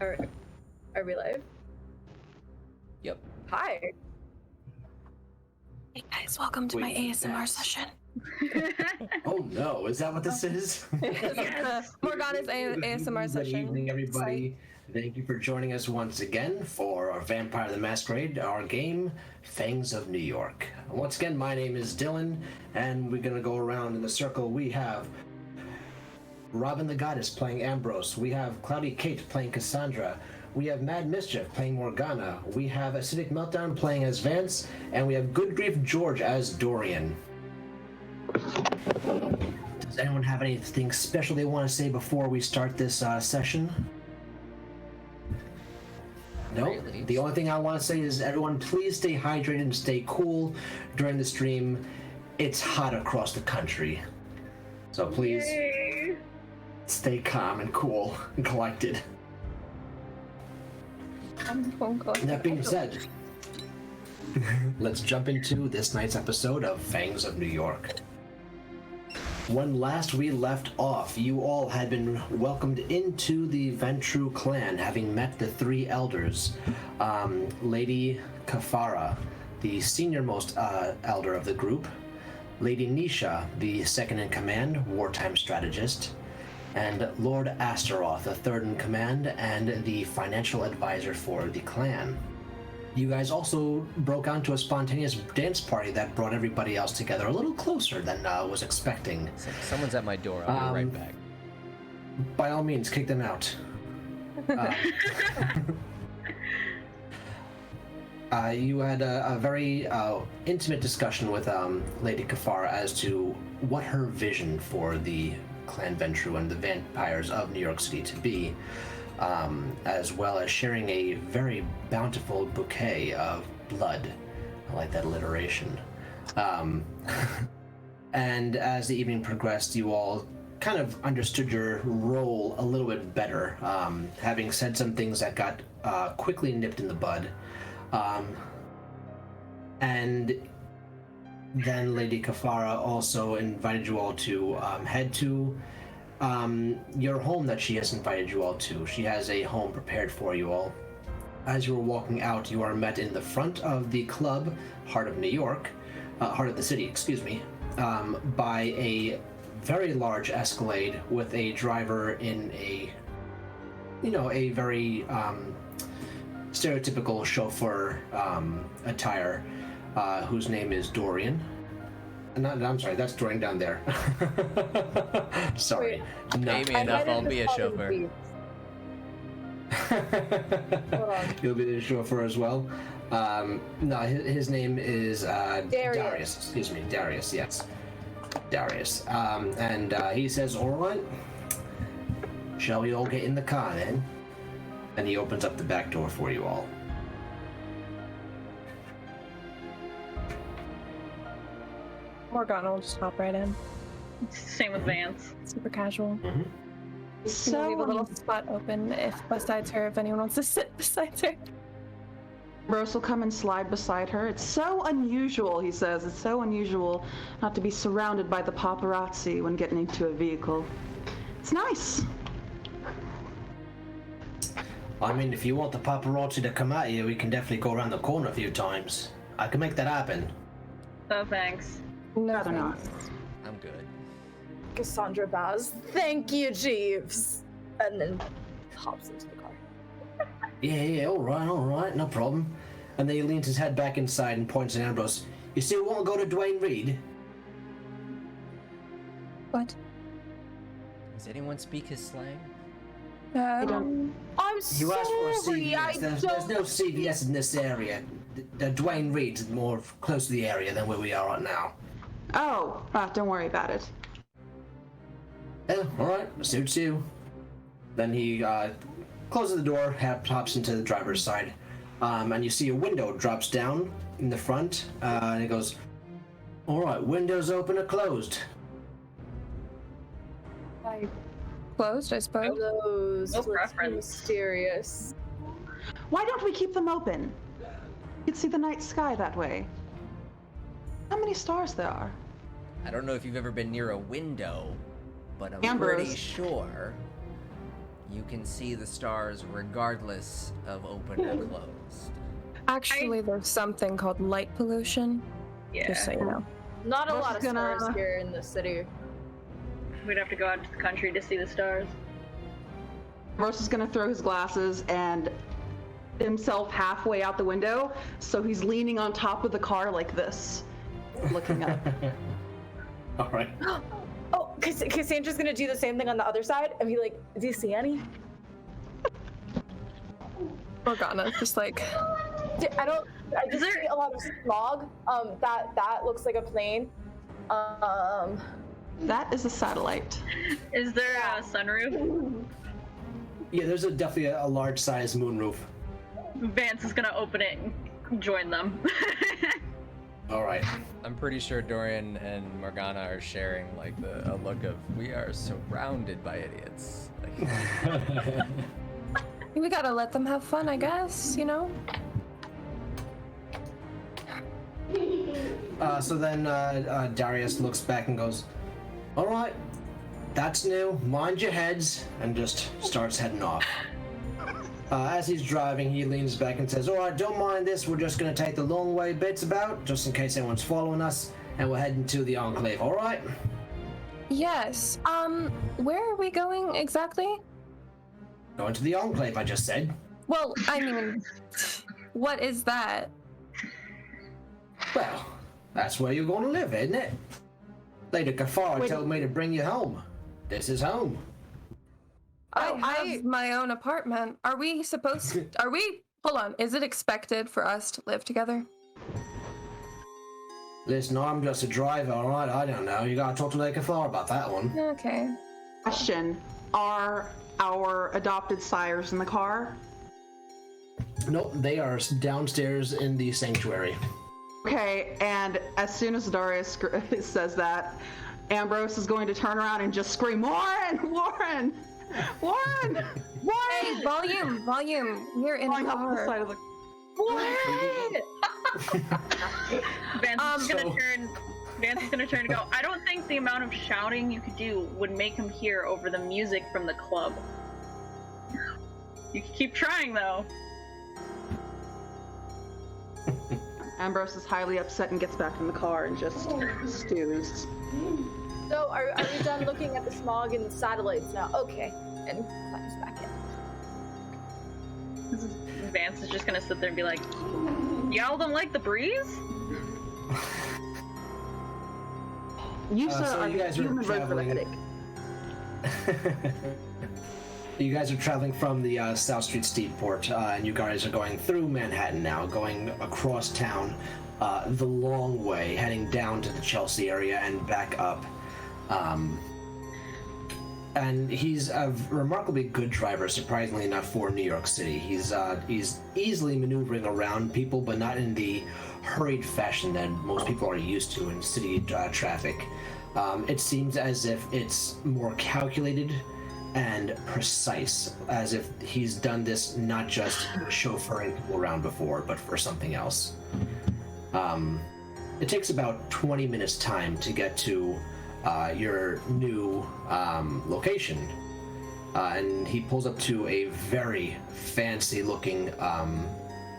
Are we live? Yep. Hi. Hey guys, welcome to my ASMR session. Oh no, is that what this is? Yes. Morgana's ASMR session. Good evening, everybody. Thank you for joining us once again for our Vampire the Masquerade, our game, Fangs of New York. Once again, my name is Dylan, and we're going to go around in the circle. We have Robin the Goddess playing Ambrose. We have Cloudy Kate playing Cassandra. We have Mad Mischief playing Morgana. We have Acidic Meltdown playing as Vance. And we have Good Grief George as Dorian. Does anyone have anything special they want to say before we start this session? No? Really? The only thing I want to say is everyone please stay hydrated and stay cool during the stream. It's hot across the country. So please stay calm and cool and collected. That being said, let's jump into this night's episode of Fangs of New York. When last we left off, you all had been welcomed into the Ventru clan, having met the three elders. Lady Kafara, the senior-most elder of the group, Lady Nisha, the second-in-command, wartime strategist, and Lord Astaroth, the third-in-command and the financial advisor for the clan. You guys also broke onto a spontaneous dance party that brought everybody else together a little closer than I was expecting. Someone's at my door. I'll be right back. By all means, kick them out. You had a very intimate discussion with Lady Kafara as to what her vision for the Clan Ventru and the vampires of New York City to be, as well as sharing a very bountiful bouquet of blood. I like that alliteration. And as the evening progressed, you all kind of understood your role a little bit better, having said some things that got quickly nipped in the bud. And then Lady Kafara also invited you all to head to your home that she has invited you all to. She has a home prepared for you all. As you are walking out, you are met in the front of the club, Heart of New York, Heart of the City, excuse me, by a very large Escalade with a driver in a very stereotypical chauffeur attire, whose name is Dorian. I'm sorry, that's Dorian down there. Sorry. Pay me enough, I'll be a chauffeur. You'll be the chauffeur as well. No, his name is Darius. Excuse me, Darius. Yes, Darius. And he says, "All right, shall we all get in the car then?" And he opens up the back door for you all. Morgana will just hop right in. Same with Vance. Super casual. Mm-hmm. So leave a little spot open besides her if anyone wants to sit beside her. Rose will come and slide beside her. It's so unusual, he says. It's so unusual not to be surrounded by the paparazzi when getting into a vehicle. It's nice. I mean, if you want the paparazzi to come at you, we can definitely go around the corner a few times. I can make that happen. Oh, thanks. No, Rather not. I'm good. Cassandra bows. Thank you, Jeeves. And then hops into the car. Yeah, all right, no problem. And then he leans his head back inside and points at Ambrose. You still want to go to Dwayne Reed? What? Does anyone speak his slang? I'm You asked for a sorry, CVS. There's no CVS in this area. The Dwayne Reed's more close to the area than where we are right now. Oh, don't worry about it. Yeah, all right, suits you. Then he closes the door, hops into the driver's side, and you see a window drops down in the front, and he goes, "All right, windows open or closed?" Closed, I suppose. Those No were preference. Mysterious. Why don't we keep them open? You could see the night sky that way. How many stars there are? I don't know if you've ever been near a window, but I'm Ambrose. pretty sure you can see the stars regardless of open or closed. Actually, there's something called light pollution. Yeah. Just so you know. Not a Bro's lot of gonna- stars here in the city. We'd have to go out to the country to see the stars. Ambrose is gonna throw his glasses and himself halfway out the window, so he's leaning on top of the car like this, looking up. All right. Oh, Cassandra's gonna do the same thing on the other side and be like, "Do you see any?" Morgana, just like, I just see a lot of smog. That looks like a plane. That is a satellite. Is there a sunroof? Yeah, there's definitely a large-sized moonroof. Vance is gonna open it and join them. All right. I'm pretty sure Dorian and Morgana are sharing like a look of we are surrounded by idiots. Like, we gotta let them have fun, I guess, you know? So then Darius looks back and goes, "All right, that's new. Mind your heads," and just starts heading off. As he's driving, he leans back and says, "All right, don't mind this. We're just going to take the long way bits about, just in case anyone's following us, and we're heading to the Enclave, all right?" Yes. Where are we going exactly? "Going to the Enclave, I just said." Well, I mean, what is that? "Well, that's where you're going to live, isn't it? Lady Kafara Wait. told me to bring you home. This is home." I have my own apartment. Are we hold on, is it expected for us to live together? "Listen, I'm just a driver, all right? I don't know. You gotta talk to Lady Kafara about that one." Okay. Question: are our adopted sires in the car? Nope, they are downstairs in the sanctuary. Okay, and as soon as Darius says that, Ambrose is going to turn around and just scream, "Warren! Warren! Warren! Hey, Warren!" volume. We're in a Going up the car. side of the Vance is So- gonna turn and go, "I don't think the amount of shouting you could do would make him hear over the music from the club. You can keep trying though." Ambrose is highly upset and gets back in the car and just stews. So are we done looking at the smog and the satellites now? Okay, and climbs back in. Vance is just gonna sit there and be like, "Y'all don't like the breeze?" You So are you guys are human traveling. arithmetic. You guys are traveling from the South Street Steedport, and you guys are going through Manhattan now, going across town the long way, heading down to the Chelsea area and back up. And he's a remarkably good driver, surprisingly enough, for New York City. He's easily maneuvering around people, but not in the hurried fashion that most people are used to in city traffic. It seems as if it's more calculated and precise, as if he's done this not just chauffeuring people around before, but for something else. It takes about 20 minutes time to get to your new location, and he pulls up to a very fancy looking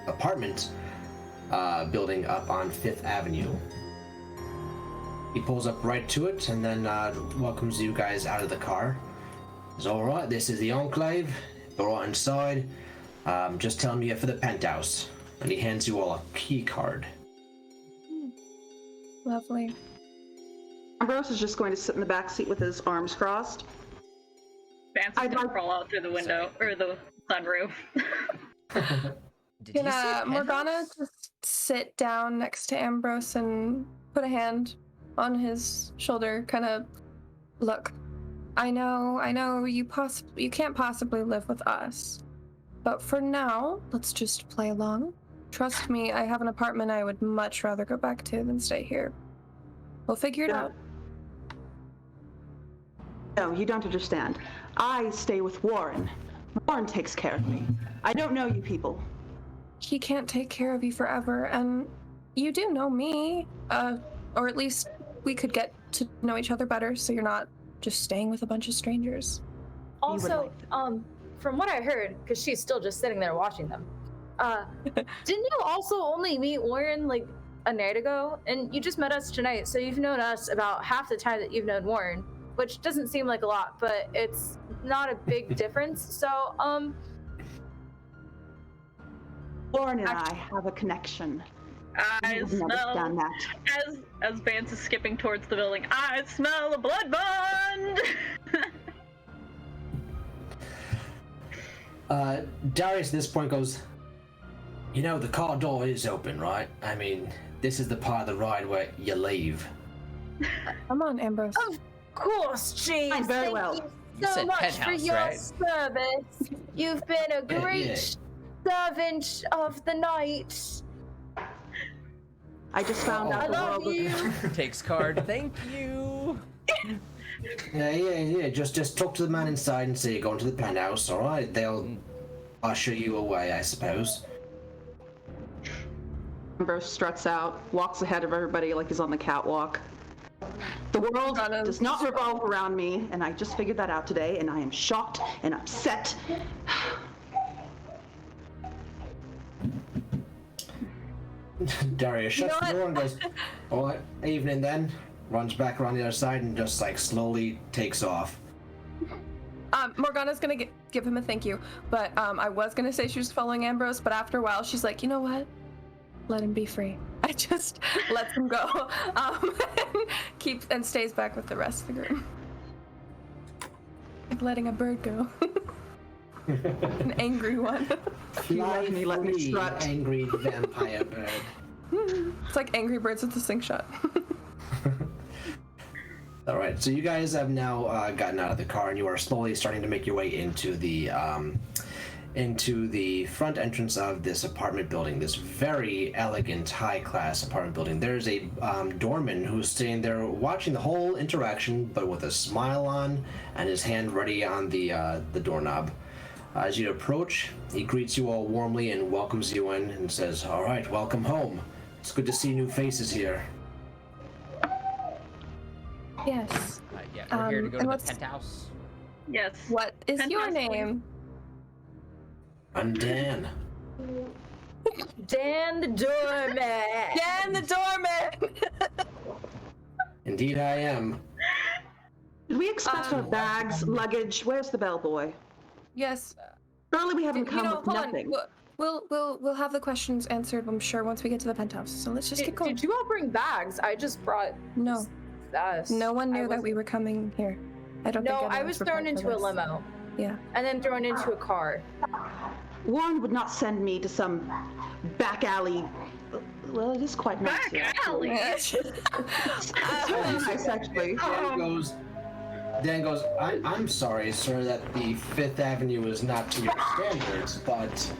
apartment building up on 5th Avenue. He pulls up right to it and then welcomes you guys out of the car. He's "All right, this is the Enclave. Go right inside. Just tell me you're for the penthouse." And he hands you all a key card. Lovely. Ambrose is just going to sit in the back seat with his arms crossed. Vance is gonna crawl out through the window, or the sunroof. Did you say Can Morgana penthouse? just sit down next to Ambrose and put a hand on his shoulder, kind of, look, I know you can't possibly live with us, but for now, let's just play along. Trust me, I have an apartment I would much rather go back to than stay here. We'll figure it out. No, you don't understand. I stay with Warren. Warren takes care of me. I don't know you people. He can't take care of you forever, and you do know me, or at least we could get to know each other better, so you're not just staying with a bunch of strangers. Also, like from what I heard, because she's still just sitting there watching them, didn't you also only meet Warren like a night ago? And you just met us tonight, so you've known us about half the time that you've known Warren, which doesn't seem like a lot, but it's not a big difference. So, Lauren and I have a connection. I You've never smell done that. as Vance is skipping towards the building. I smell a blood bond. Darius at this point goes, you know, the car door is open, right? I mean, this is the part of the ride where you leave. Come on, Ambrose. of course, Jeeves. Fine, very Thank well. you You so said much for penthouse, your right? service. You've been a great Yeah. servant of the night. I just found I out the love world you. Takes card. Thank you. Yeah. Just talk to the man inside and say you're going to the penthouse, all right? They'll usher you away, I suppose. Ambrose struts out, walks ahead of everybody like he's on the catwalk. The world does not revolve around me, and I just figured that out today, and I am shocked and upset. Darius shuts You know the door and goes, all right, evening then. Runs back around the other side and just like slowly takes off. Morgana's gonna give him a thank you, but I was gonna say she was following Ambrose, but after a while she's like, you know what? Let him be free. I just lets him go, and stays back with the rest of the group. Like letting a bird go. An angry one. Fly me, let me free, strut. angry vampire bird. It's like Angry Birds with a slingshot. All right, so you guys have now gotten out of the car and you are slowly starting to make your way into the front entrance of this apartment building, this very elegant, high-class apartment building. There's a doorman who's sitting there watching the whole interaction, but with a smile on and his hand ready on the doorknob. As you approach, he greets you all warmly and welcomes you in and says, all right, welcome home. It's good to see new faces here. Yes. Yeah, we're here to go and to the what's- penthouse. Yes. What is your Penthouse, name? I'm Dan. Dan the doorman. Dan the doorman! Indeed I am. Did we expect our bags, luggage? Where's the bellboy? Yes. Surely we haven't You come know, with hold nothing. on. We'll have the questions answered, I'm sure, once we get to the penthouse. So let's just keep going. Did you all bring bags? I just brought No. us. No one I knew that was- we were coming here. I don't No, think I anyone was prepared thrown into for a this. limo Yeah. and then thrown into a car. Warren would not send me to some back alley. Well, it is quite nice Back here. alley. It's really nice, actually. Dan goes, I'm sorry, sir, that the Fifth Avenue is not to your standards, but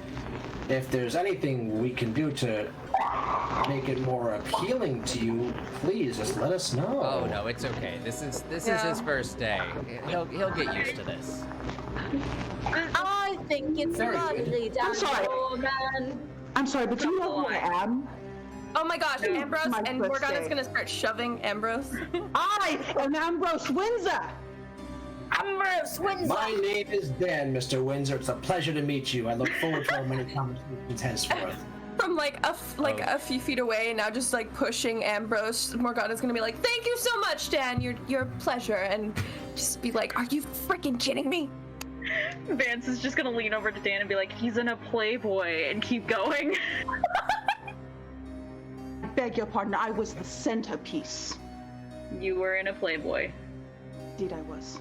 if there's anything we can do to make it more appealing to you, please just let us know. Oh no, it's okay. This is Yeah. his first day. He'll get used to this. I think it's Very good. lovely, Dan I'm sorry. the doorman. I'm sorry, but do you know who I am? Oh my gosh, No, Ambrose my and first Morgana's day. gonna start shoving Ambrose. I am Ambrose Windsor! Ambrose Windsor. My name is Dan, Mr. Windsor. It's a pleasure to meet you. I look forward to our many conversations henceforth. From like a few feet away, now just like pushing Ambrose. Morgana's gonna be like, "Thank you so much, Dan. Your pleasure," and just be like, "Are you freaking kidding me?" Vance is just gonna lean over to Dan and be like, he's in a Playboy, and keep going. I beg your pardon, I was the centerpiece. You were in a Playboy. Indeed I was.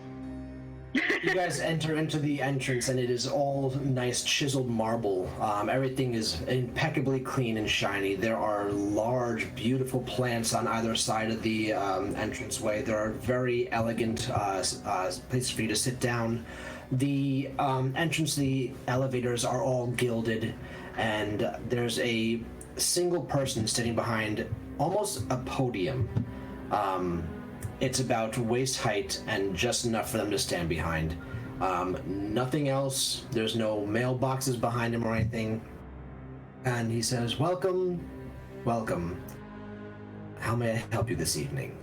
You guys enter into the entrance, and it is all nice chiseled marble. Everything is impeccably clean and shiny. There are large, beautiful plants on either side of the entranceway. There are very elegant places for you to sit down. The entrance to the elevators are all gilded, and there's a single person sitting behind almost a podium. It's about waist height and just enough for them to stand behind. Nothing else. There's no mailboxes behind him or anything. And he says, welcome, welcome. How may I help you this evening?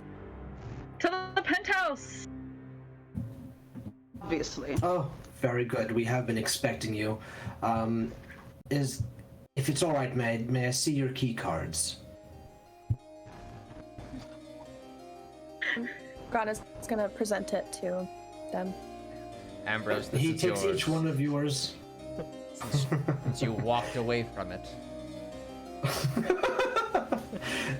To the penthouse! Obviously. Oh, very good. We have been expecting you. If it's all right, may I see your key cards? Grana's gonna present it to them. Ambrose, this He is takes yours. each one of yours. Since you walked away from it.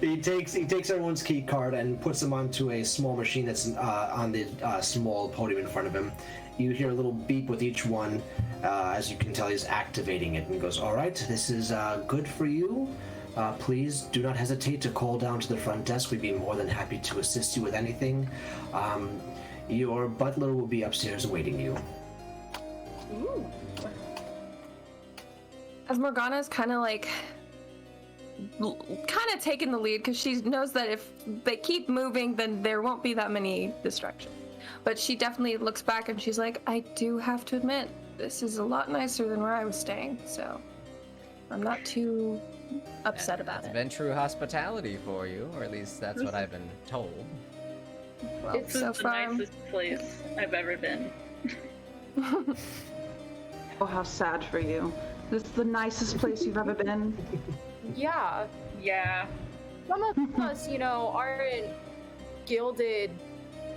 He takes everyone's key card and puts them onto a small machine that's on the small podium in front of him. You hear a little beep with each one. As you can tell, he's activating it and goes, "All right, this is good for you. Please do not hesitate to call down to the front desk. We'd be more than happy to assist you with anything. Your butler will be upstairs awaiting you." Ooh. As Morgana's kind of taking the lead because she knows that if they keep moving, then there won't be that many distractions. But she definitely looks back and she's like, I do have to admit, this is a lot nicer than where I was staying, so I'm not too upset about It's it. been true hospitality for you, or at least that's what I've been told. Well, This so is the far, nicest place I've ever been. Oh, how sad for you. This is the nicest place you've ever been. Yeah. Yeah. Some of us, aren't gilded,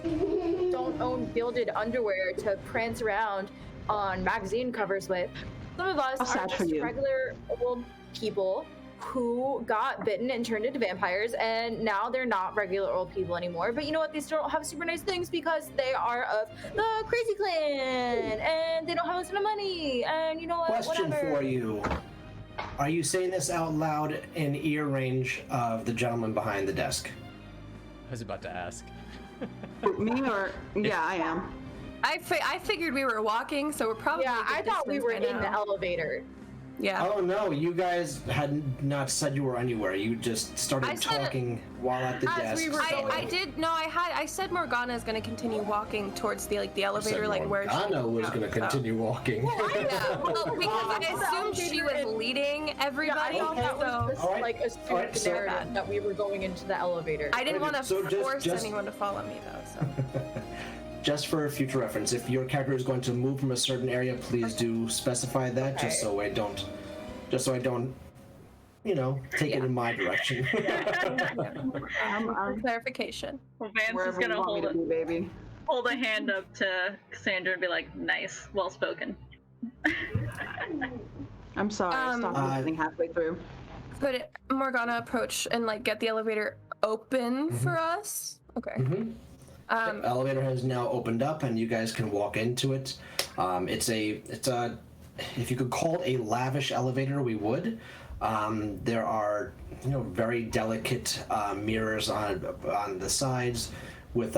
don't own gilded underwear to prance around on magazine covers with. Some of us How are sad for just you. regular old people who got bitten and turned into vampires, and now they're not regular old people anymore. But you know what? They still don't have super nice things because they are of the Crazy Clan, and they don't have a ton of money, and you know what? Question Whatever. for you. Are you saying this out loud in ear range of the gentleman behind the desk? I was about to ask. Me or... Yeah, I am. I figured we were walking, so we're probably Yeah, a good I thought we distance were by in the now. elevator. Yeah. Oh no, you guys had not said you were anywhere. You just started I said it- talking while at the As desk. we were going. I did no. I said Morgana is going to continue walking towards the elevator, like where she. Anna was going to continue walking. Yeah, well, because I assumed she was leading everybody, I thought that was so just, Alright, like a alright, so- narrative that we were going into the elevator. I didn't want to So force just- anyone to follow me though. So. Just for future reference, if your character is going to move from a certain area, please do specify that, just so I don't, take it in my direction. I'm Clarification. Well, Vance is wherever you gonna want me to be, baby. hold a hand up to Cassandra and be like, nice, well spoken. I'm sorry, I stopped listening halfway through. Could Morgana approach and get the elevator open for us? Okay. The elevator has now opened up, and you guys can walk into it. It's a, if you could call it a lavish elevator, we would. There are, very delicate mirrors on the sides, with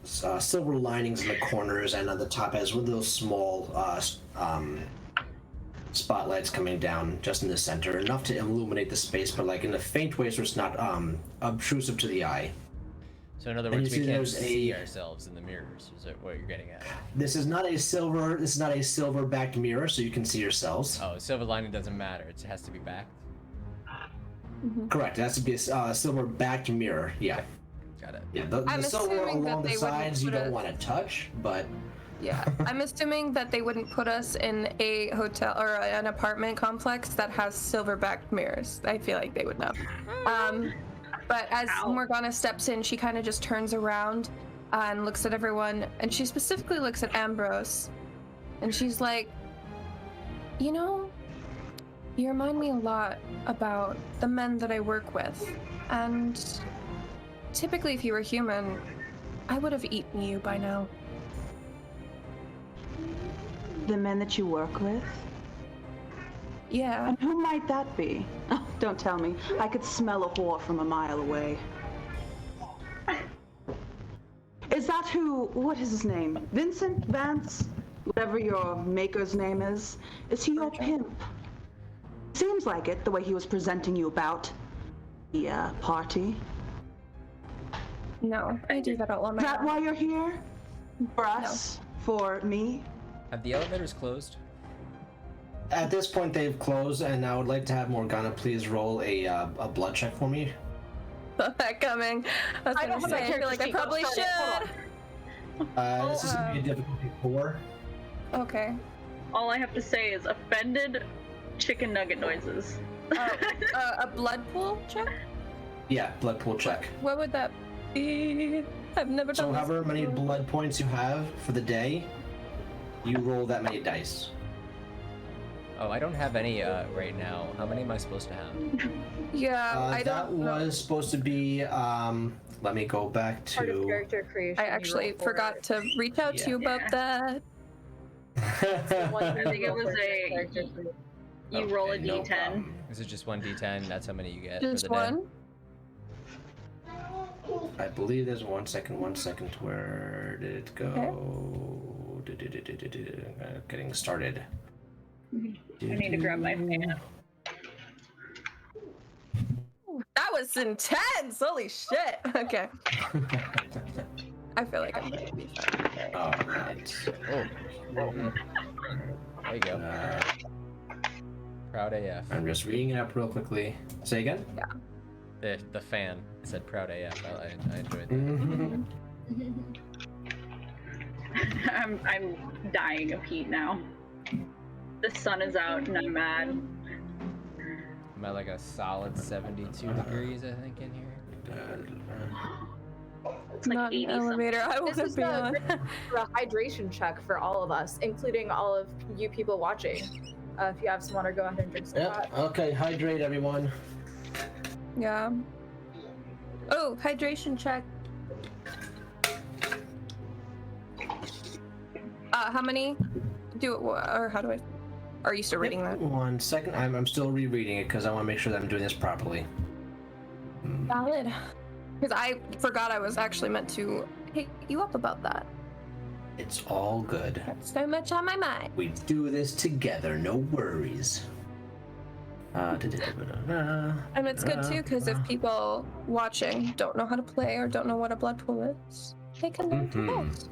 silver linings in the corners, and on the top has one of those small spotlights coming down just in the center, enough to illuminate the space, but in a faint way, so it's not obtrusive to the eye. So in other And words, you we see can't there's see a- ourselves in the mirrors. Is that what you're getting at? This is not a silver-backed mirror, so you can see yourselves. Oh, silver lining doesn't matter. It has to be backed. Correct. It has to be a silver-backed mirror. Yeah. Got it. Yeah. The I'm silver assuming that along the they wouldn't sides you put don't a- want to touch, but Yeah, I'm assuming that they wouldn't put us in a hotel or an apartment complex that has silver-backed mirrors. I feel like they would know. But as Ow. Morgana steps in, she kind of just turns around and looks at everyone, and she specifically looks at Ambrose, and she's like, you remind me a lot about the men that I work with, and typically if you were human, I would have eaten you by now. The men that you work with? Yeah. And who might that be? Oh, don't tell me. I could smell a whore from a mile away. Is that who... What is his name? Vincent? Vance? Whatever your maker's name is. Is he your pimp? Seems like it, the way he was presenting you about the party. No, I do that all on my Is that own. why you're here? For us? For me? Have the elevators closed? at this point they've closed, and I would like to have Morgana please roll a blood check for me. Saw that coming. I was I don't gonna have say, that I feel like I character sheet. probably Hold should. on. This is going to be a difficulty 4. Okay. All I have to say is offended chicken nugget noises. A blood pool check? Yeah, blood pool check. What would that be? I've never done So this however many before. blood points you have for the day, you roll that many dice. Oh, I don't have any right now. How many am I supposed to have? Yeah, I That don't know. was supposed to be, let me go back Part of to... character creation. I actually forgot to reach out to you about that. I think it was you roll a Okay, no d10. problem. Is it just 1d10? That's how many you get Just for the day? one? I believe there's 1 second. Where did it go? Getting started. I need to grab my fan. That was intense! Holy shit! Okay. I feel like I'm gonna be fine. Alright. Oh. There you go. Proud AF. I'm just reading it up real quickly. Say again? The fan said proud AF. I enjoyed that. Mm-hmm. I'm dying of heat now. The sun is out and I'm mad. I'm at like a solid 72 degrees, I think, in here. It's like Not 80 an elevator I want This to is be a on. hydration check for all of us, including all of you people watching. If you have some water, go ahead and drink some hot. Yep, okay, hydrate everyone. Yeah. Oh, hydration check. How many? Do it, or how do I? Are you still reading that? 1 second, I'm still rereading it because I want to make sure that I'm doing this properly. Valid. Because I forgot I was actually meant to hit you up about that. It's all good. That's so much on my mind. We do this together, no worries. And it's good too, because if people watching don't know how to play or don't know what a blood pool is, they can learn to Mhm. this.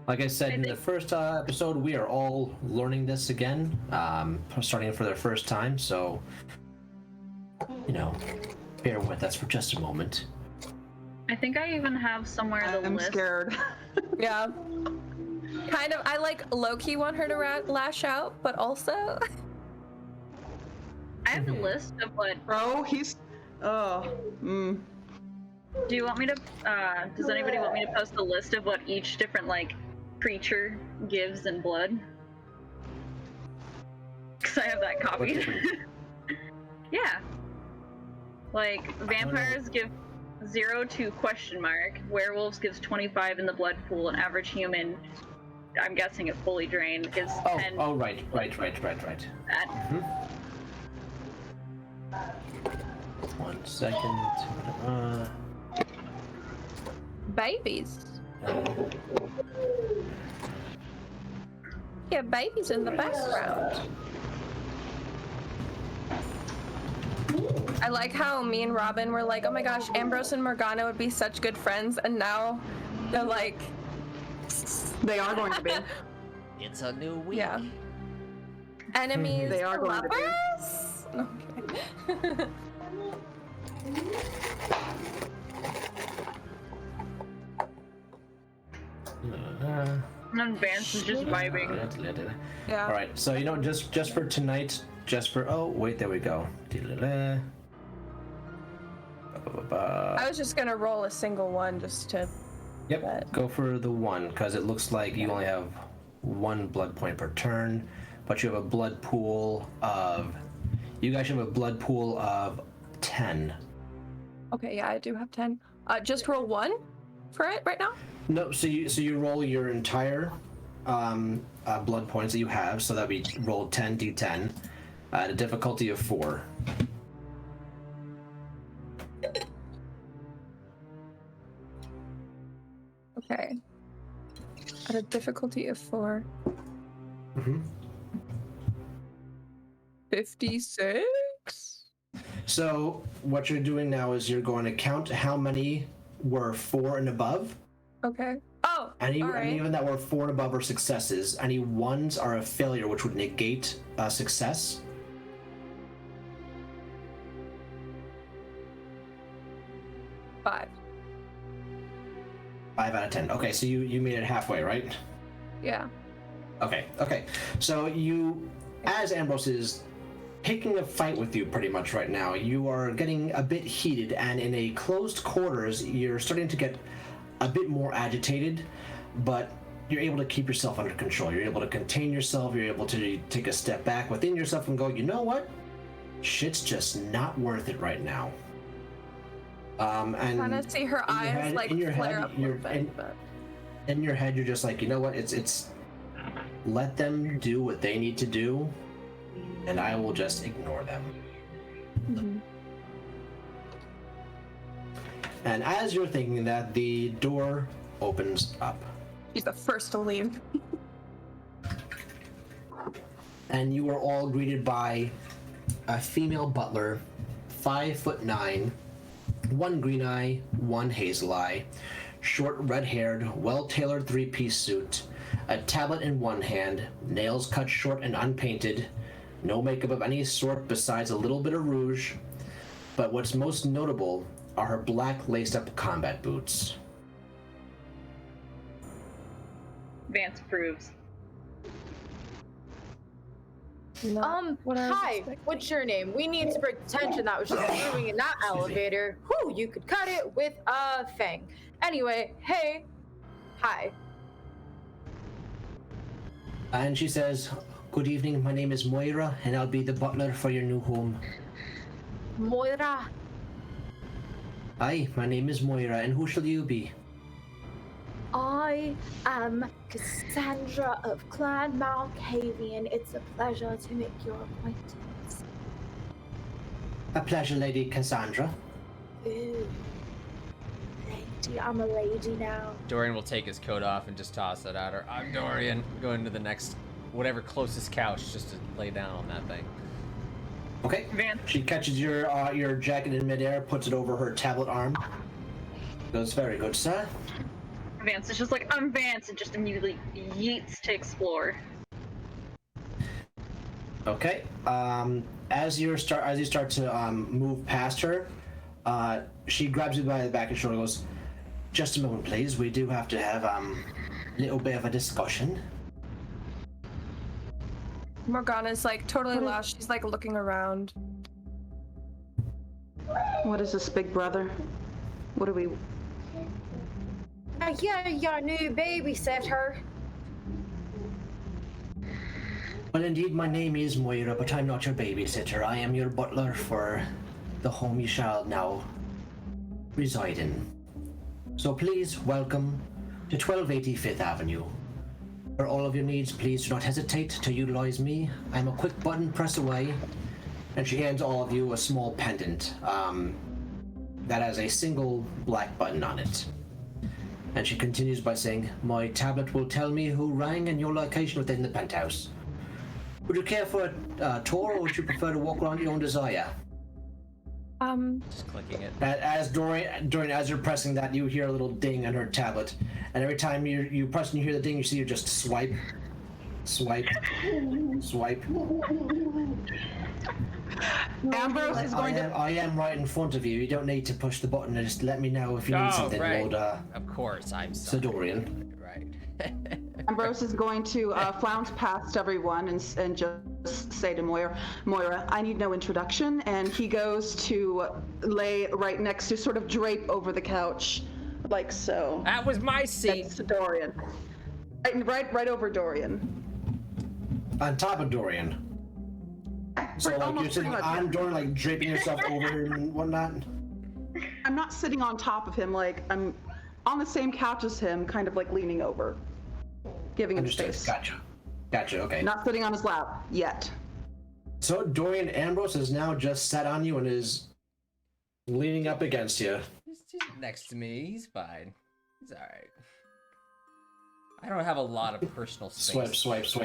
Like I said in the first episode, we are all learning this again, starting for the first time, so, you know, bear with us for just a moment. I think I even have somewhere the I'm list. scared. Yeah. Kind of, I like low-key want her to lash out, but also... I have the list of what. Bro, he's. Oh. Mm. Do you want me to? Does anybody want me to post the list of what each different like creature gives in blood? Because I have that copied. Yeah. Like vampires give 0 to ? Werewolves gives 25 in the blood pool. An average human, I'm guessing it fully drained, gives 10. Oh, right. That. 1 second. Babies. Yeah, babies in the background. I like how me and Robin were like, oh my gosh, Ambrose and Morgana would be such good friends, and now they're like... They are going to be. It's a new week. Yeah. Enemies They are going to be. lovers? No, okay. And Vance is just vibing. Yeah. All right, so just for tonight, oh wait, there we go. I was just gonna roll a single one just to... Yep, go for the 1 because it looks like you only have 1 blood point per turn, but you have a blood pool of. You guys have a blood pool of 10. Okay, yeah, I do have 10. Just roll 1 for it right now? No, so you roll your entire blood points that you have, so that we roll 10 d10 at a difficulty of 4. Okay. At a difficulty of 4. Mm-hmm. 56? So what you're doing now is you're going to count how many were 4 and above. Okay. Oh, Any all right. even that were 4 and above are successes. Any 1s are a failure, which would negate success. Five. 5 out of 10. Okay, so you made it halfway, right? Yeah. Okay. So as Ambrose is picking a fight with you pretty much right now, you are getting a bit heated, and in a closed quarters, you're starting to get a bit more agitated, but you're able to keep yourself under control. You're able to contain yourself. You're able to take a step back within yourself and go, you know what? Shit's just not worth it right now. And Kind of see her eyes like flare up a little bit. But... in your head, you're just like, you know what? It's let them do what they need to do, and I will just ignore them. Mm-hmm. And as you're thinking that, the door opens up. She's the first to leave. And you are all greeted by a female butler, 5'9", one green eye, one hazel eye, short red-haired, well-tailored three-piece suit, a tablet in one hand, nails cut short and unpainted, no makeup of any sort besides a little bit of rouge, but what's most notable are her black laced-up combat boots. Vance approves. Hi, what's your name? We need to break the tension that was just moving in that elevator. Whew, you could cut it with a fang. Anyway, hey. Hi. And she says, good evening, my name is Moira, and I'll be the butler for your new home. Moira. Aye, my name is Moira, and who shall you be? I am Cassandra of Clan Malkavian. It's a pleasure to make your acquaintance. A pleasure, Lady Cassandra. Ooh. Lady, I'm a lady now. Dorian will take his coat off and just toss it at her. I'm Dorian. Going to the next, whatever closest couch, just to lay down on that thing. Okay. Vance. She catches your jacket in midair, puts it over her tablet arm. Goes, very good, sir. Vance is just like, I'm Vance, and just immediately yeets to explore. Okay. As you start to move past her, she grabs you by the back and shoulder and goes, just a moment, please. We do have to have a little bit of a discussion. Morgana's like totally lost. She's like looking around. What is this, big brother? What are we... Yeah, your new babysitter. Well, indeed, my name is Moira, but I'm not your babysitter. I am your butler for the home you shall now reside in. So please welcome to 1280 Fifth Avenue. For all of your needs, please do not hesitate to utilize me. I'm a quick button press away. And she hands all of you a small pendant that has a single black button on it. And she continues by saying, my tablet will tell me who rang and your location within the penthouse. Would you care for a tour, or would you prefer to walk around your own desire? Just clicking it. As Dorian, as you're pressing that, you hear a little ding on her tablet. And every time you press and you hear the ding, you see her just swipe, swipe, swipe. Ambrose is going to... I am right in front of you. You don't need to push the button. Just let me know if you need something, right. Lord. Of course, I'm Sir sorry. Dorian. Right. Ambrose is going to flounce past everyone and just say to Moira, I need no introduction. And he goes to lay right next to, sort of drape over the couch, like so. That was my seat. That's Dorian. Right over Dorian. On top of Dorian. So like you're sitting on Dorian, like draping yourself over and whatnot? I'm not sitting on top of him, like I'm on the same couch as him, kind of like leaning over, giving him Understood. space. Gotcha, okay. Not sitting on his lap yet. So Dorian Ambrose has now just sat on you and is leaning up against you. He's next to me. He's fine. He's alright. I don't have a lot of personal space. Swipe. Swipe.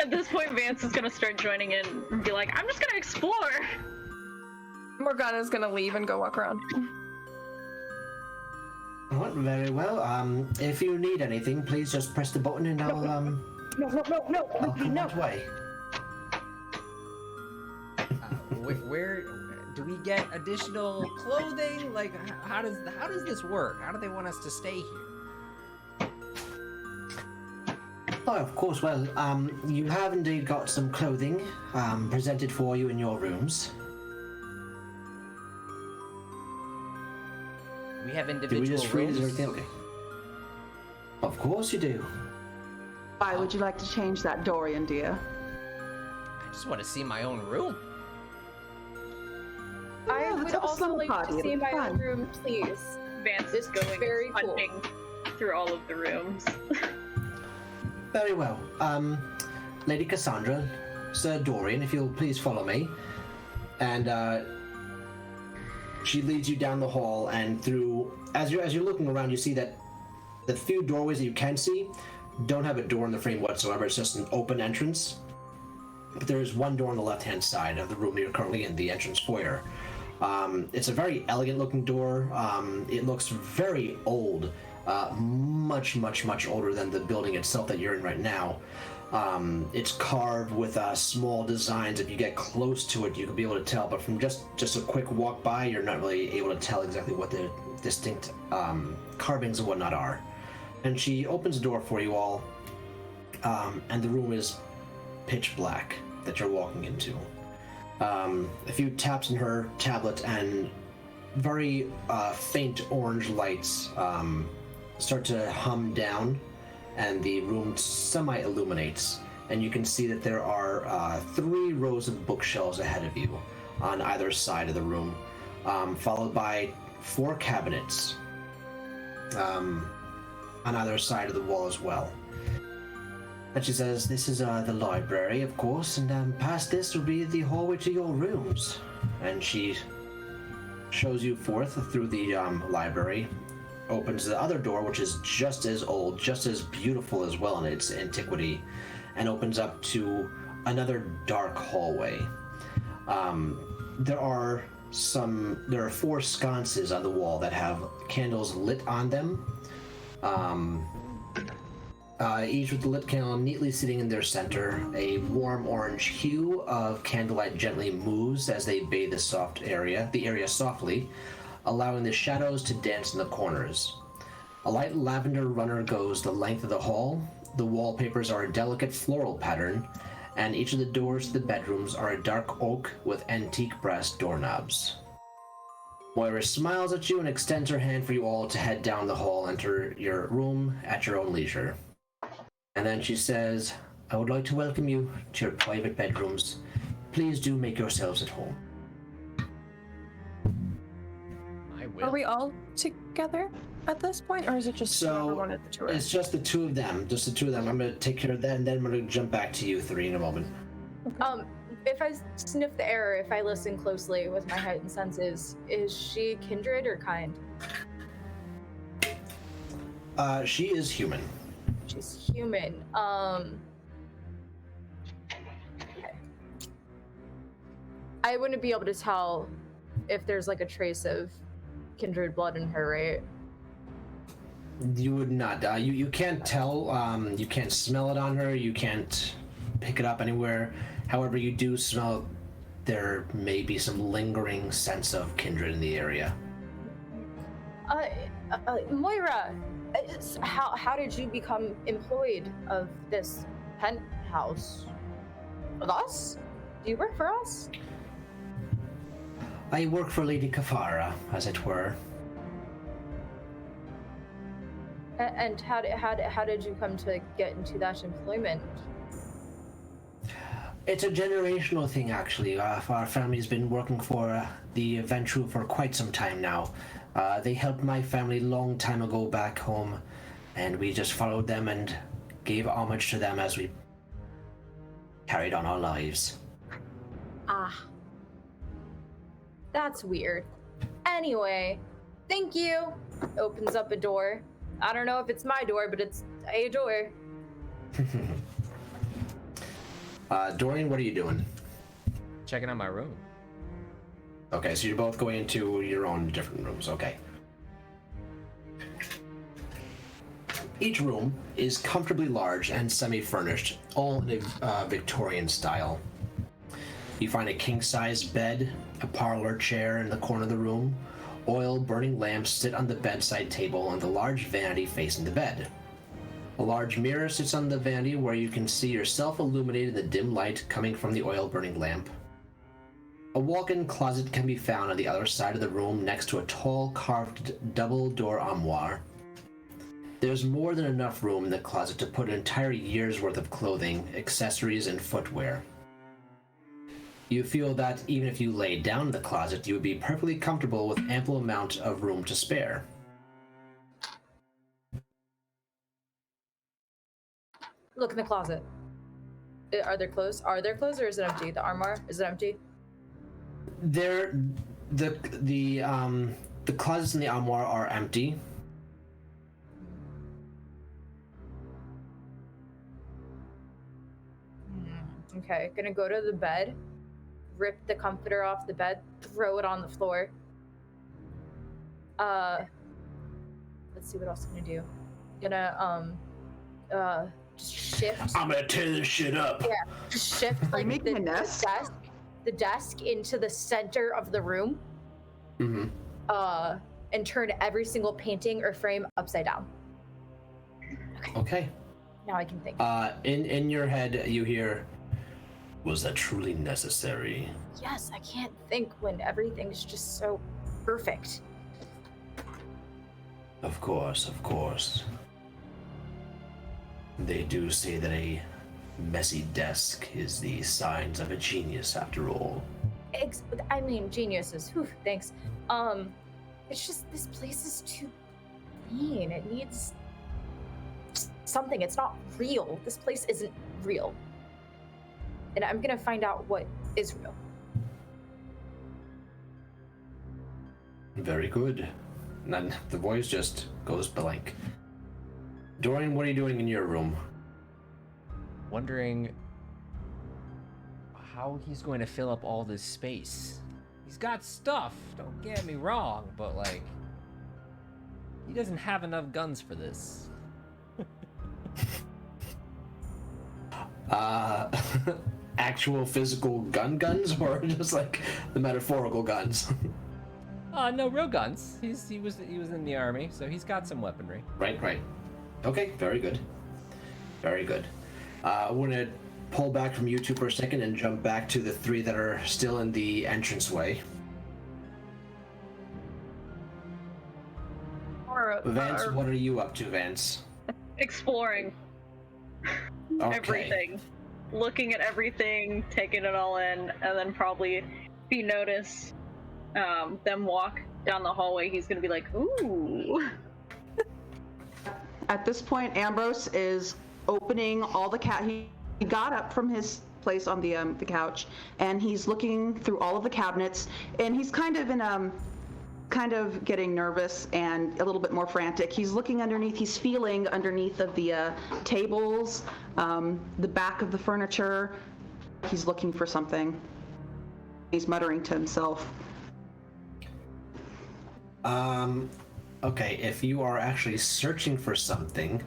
At this point, Vance is gonna start joining in and be like, I'm just gonna explore. Morgana's gonna leave and go walk around. Well, very well. If you need anything, please just press the button and I'll I'll come that way. Where do we get additional clothing? Like, how does this work? How do they want us to stay here? Oh, of course. Well, you have indeed got some clothing presented for you in your rooms. We have Do individual we just freeze rooms. everything? Okay. Of course you do. Why would you like to change that, Dorian, dear? I just want to see my own room. I Yeah, would let's have a also slumber like party. to see It'll be my own fun. room, please. Vance This is is going very cool. hunting through all of the rooms. Very well. Lady Cassandra, Sir Dorian, if you'll please follow me. And she leads you down the hall and through. As you're looking around, you see that the few doorways that you can see don't have a door in the frame whatsoever. It's just an open entrance. But there is one door on the left-hand side of the room you're currently in, the entrance foyer. It's a very elegant-looking door. It looks very old, much older than the building itself that you're in right now. It's carved with small designs. If you get close to it, you can be able to tell. But from just a quick walk by, you're not really able to tell exactly what the distinct carvings and whatnot are. And she opens the door for you all, and the room is pitch black that you're walking into. A few taps in her tablet and very faint orange lights start to hum down, and the room semi-illuminates, and you can see that there are 3 rows of bookshelves ahead of you on either side of the room, followed by 4 cabinets on either side of the wall as well. And she says, this is the library, of course, and past this will be the hallway to your rooms. And she shows you forth through the library, opens the other door, which is just as old, just as beautiful as well in its antiquity, and opens up to another dark hallway. There are 4 sconces on the wall that have candles lit on them. Each with the lit candle neatly sitting in their center. A warm orange hue of candlelight gently moves as they bathe the area softly, allowing the shadows to dance in the corners. A light lavender runner goes the length of the hall. The wallpapers are a delicate floral pattern, and each of the doors to the bedrooms are a dark oak with antique brass doorknobs. Moira smiles at you and extends her hand for you all to head down the hall, enter your room at your own leisure. And then she says, I would like to welcome you to your private bedrooms. Please do make yourselves at home. I will. Are we all together at this point, or is it just whoever wanted the tour? It's just the 2 of them. I'm going to take care of that, and then I'm going to jump back to you 3 in a moment. If I sniff the air, if I listen closely with my heightened senses, is she kindred or kind? She is human. She's human. Okay. I wouldn't be able to tell if there's like a trace of kindred blood in her, right? You would not. You can't tell. You can't smell it on her. You can't pick it up anywhere. However, you do smell there may be some lingering sense of kindred in the area. Moira, how did you become employed of this penthouse? With us? Do you work for us? I work for Lady Kafara, as it were. And how did you come to get into that employment? It's a generational thing, actually. Our family's been working for the Ventru for quite some time now. They helped my family long time ago back home, and we just followed them and gave homage to them as we carried on our lives. Ah. That's weird. Anyway, thank you. Opens up a door. I don't know if it's my door, but it's a door. Dorian, what are you doing? Checking out my room. Okay, so you're both going into your own different rooms, okay. Each room is comfortably large and semi-furnished, all in a Victorian style. You find a king-size bed, a parlor chair in the corner of the room, oil-burning lamps sit on the bedside table, and the large vanity facing the bed. A large mirror sits on the vanity where you can see yourself illuminated in the dim light coming from the oil-burning lamp. A walk-in closet can be found on the other side of the room next to a tall, carved double-door armoire. There's more than enough room in the closet to put an entire year's worth of clothing, accessories, and footwear. You feel that even if you lay down in the closet, you would be perfectly comfortable with ample amount of room to spare. Look in the closet. Are there clothes? Are there clothes, or is it empty? The armoire, is it empty? The closets in the armoire are empty. Okay, gonna go to the bed, rip the comforter off the bed, throw it on the floor. Let's see what else I'm gonna do. Gonna just shift. I'm gonna tear this shit up. Yeah, just shift Are you like making a nest? the desk into the center of the room. Mm-hmm. And turn every single painting or frame upside down. Okay. Now I can think. In your head, you hear, "Was that truly necessary?" Yes, I can't think when everything's just so perfect. Of course, of course. They do say that a messy desk is the signs of a genius, after all. I mean, geniuses. Whew, thanks. It's just this place is too clean. It needs something. It's not real. This place isn't real. And I'm gonna find out what is real. Very good. And then the voice just goes blank. Dorian, what are you doing in your room? Wondering how he's going to fill up all this space. He's got stuff, don't get me wrong, but like, he doesn't have enough guns for this. Actual physical guns, or just like the metaphorical guns? No, real guns. He was in the army, so he's got some weaponry. Right. Okay, very good. Very good. I want to pull back from you two for a second and jump back to the three that are still in the entranceway. Vance, what are you up to, Vance? Exploring Okay. everything, looking at everything, taking it all in, and then probably if he notice them walk down the hallway, he's gonna be like, ooh. At this point, Ambrose is opening all the he got up from his place on the couch, and he's looking through all of the cabinets, and he's kind of getting nervous and a little bit more frantic. He's looking underneath, he's feeling underneath of the tables, the back of the furniture. He's looking for something. He's muttering to himself. Okay, if you are actually searching for something,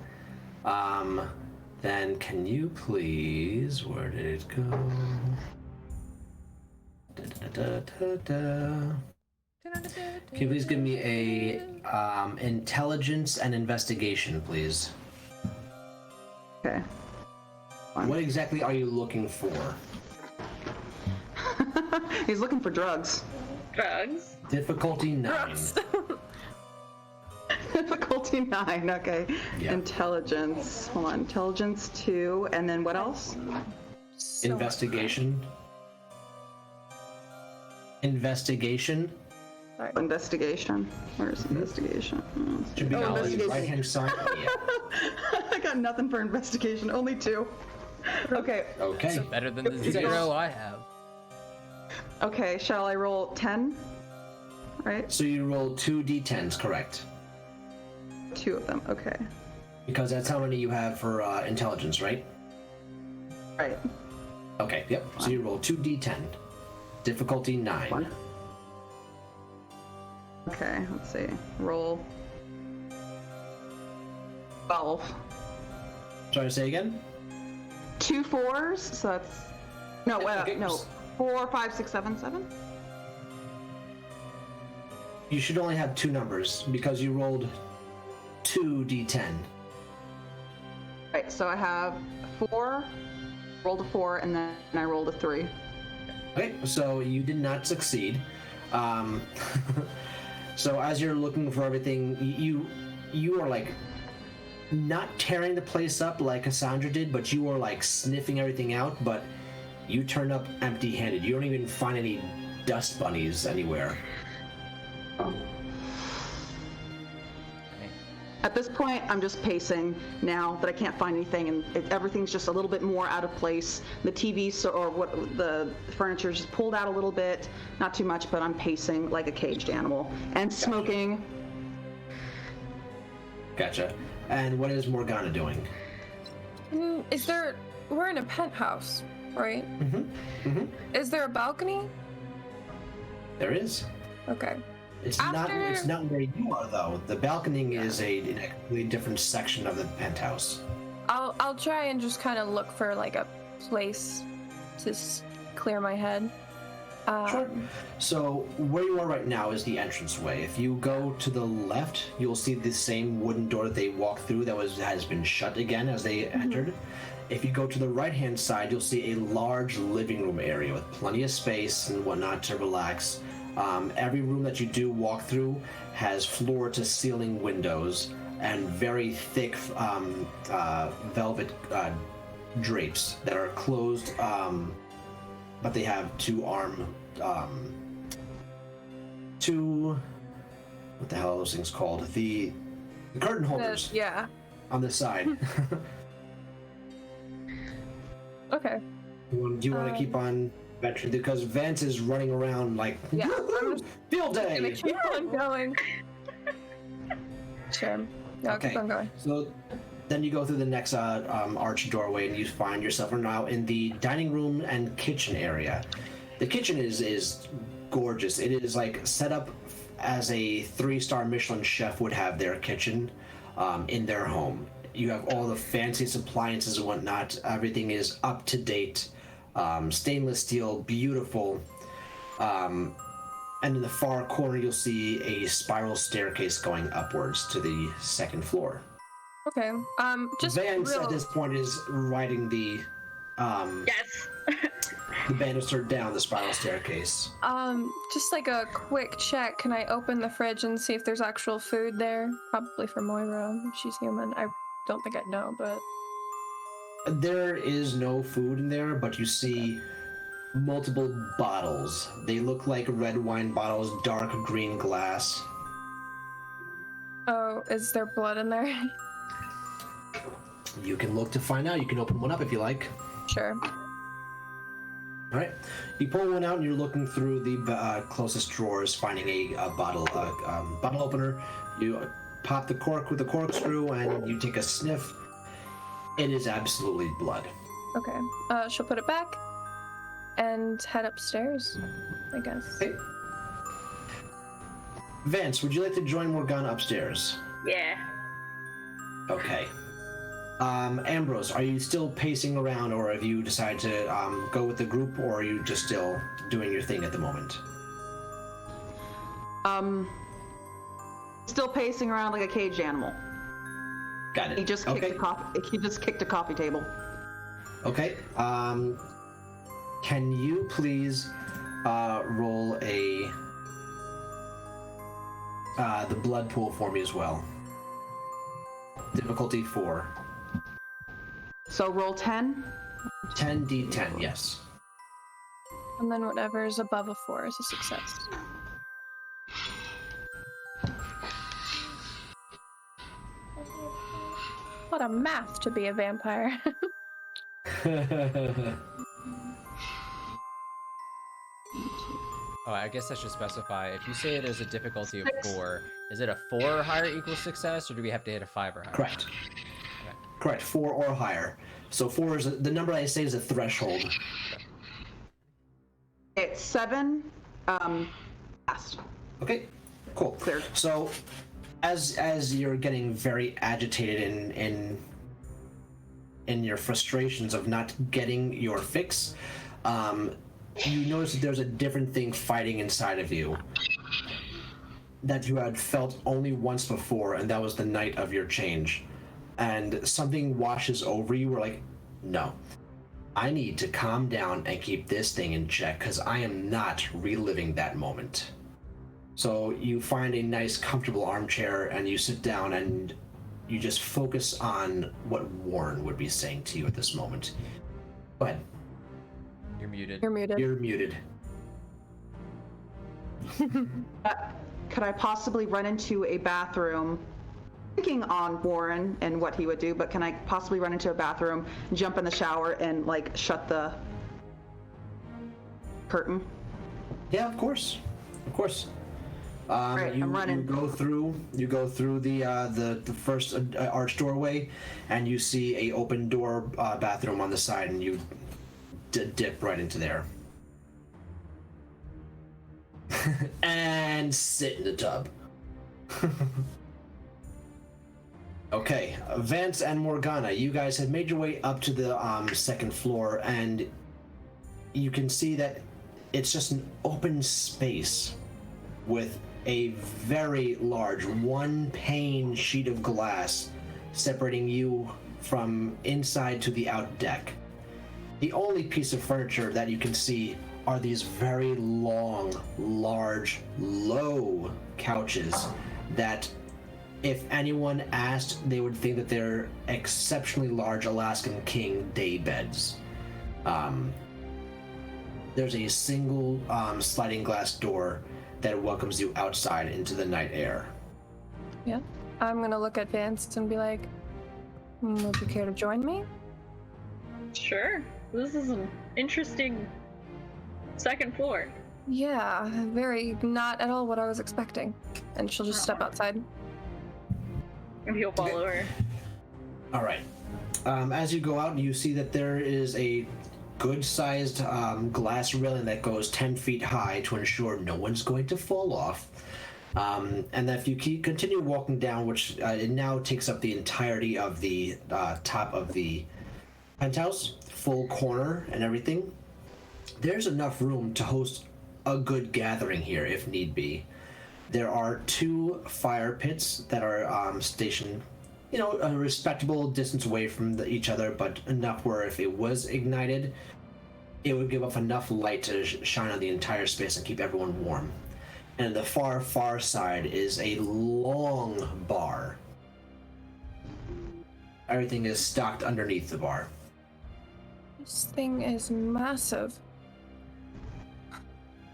then can you please, where did it go? Can you please give me a intelligence and investigation, please? Okay. What exactly are you looking for? He's looking for drugs. Drugs? Difficulty 9. Difficulty 9, okay. Yeah. Intelligence, hold on, intelligence 2, and then what else? Investigation. Investigation. Sorry. Investigation. Where's investigation? Should be on the investigation. right hand side. Yeah. I got nothing for investigation, only 2. Okay. Okay. Better than the 0 I have. Okay, shall I roll 10? Right? So you roll 2 d10s, correct? 2 of them, okay. Because that's how many you have for intelligence, right? Right. Okay, yep. So you roll 2 d10. Difficulty 9. 1. Okay, let's see. Roll 12. Sorry, say again? 2 4s, so that's no, Okay. no. 4, 5, 6, 7, 7. You should only have 2 numbers because you rolled 2 d10. right, so I have 4, rolled a 4, and then I rolled a 3. Okay, so you did not succeed. So as you're looking for everything, you are like not tearing the place up like Cassandra did, but you are like sniffing everything out, but you turn up empty-handed. You don't even find any dust bunnies anywhere. At this point, I'm just pacing now that I can't find anything, and everything's just a little bit more out of place. The TV's or what the furniture's just pulled out a little bit, not too much, but I'm pacing like a caged animal and smoking. Gotcha. And what is Morgana doing? We're in a penthouse, right? Is there a balcony? There is. Okay. It's not where you are though. The balcony is in a completely different section of the penthouse. I'll try and just kind of look for like a place to clear my head. Sure. So where you are right now is the entranceway. If you go to the left, you'll see the same wooden door that they walked through that has been shut again as they entered. If you go to the right-hand side, you'll see a large living room area with plenty of space and whatnot to relax. Every room that you do walk through has floor-to-ceiling windows and very thick velvet drapes that are closed, but they have two, what the hell are those things called? The curtain holders. Yeah. On the side. Okay. Do you want to keep on venturing? Because Vance is running around like, field day! I'm keep on going. Sure. Yeah, I'll keep on going. So then you go through the next arch doorway and you find yourself now in the dining room and kitchen area. The kitchen is gorgeous. It is like set up as a 3-star Michelin chef would have their kitchen in their home. You have all the fanciest appliances and whatnot. Everything is up to date. Stainless steel, beautiful. And in the far corner, you'll see a spiral staircase going upwards to the second floor. Okay. Just Vance at this point is riding the Yes. the banister down the spiral staircase. Just like a quick check. Can I open the fridge and see if there's actual food there? Probably for Moira. She's human. I don't think I'd know, but There is no food in there, but you see multiple bottles. They look like red wine bottles, dark green glass. oh, is there blood in there? You can look to find out. You can open one up if you like. Sure. All right. You pull one out and you're looking through the closest drawers, finding a bottle opener. You pop the cork with a corkscrew and you take a sniff. It is absolutely blood. Okay. She'll put it back and head upstairs, I guess. Okay. Vance, would you like to join Morgana upstairs? Yeah. Okay. Ambrose, are you still pacing around, or have you decided to go with the group, or are you just still doing your thing at the moment? Still pacing around like a caged animal. Got it. He just kicked a coffee. He just kicked a coffee table. Okay. Can you please roll the blood pool for me as well? Difficulty 4. So roll 10. 10d10, yes. And then whatever is above a 4 is a success. What a math to be a vampire. Oh, I guess I should specify. If you say there's a difficulty of 4, is it a 4 or higher equals success, or do we have to hit a 5 or higher? Correct. Okay. Correct. 4 or higher. So 4 is the number I say is a threshold. It's 7. Passed. Okay. Cool. Cleared. So, as you're getting very agitated in your frustrations of not getting your fix, you notice that there's a different thing fighting inside of you that you had felt only once before, and that was the night of your change. and something washes over you. We're like, no, I need to calm down and keep this thing in check because I am not reliving that moment. So you find a nice, comfortable armchair and you sit down and you just focus on what Warren would be saying to you at this moment. Go ahead. You're muted. You're muted. You're muted. Could I possibly run into a bathroom? Thinking on Warren and what he would do, but can I possibly run into a bathroom, jump in the shower, and like shut the curtain? Yeah, of course. Of course. Right, I'm running. You go through the first arch doorway, and you see a open door bathroom on the side, and you dip right into there. And sit in the tub. Okay, Vance and Morgana, you guys have made your way up to the second floor, and you can see that it's just an open space with a very large one-pane sheet of glass separating you from inside to the out deck. The only piece of furniture that you can see are these very long, large, low couches that, if anyone asked, they would think that they're exceptionally large Alaskan king day beds. There's a single sliding glass door that welcomes you outside into the night air. Yeah. I'm gonna look at Vance and be like, would you care to join me? Sure. This is an interesting second floor. Yeah, very not at all what I was expecting. And she'll just step outside. And he'll follow her. All right. As you go out, you see that there is a good-sized glass railing that goes 10 feet high to ensure no one's going to fall off. And that if you continue walking down, which it now takes up the entirety of the top of the penthouse, full corner and everything, there's enough room to host a good gathering here if need be. There are 2 fire pits that are stationed, a respectable distance away from each other, but enough where if it was ignited, it would give off enough light to shine on the entire space and keep everyone warm. And the far, far side is a long bar. Everything is stocked underneath the bar. This thing is massive.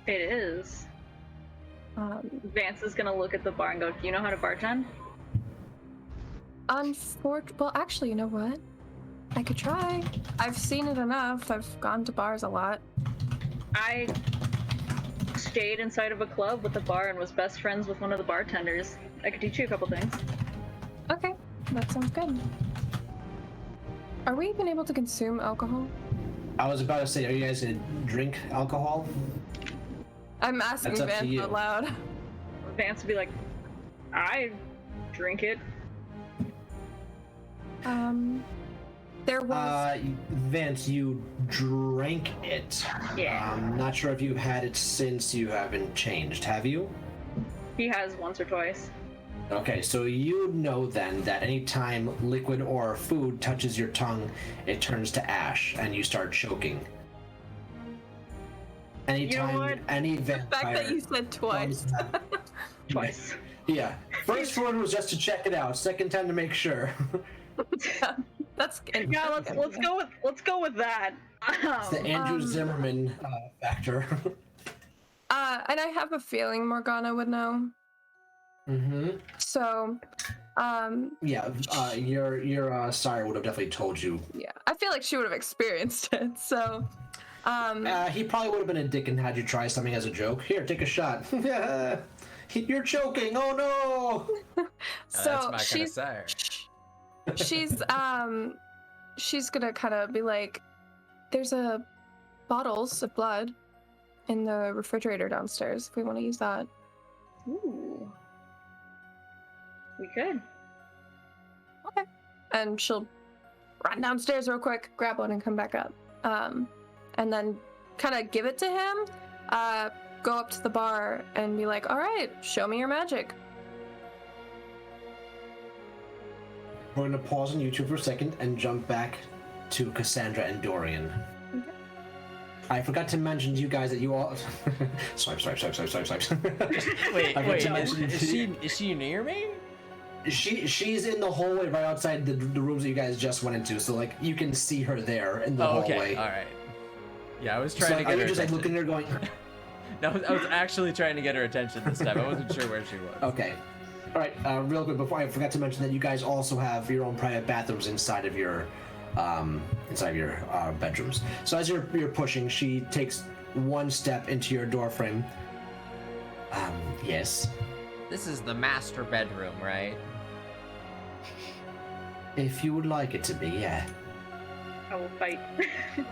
It is. Vance is gonna look at the bar and go, do you know how to bartend? Well, actually, you know what? I could try. I've seen it enough. I've gone to bars a lot. I stayed inside of a club with a bar and was best friends with one of the bartenders. I could teach you a couple things. Okay, that sounds good. Are we even able to consume alcohol? I was about to say, are you guys gonna drink alcohol? I'm asking That's up to Vance you. out loud. Vance would be like, I drink it. There was... Vance, you drank it. Yeah. Not sure if you've had it since you haven't changed, have you? He has once or twice. Okay, so you know then that anytime liquid or food touches your tongue, it turns to ash and you start choking. Anytime what? any The fact vampire that you said twice. Twice. Yeah. First one was just to check it out. Second time to make sure. That's Yeah, let's go with that. It's the Andrew Zimmerman factor. And I have a feeling Morgana would know. Mm-hmm. So, Yeah, your sire would have definitely told you. yeah, I feel like she would have experienced it. So, He probably would have been a dick and had you try something as a joke. Here, take a shot. You're choking. Oh no! so That's my kind of sire. She's gonna kind of be like, "There's bottles of blood in the refrigerator downstairs. If we want to use that." Ooh. We could. Okay. And she'll run downstairs real quick, grab one, and come back up. And then kind of give it to him. Go up to the bar and be like, "All right, show me your magic." We're going to pause on YouTube for a second and jump back to Cassandra and Dorian. Okay. I forgot to mention to you guys that you all... swipe. Wait, I forgot to mention is she near me? She's in the hallway right outside the rooms that you guys just went into, so like you can see her there in the hallway. Okay, all right. Yeah, I was trying So to like, get are her you just like attention. looking at her going? No, I was actually trying to get her attention this time. I wasn't sure where she was. Okay. All right. Real quick before I forgot to mention that you guys also have your own private bathrooms inside of your bedrooms. So as you're pushing, she takes one step into your doorframe. Yes. This is the master bedroom, right? If you would like it to be, yeah. I will fight. I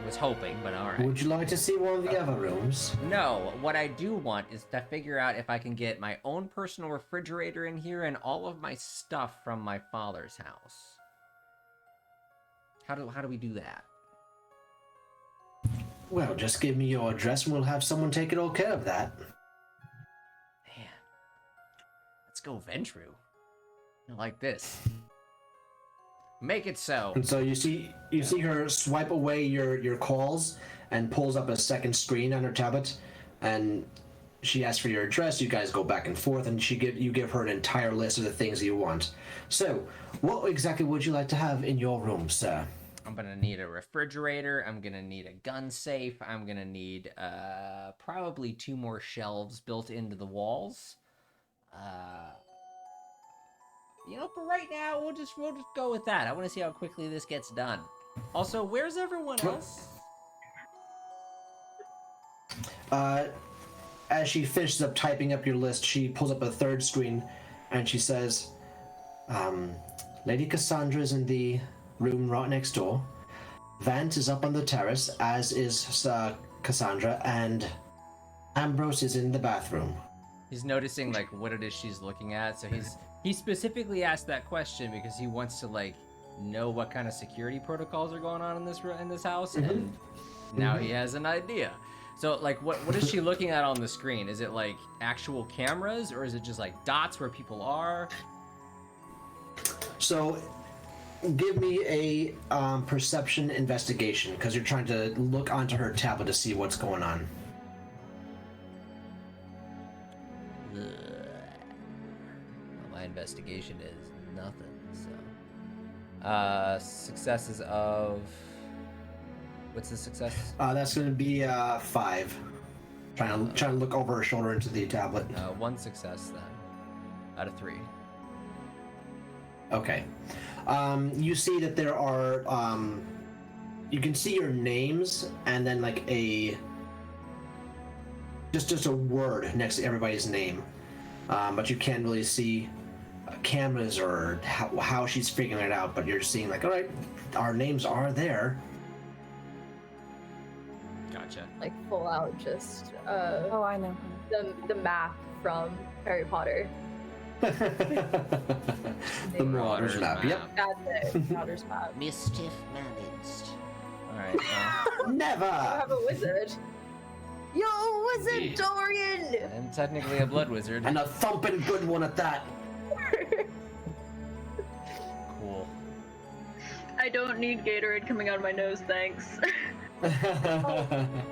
was hoping, but all right. Would you like to see one of the other rooms? No, what I do want is to figure out if I can get my own personal refrigerator in here and all of my stuff from my father's house. How do we do that? Well, just give me your address and we'll have someone take all care of that. Man, let's go Ventru. Like this. Make it so. And so you see her swipe away your calls and pulls up a second screen on her tablet, and she asks for your address. You guys go back and forth, and you give her an entire list of the things you want. So, what exactly would you like to have in your room, sir? I'm gonna need a refrigerator. I'm gonna need a gun safe. I'm gonna need probably 2 more shelves built into the walls. For right now, we'll just go with that. I want to see how quickly this gets done. Also, where's everyone else? As she finishes up typing up your list, she pulls up a third screen, and she says, Lady Cassandra's in the room right next door. Vance is up on the terrace, as is Cassandra, and Ambrose is in the bathroom. He's noticing like what it is she's looking at, so he specifically asked that question because he wants to like know what kind of security protocols are going on in this house, and now he has an idea. So like what is she looking at on the screen? Is it like actual cameras, or is it just like dots where people are? So give me a perception investigation, because you're trying to look onto her tablet to see what's going on. My investigation is nothing, so successes of what's the success? That's going to be 5. Trying to look over her shoulder into the tablet. 1 success then out of 3. Okay. You see that there are you can see your names and then like just a word next to everybody's name, but you can't really see cameras or how she's figuring it out. But you're seeing like, all right, our names are there. Gotcha. Like full out just Oh, I know. the map from Harry Potter. The Marauders map. Yep. That's it. Marauders map. Mischief managed. All right. You Never. have a wizard. Yo, wizard Yeah. Dorian! I'm technically a blood wizard. And a thumping good one at that. Cool. I don't need Gatorade coming out of my nose, thanks.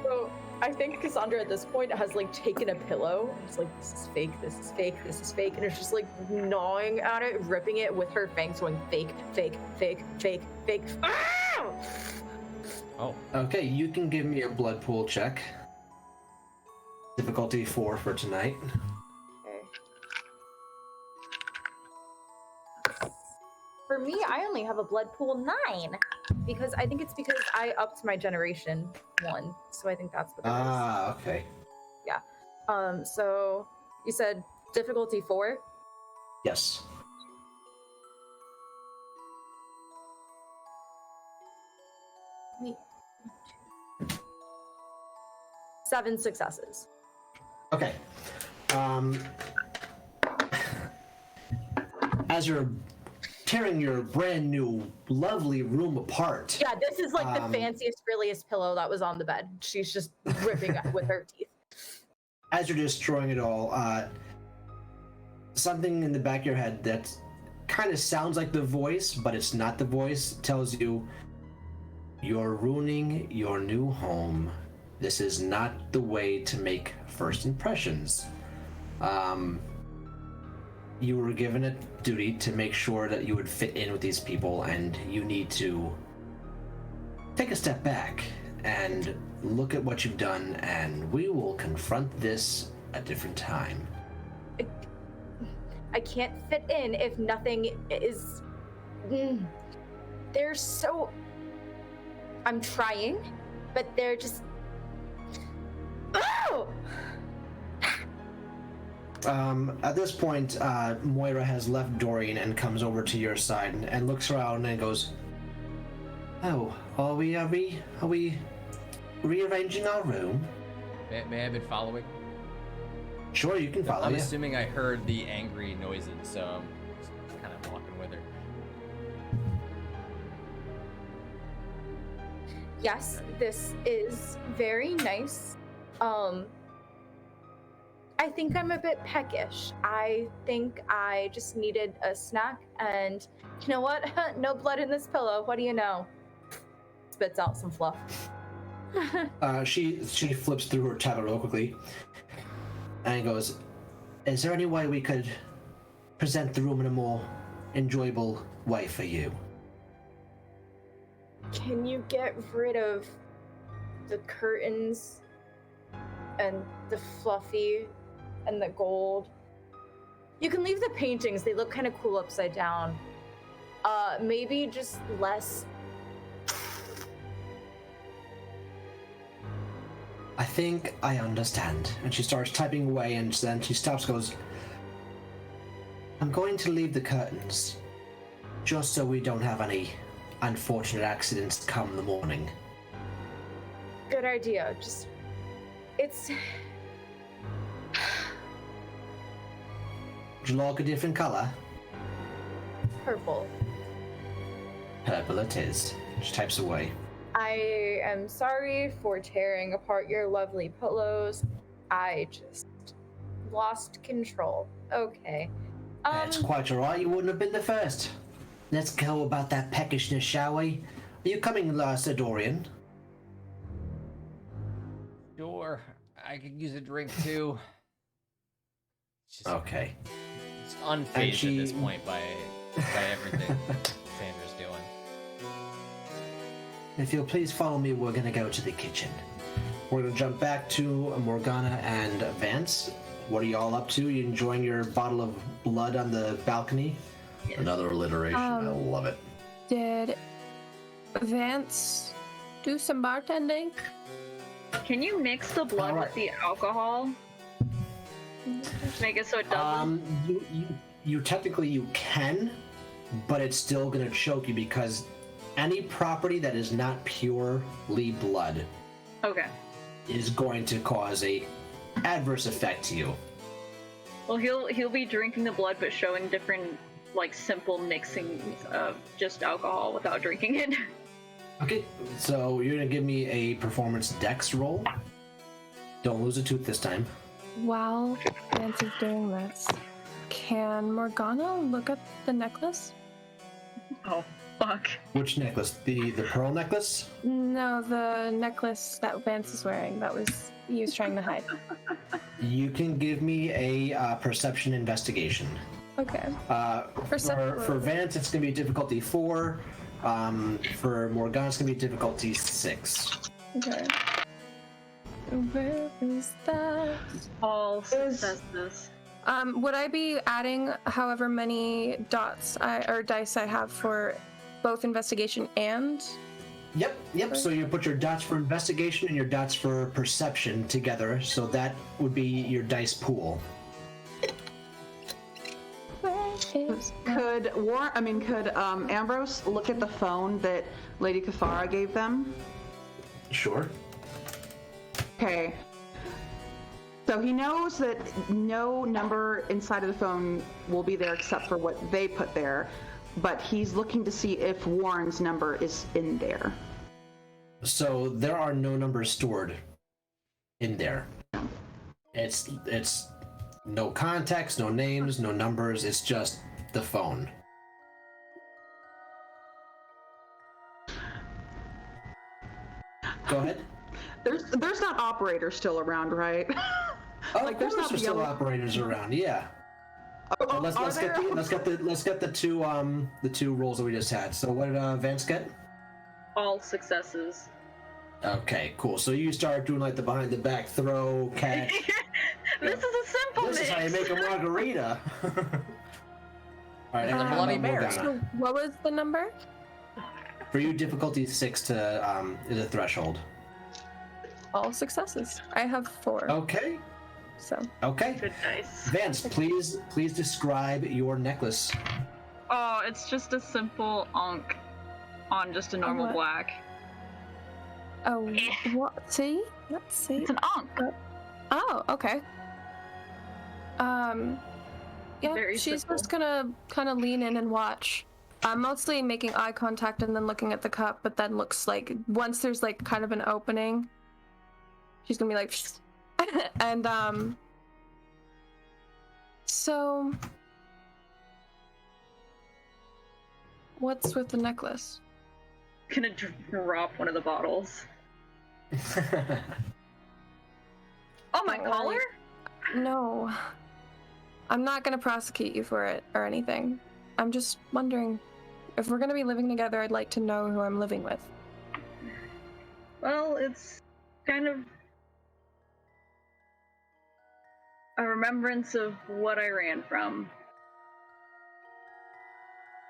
So I think Cassandra at this point has like taken a pillow. It's like, this is fake, this is fake, this is fake, and it's just like gnawing at it, ripping it with her fangs, going fake, fake, fake, fake, fake. Ah! Oh. Okay, you can give me a blood pool check. Difficulty 4 for tonight. Okay. For me, I only have a blood pool 9 because I think it's because I upped my generation 1, so I think that's what it is. Ah, okay. So you said difficulty 4. Yes. Wait. 7 successes. Okay. As you're tearing your brand new, lovely room apart. Yeah, this is like the fanciest, frilliest pillow that was on the bed. She's just ripping it with her teeth. As you're destroying it all, something in the back of your head that kind of sounds like the voice, but it's not the voice. It tells you, you're ruining your new home. This is not the way to make first impressions. You were given a duty to make sure that you would fit in with these people, and you need to take a step back and look at what you've done, and we will confront this a different time. I can't fit in if nothing is. They're so. I'm trying, but they're just. Oh! At this point, Moira has left Dorian and comes over to your side and looks around and goes, "Oh, are we rearranging our room?" May I have been following? Sure, you can follow. I'm yeah. assuming I heard the angry noises, so I'm just kind of walking with her. Yes, this is very nice. I think I'm a bit peckish. I think I just needed a snack, and you know what? No blood in this pillow. What do you know? Spits out some fluff. She flips through her tablet real quickly and goes, "Is there any way we could present the room in a more enjoyable way for you?" Can you get rid of the curtains and the fluffy and the gold? You can leave the paintings. They look kind of cool upside down. Maybe just less. "I think I understand." And she starts typing away, and then she stops, goes, "I'm going to leave the curtains, just so we don't have any unfortunate accidents come the morning." Good idea. Just, it's. Would you like a different color? Purple. Purple it is. She types away. I am sorry for tearing apart your lovely pillows. I just lost control. Okay. That's quite alright, you wouldn't have been the first. Let's go about that peckishness, shall we? Are you coming, Sir Dorian? Sure, I could use a drink too. It's just, Okay. it's unfazed at this point by everything Sandra's doing. If you'll please follow me, we're gonna go to the kitchen. We're gonna jump back to Morgana and Vance. What are y'all up to? You enjoying your bottle of blood on the balcony? Yes. Another alliteration. I love it. Did Vance do some bartending? Can you mix the blood Alright. with the alcohol? Make it so it doesn't. You technically you can, but it's still gonna choke you because any property that is not purely blood Okay. is going to cause a adverse effect to you. Well, he'll be drinking the blood, but showing different, like, simple mixing of just alcohol without drinking it. Okay, so you're gonna give me a performance dex roll. Don't lose a tooth this time. While Vance is doing this, can Morgana look at the necklace? Oh, fuck. Which necklace? The pearl necklace? No, the necklace that Vance is wearing that he was trying to hide. You can give me a perception investigation. Okay. For Vance, it's gonna be difficulty 4. For Morgana, it's gonna be difficulty 6. Okay. Where is that? All successes. Would I be adding however many dice I have for both investigation and? Yep. So you put your dots for investigation and your dots for perception together, so that would be your dice pool. Could Ambrose look at the phone that Lady Kafara gave them? Sure. Okay. So he knows that no number inside of the phone will be there except for what they put there, but he's looking to see if Warren's number is in there. So there are no numbers stored in there. It's no contacts, no names, no numbers. It's just the phone. Go ahead. There's not operators still around, right? Oh, Like, of there's course not there's the still yellow- operators around. Yeah. Oh, let's are there? get the two rolls that we just had. So what did Vance get? All successes. Okay, cool. So you start doing like the behind the back throw, catch. This is a simple This is mix. how you make a margarita. All right, and then Bloody Morgana. Mary. So what was the number? For you, difficulty 6 to is a threshold. All successes. I have 4. Okay. So Okay. Good dice. Vance, please describe your necklace. Oh, it's just a simple onk on just a normal what? black. oh, what? See? Let's see. It's an onk. Oh, okay. Yeah, Very she's simple. just gonna kind of lean in and watch. Mostly making eye contact and then looking at the cup, but then looks like once there's like kind of an opening, she's gonna be like, and so what's with the necklace? Gonna drop one of the bottles. Oh, my Don't collar? worry. No, I'm not gonna prosecute you for it or anything. I'm just wondering if we're gonna be living together. I'd like to know who I'm living with. Well, it's kind of a remembrance of what I ran from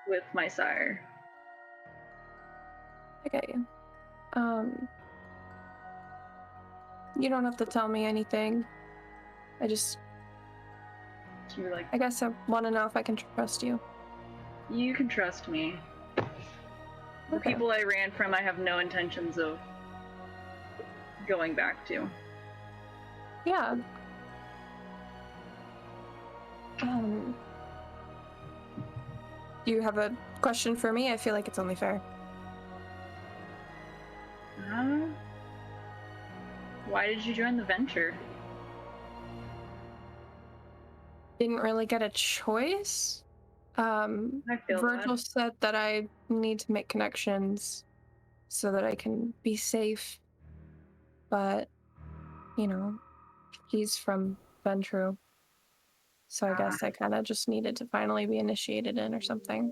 with my sire. I get you. You don't have to tell me anything. I She'd be like, guess I want to know if I can trust you. you can trust me. The Okay. people I ran from, I have no intentions of going back to. Yeah. Do you have a question for me? I feel like it's only fair. Why did you join the venture? Didn't really get a choice. I feel Virgil that. said that I need to make connections so that I can be safe. But, you know, he's from Ventru. So I guess I kind of just needed to finally be initiated in or something.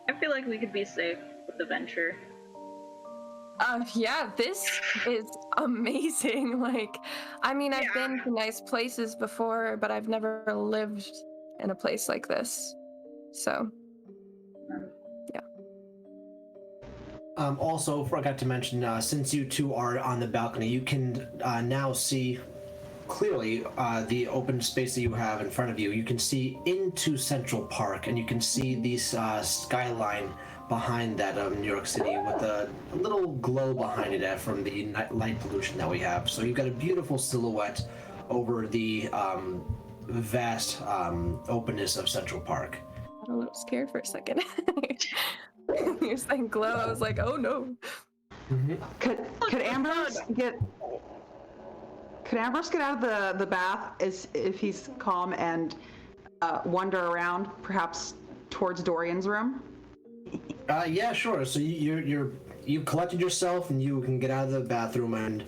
I feel like we could be safe with the venture. Yeah, this is amazing. Like, I mean, I've Yeah. been to nice places before, but I've never lived in a place like this. So, Also, forgot to mention, since you two are on the balcony, you can now see clearly the open space that you have in front of you. You can see into Central Park, and you can see the skyline behind that of New York City with a little glow behind it from the light pollution that we have. So you've got a beautiful silhouette over the vast openness of Central Park. I got a little scared for a second. You're saying glow. I was like, oh no. Could Ambrose get? Could Ambrose get out of the bath as if he's calm and wander around, perhaps towards Dorian's room? Yeah, sure. So you've collected yourself, and you can get out of the bathroom, and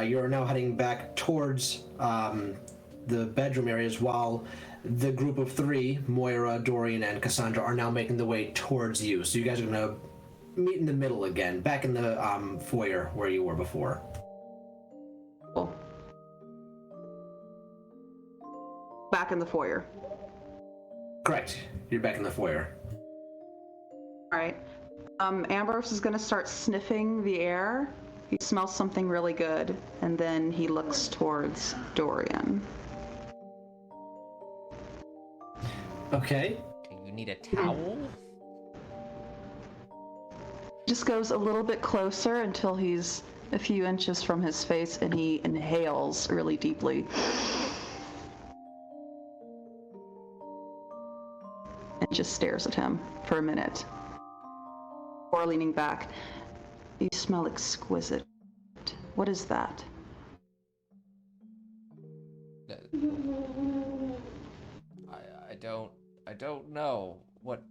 you're now heading back towards the bedroom areas, while the group of 3, Moira, Dorian, and Cassandra, are now making the way towards you. So you guys are gonna meet in the middle again, back in the foyer where you were before. Cool. Back in the foyer. Correct. You're back in the foyer. All right. Ambrose is going to start sniffing the air. He smells something really good, and then he looks towards Dorian. Okay. Do you need a towel? Just goes a little bit closer until he's a few inches from his face, and he inhales really deeply. And just stares at him for a minute. Before leaning back. You smell exquisite. What is that? I don't know what.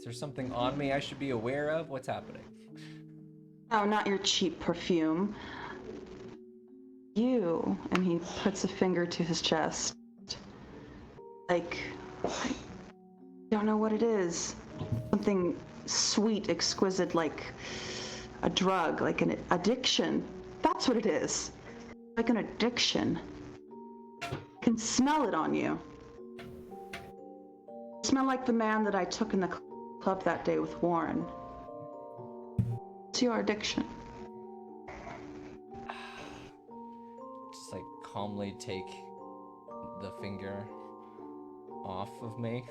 there something on me I should be aware of? What's happening? No, not your cheap perfume. You, and he puts a finger to his chest. Like, I don't know what it is. Something sweet, exquisite, like a drug, like an addiction. That's what it is. Like an addiction. I can smell it on you. You smell like the man that I took in the club that day with Warren. It's your addiction. Just like calmly take the finger off of me.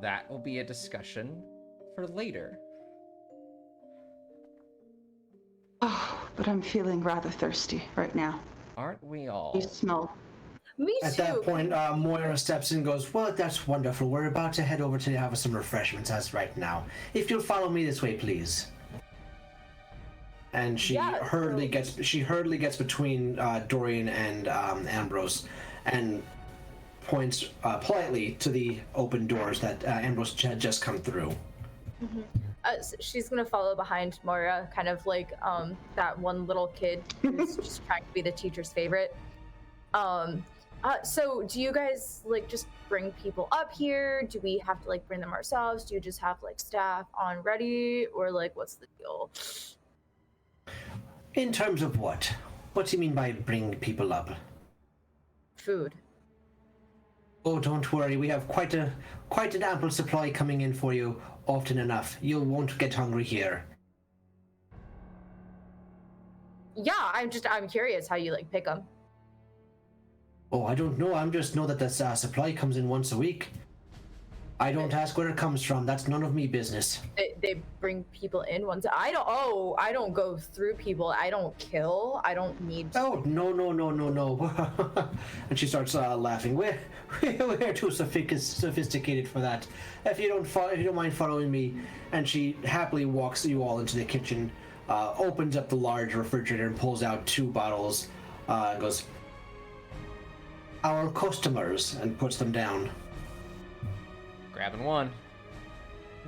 That will be a discussion for later. Oh, but I'm feeling rather thirsty right now. Aren't we all? You smell. Me At too. that point, Moira steps in and goes, well, that's wonderful. We're about to head over to have some refreshments as right now. If you'll follow me this way, please. And she hurriedly gets between Dorian and Ambrose and points politely to the open doors that Ambrose had just come through. Mm-hmm. So she's gonna follow behind Moira, kind of like that one little kid who's just trying to be the teacher's favorite. So do you guys like just bring people up here? Do we have to like bring them ourselves? Do you just have like staff on ready, or like what's the deal? In terms of what? What do you mean by bring people up? Food. Oh, don't worry. We have quite an ample supply coming in for you often enough. You won't get hungry here. Yeah, I'm curious how you like pick them. Oh, I don't know. I just know that the supply comes in once a week. I don't ask where it comes from. That's none of me business. They bring people in once. I don't go through people. I don't kill. I don't need to. Oh, no. And she starts laughing. We're too sophisticated for that. If you don't mind following me. And she happily walks you all into the kitchen, opens up the large refrigerator and pulls out 2 bottles, and goes, our customers, and puts them down. Grabbing one.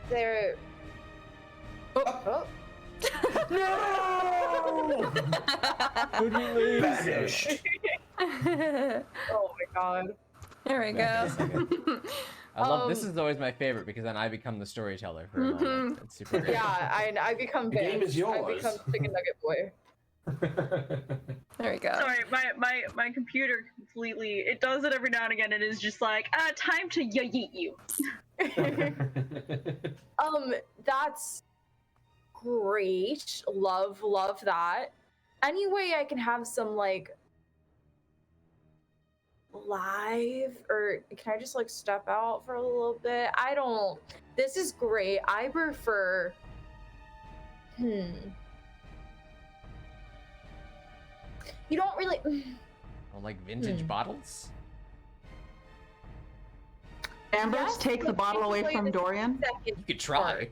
They're. Oh. No! Who'd we lose? Vanished. Oh my god. There we go. I love this. Is always my favorite because then I become the storyteller for a moment. It's super great. Yeah, I become The game is yours. I become Chicken Nugget Boy. There we go. Sorry, my computer completely, it does it every now and again. It is just like, time to yeet you. That's great. Love that. Any way I can have some like live, or can I just like step out for a little bit? This is great. I prefer you don't really Well, like vintage bottles? Ambrose, Yes, take the but bottle away take from the Dorian. You could try.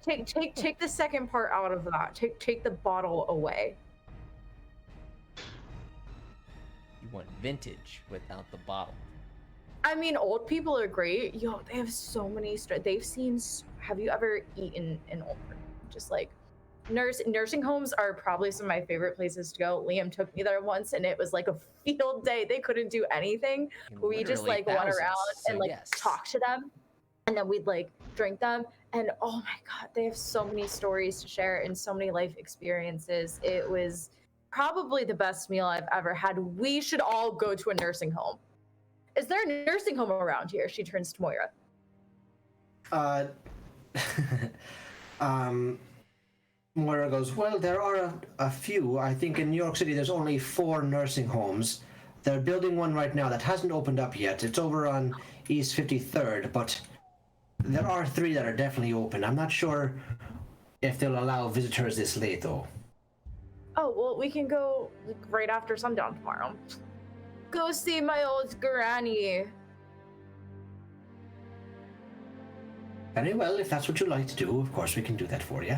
Take the second part out of that. Take the bottle away. You want vintage without the bottle. I mean, old people are great. Yo, they have so many they've seen. Have you ever eaten in old? Just like nursing homes are probably some of my favorite places to go. Liam took me there once, and it was like a field day. They couldn't do anything. We just like went around and like talk to them, and then we'd like drink them. And oh my god, they have so many stories to share and so many life experiences. It was probably the best meal I've ever had. We should all go to a nursing home. Is there a nursing home around here? She turns to Moira. Moira goes, well, there are a few. I think in New York City there's only 4 nursing homes. They're building one right now that hasn't opened up yet. It's over on East 53rd, but there are 3 that are definitely open. I'm not sure if they'll allow visitors this late, though. Oh, well, we can go right after sundown tomorrow. Go see my old granny. Very well, if that's what you like to do, of course we can do that for you.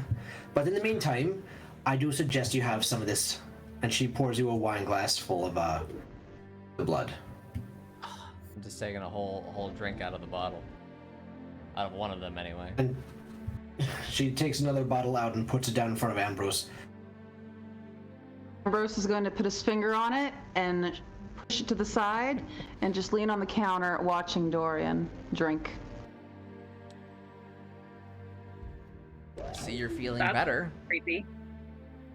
But in the meantime, I do suggest you have some of this. And she pours you a wine glass full of the blood. I'm just taking a whole drink out of the bottle. Out of one of them, anyway. And she takes another bottle out and puts it down in front of Ambrose. Ambrose is going to put his finger on it and push it to the side and just lean on the counter watching Dorian drink. See, you're feeling That's better. Creepy.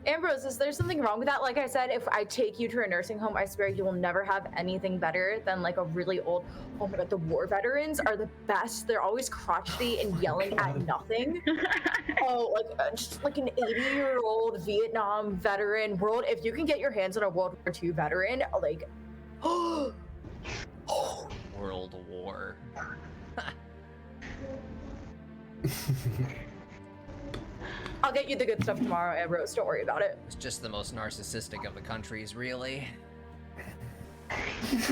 Ambrose, is there something wrong with that? Like I said, if I take you to a nursing home, I swear you will never have anything better than like a really old. Oh my god, the war veterans are the best. They're always crotchety and yelling at nothing. Oh, like just like an 80-year-old Vietnam veteran. If you can get your hands on a World War II veteran, like, World War. I'll get you the good stuff tomorrow, Ambrose. Don't worry about it. It's just the most narcissistic of the countries, really.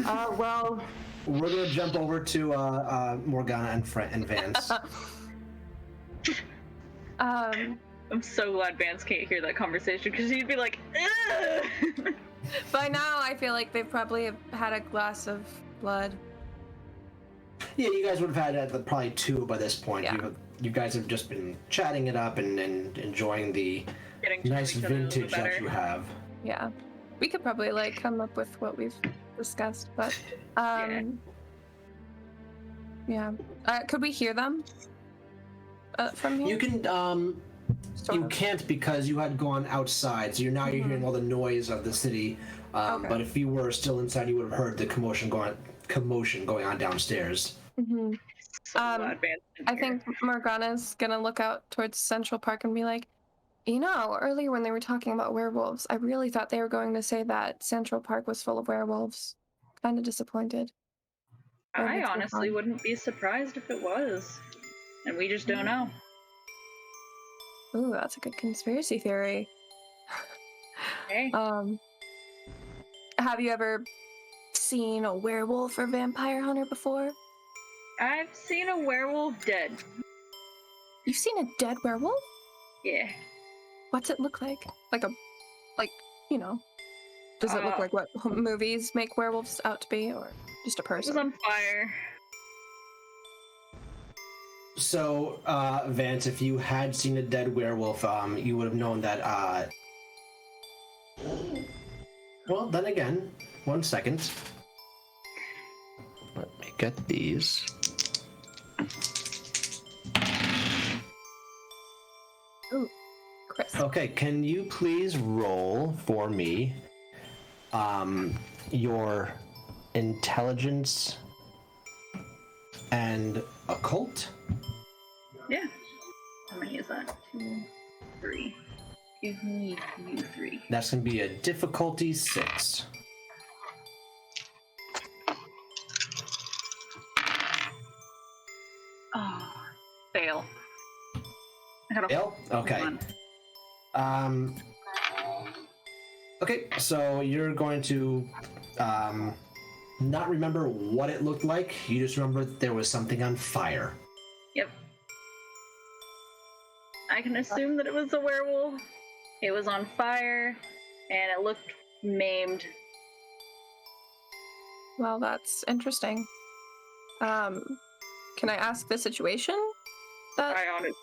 Well, We're gonna jump over to Morgana and Vance. I'm so glad Vance can't hear that conversation because he'd be like, ugh! By now, I feel like they probably have had a glass of blood. Yeah, you guys would have had probably 2 by this point. Yeah. You guys have just been chatting it up and enjoying the Getting to know nice each other a little vintage bit that better. you have. Yeah. We could probably like come up with what we've discussed, but yeah. Could we hear them from here? You can Sort you of. can't because you had gone outside, so you're hearing all the noise of the city. Okay. But if you were still inside, you would have heard the commotion going on downstairs. Mm-hmm. So glad Vance didn't I hear. think Morgana's gonna look out towards Central Park and be like, you know, earlier when they were talking about werewolves, I really thought they were going to say that Central Park was full of werewolves. Kind of disappointed. I honestly wouldn't be surprised if it was. And we just don't know. Ooh, that's a good conspiracy theory. Hey. Have you ever seen a werewolf or vampire hunter before? I've seen a werewolf dead. You've seen a dead werewolf? Yeah. What's it look like? You know, does it look like what movies make werewolves out to be, or just a It was person? on fire. So, Vance, if you had seen a dead werewolf, you would have known that. Well, then again, 1 second. Let me get these. Ooh, Chris. Okay, can you please roll for me your intelligence and occult? Yeah. How many is that? 2, 3. Give me you 3. That's going to be a difficulty 6. Oh, fail. I got a Fail? Okay. one. Okay, so you're going to not remember what it looked like. You just remember that there was something on fire. Yep. I can assume that it was a werewolf. It was on fire, and it looked maimed. Well, that's interesting. Can I ask the situation? That I honestly.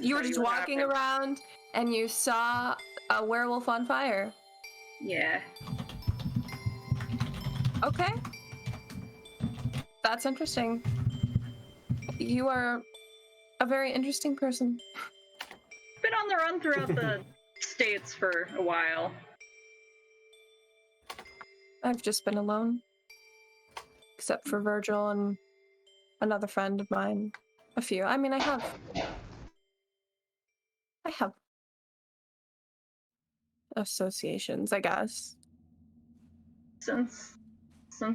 you were just walking around and you saw a werewolf on fire. Yeah. Okay. That's interesting. You are a very interesting person. Been on the run throughout the states for a while. I've just been alone. Except for Virgil and another friend of mine. A few. I mean, I have associations, I guess. Since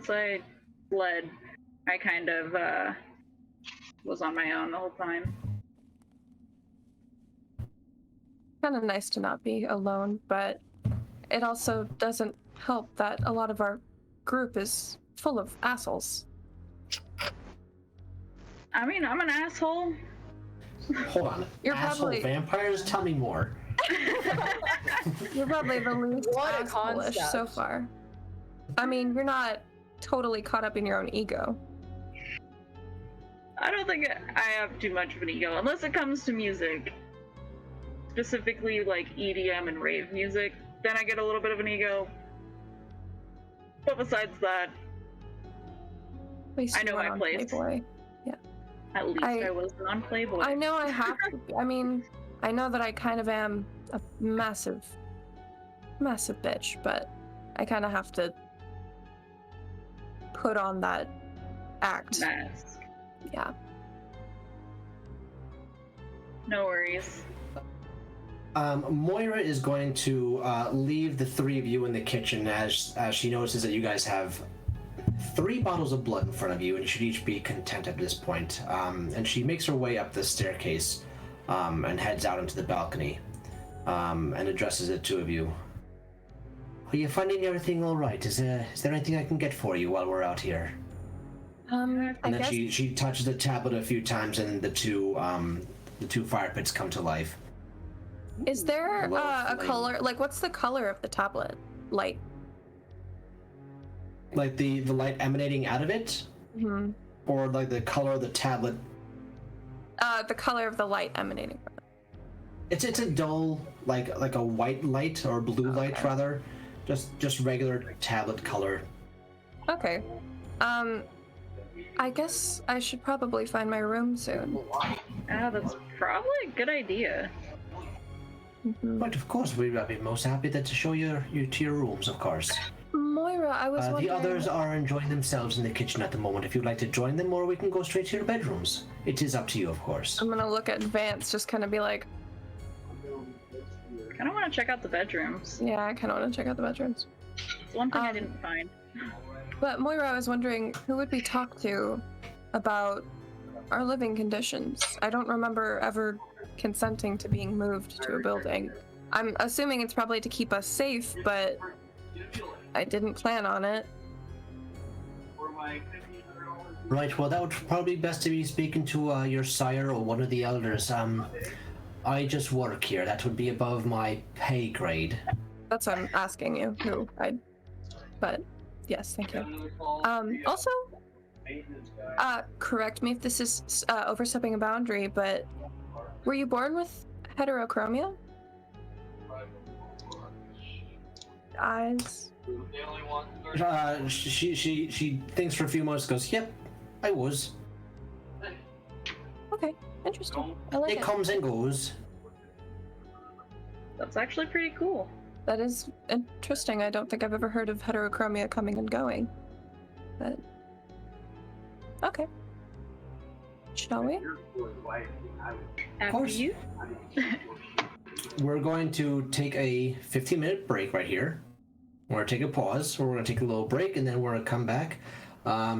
I fled, I kind of was on my own the whole time. Kind of nice to not be alone, but it also doesn't help that a lot of our group is full of assholes. I mean, I'm an asshole. Hold on. You're Asshole probably- vampires? Tell me more. You're probably the least What a asshole-ish so concept. far. I mean, you're not totally caught up in your own ego. I don't think I have too much of an ego, unless it comes to music. Specifically, like EDM and rave music. Then I get a little bit of an ego. But besides that, At least I you know weren't my on place. Playboy. at least I wasn't on Playboy. I know I have to. I mean, I know that I kind of am a massive bitch, but I kind of have to put on that act. Mask. Yeah. No worries. Moira is going to leave the three of you in the kitchen as she notices that you guys have 3 bottles of blood in front of you, and you should each be content at this point. And she makes her way up the staircase and heads out into the balcony and addresses the two of you. Are you finding everything all right? Is there anything I can get for you while we're out here? I And then guess she touches the tablet a few times, and the two fire pits come to life. is there little a flame. color? Like, what's the color of the tablet? Light. Like the light emanating out of it, Hmm. or like the color of the tablet. The color of the light emanating from it. It's a dull like a white light or blue light Okay. rather, just regular tablet color. Okay. I guess I should probably find my room soon. That's probably a good idea. Mhm. But of course, we'd be most happy to show you to your rooms, of course. Moira, I was The wondering. others are enjoying themselves in the kitchen at the moment. If you'd like to join them, or we can go straight to your bedrooms. It is up to you, of course. I'm gonna look at Vance, just kind of be like, Kind of want to check out the bedrooms. yeah, I kind of want to check out the bedrooms. It's one thing I didn't find. But Moira, I was wondering who would we talk to about our living conditions? I don't remember ever consenting to being moved to a building. I'm assuming it's probably to keep us safe, but I didn't plan on it. Right, well, that would probably be best to be speaking to your sire or one of the elders. I just work here. That would be above my pay grade. That's what I'm asking you. Who? But yes, thank you. Also, correct me if this is overstepping a boundary, but were you born with heterochromia? Eyes. She thinks for a few moments, goes, "Yep, I was. Okay, interesting. I like It it. comes and goes." That's actually pretty cool. That is interesting. I don't think I've ever heard of heterochromia coming and going. But okay. Shall we? After course. you? We're going to take a 15-minute break right here. We're going to take a pause. We're going to take a little break, and then we're going to come back.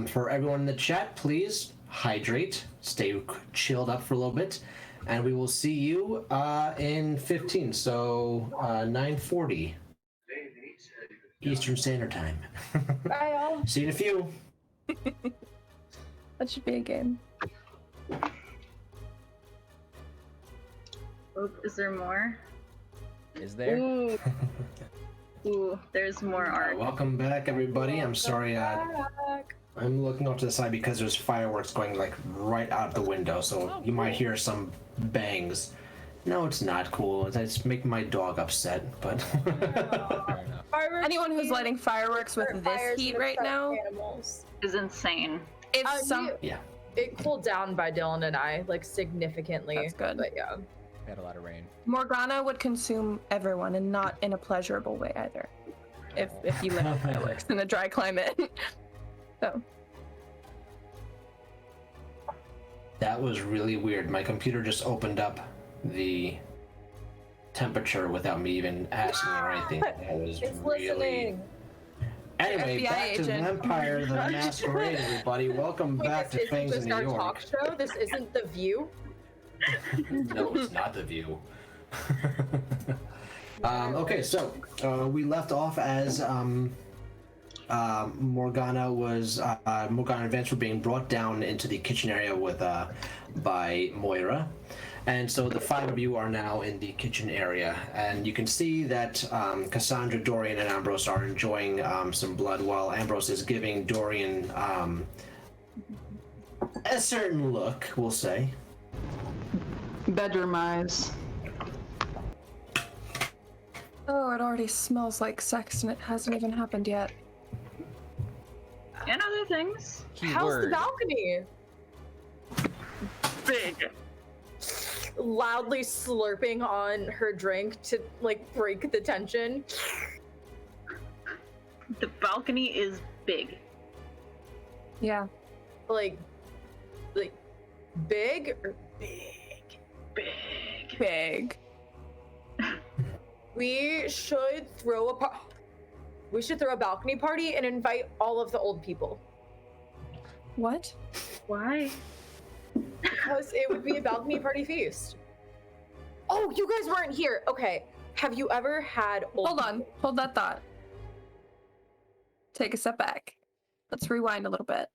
For everyone in the chat, please hydrate, stay chilled up for a little bit, and we will see you in 15, so 9:40 Eastern Standard Time. Bye, all. See you in a few. That should be a game. Oh, is there more? Is there? Ooh. Ooh, there's more art. Welcome back, everybody. I'm sorry. I'm looking off to the side because there's fireworks going like right out the window, so you might hear some bangs. No, it's not cool. It's making my dog upset, but Fair enough. Fireworks Anyone who's can lighting fireworks with start this fires heat and right affect now, animals. Is insane. if some yeah. It cooled down by Dylan and I, like, significantly. That's good. But yeah. We had a lot of rain. Morgana would consume everyone, and not in a pleasurable way either. If you lit up fireworks in a dry climate. So That was really weird. My computer just opened up the temperature without me even asking or anything. That was It's really. listening. Anyway, FBI back to agent. Vampire the Masquerade, everybody. Welcome Wait, back to this Fangs isn't in just New our York. talk show? This isn't The View? No, it's not The View. Okay, so we left off as Morgana and Vance were being brought down into the kitchen area by Moira. And so the 5 of you are now in the kitchen area, and you can see that Cassandra, Dorian, and Ambrose are enjoying some blood, while Ambrose is giving Dorian a certain look, we'll say. Bedroom eyes. Oh, it already smells like sex and it hasn't even happened yet. And other things. How's the Keyword. balcony? Big. Loudly slurping on her drink to like break the tension. The balcony is big. Yeah. Like big or big? Big. Big. We should throw a balcony party and invite all of the old people. What? Why? Because it would be a balcony party feast. Oh, you guys weren't here. Okay. Have you ever had old Hold on. Hold that thought. Take a step back. Let's rewind a little bit.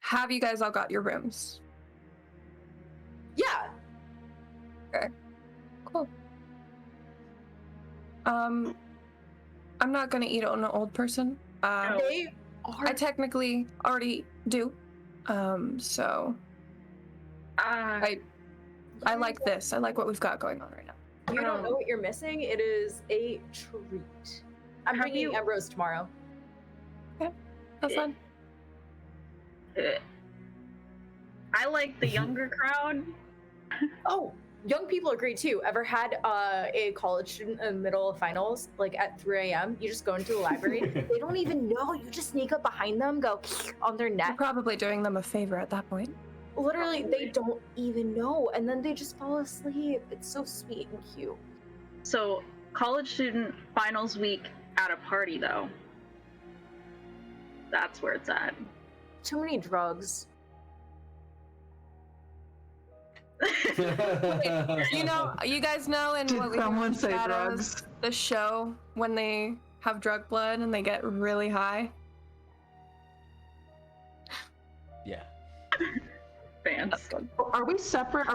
Have you guys all got your rooms? Yeah. Cool. I'm not gonna eat on an old person. No. They are. I technically already do. So I like this. I like what we've got going on right now. You don't know what you're missing. It is a treat. I'm Have bringing you- Ambrose tomorrow. That's fun. I like the younger crowd. Oh, young people are great too. Ever had a college student in the middle of finals, like at 3 a.m.? You just go into the library. They don't even know. You just sneak up behind them, go on their You're neck. probably doing them a favor at that point. Literally, they don't even know. And then they just fall asleep. It's so sweet and cute. So, college student finals week at a party, though. That's where it's at. Too many drugs. You know, you guys know in Did what we someone call say Shadows, drugs? the show when they have drug blood and they get really high. Yeah. Fans. Are we separate?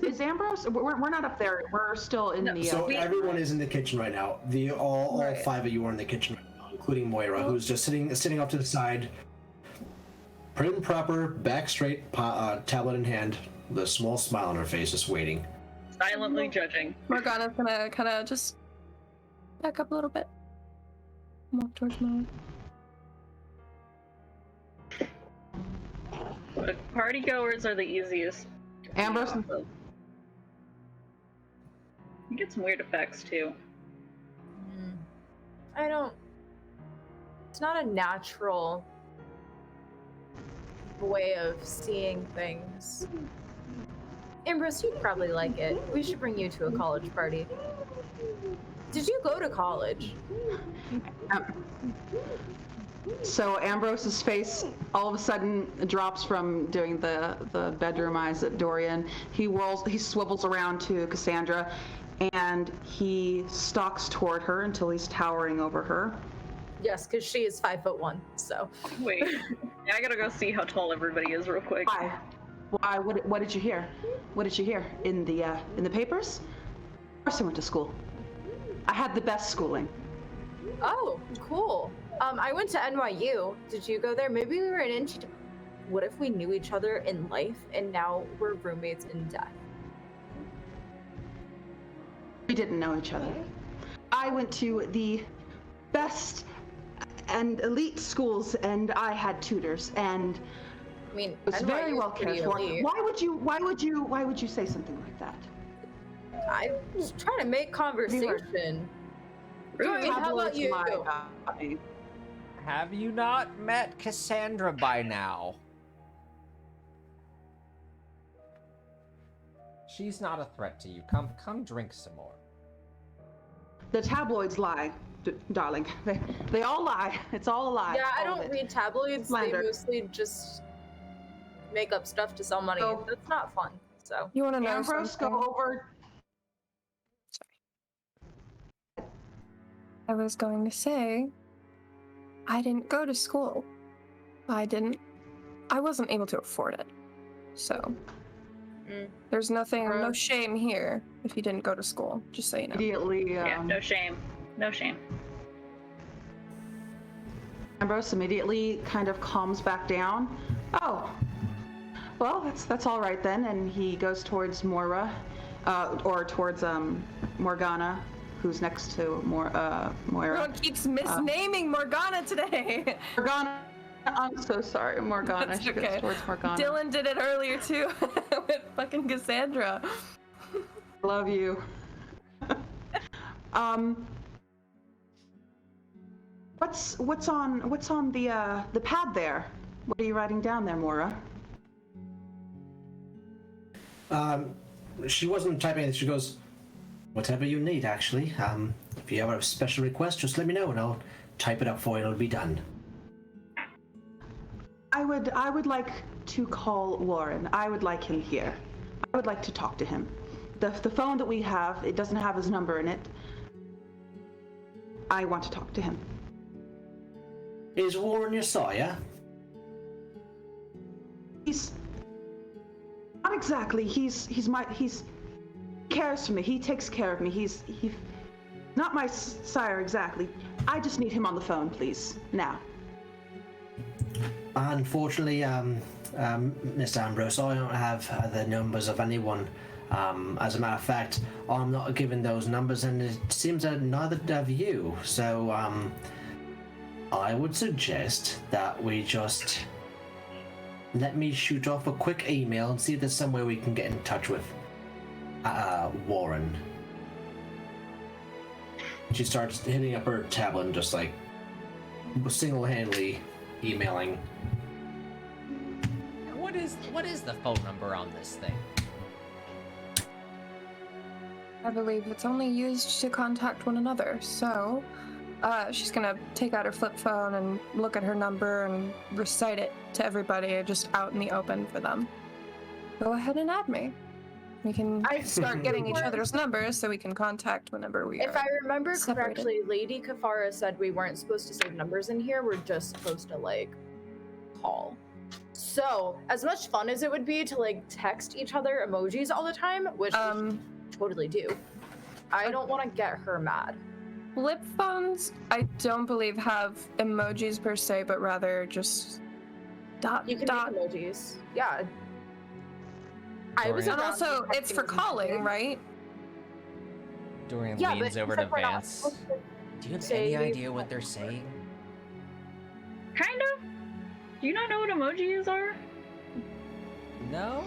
Is Ambrose? We're not up there. We're still in the. So everyone is in the kitchen right now. All Right. 5 of you are in the kitchen right now, including Moira, who's just sitting off to the side, prim and proper, back straight, tablet in hand, with a small smile on her face, just waiting. Silently judging. Morgana's gonna kind of just back up a little bit. Walk towards Mo. But party goers are the easiest. Ambrose. You get some weird effects too. I don't. It's not a natural way of seeing things. Ambrose, you'd probably like it. We should bring you to a college party. Did you go to college? So Ambrose's face all of a sudden drops from doing the bedroom eyes at Dorian. He swivels around to Cassandra, and he stalks toward her until he's towering over her. Yes, because she is 5'1", so. Wait, I gotta go see how tall everybody is real quick. Why? What did you hear? What did you hear in the papers? Of course I went to school. I had the best schooling. Oh, cool. I went to NYU. Did you go there? Maybe we were an inch. What if we knew each other in life and now we're roommates in death? We didn't know each other. I went to the best and elite schools, and I had tutors, and I mean, was very NYU is well cared pretty for. elite. Why would you say something like that? I was trying to make conversation. Dorian, how about Tabloids you? lie about me. Have you not met Cassandra by now? She's not a threat to you. Come drink some more. The tabloids lie, darling. They all lie. It's all a lie. Yeah, I all of don't it. read tabloids. Slander. They mostly just make up stuff to sell money. So- That's not fun. So You want to know Ambrose, something? go over. I was going to say, I didn't go to school. I wasn't able to afford it. So, there's no shame here if you didn't go to school, just so you know. Immediately, Yeah, no shame. No shame. Ambrose immediately kind of calms back down. Oh, Well, that's all right then. And he goes towards Moira, or towards Morgana, who's next to Moira. Everyone keeps misnaming Morgana today. Morgana. I'm so sorry, Morgana. That's She goes towards Morgana. Dylan did it earlier too with fucking Cassandra. Love you. What's on the pad there? What are you writing down there, Moira? She wasn't typing it. She goes, whatever you need, actually. If you have a special request, just let me know and I'll type it up for you and it'll be done. I would like to call Warren. I would like him here. I would like to talk to him. The phone that we have, it doesn't have his number in it. I want to talk to him. Is Warren your sire? He's not exactly. He cares for me. He takes care of me. He's not my sire exactly. I just need him on the phone, please. Now. Unfortunately, Mr. Ambrose, I don't have the numbers of anyone. As a matter of fact, I'm not given those numbers, and it seems that neither have you. So, I would suggest that we just let me shoot off a quick email and see if there's some way we can get in touch with Warren. She starts hitting up her tablet and just like single-handedly emailing. What is the phone number on this thing? I believe it's only used to contact one another, so she's gonna take out her flip phone and look at her number and recite it to everybody just out in the open for them. Go ahead and add me. We can start getting each other's numbers so we can contact whenever we If are I remember separated. correctly, Lady Kafara said we weren't supposed to save numbers in here. We're just supposed to, like, call. So, as much fun as it would be to, like, text each other emojis all the time, which we should totally do, I don't want to get her mad. Flip phones, I don't believe have emojis per se, but rather just dot. You can make emojis. Yeah. I was And around also, it's for texting calling, emojis. right? Dorian Yeah, leans but over except to we're not Vance. supposed to Do you have say any we- idea what they're saying? Kind of. Do you not know what emojis are? No?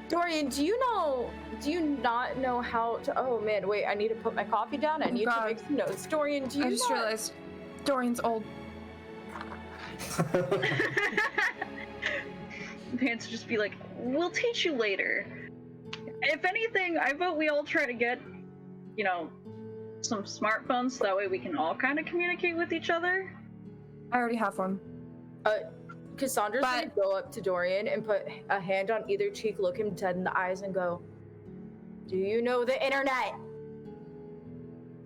Dorian, do you not know how to? Oh man, wait! I need to put my coffee down. I need to God. make some notes. Dorian, do you? I just not- realized Dorian's old. Vance would just be like, we'll teach you later. If anything, I vote we all try to get, some smartphones so that way we can all kind of communicate with each other. I already have one. Cassandra's gonna But- go up to Dorian and put a hand on either cheek, look him dead in the eyes, and go, "Do you know the internet?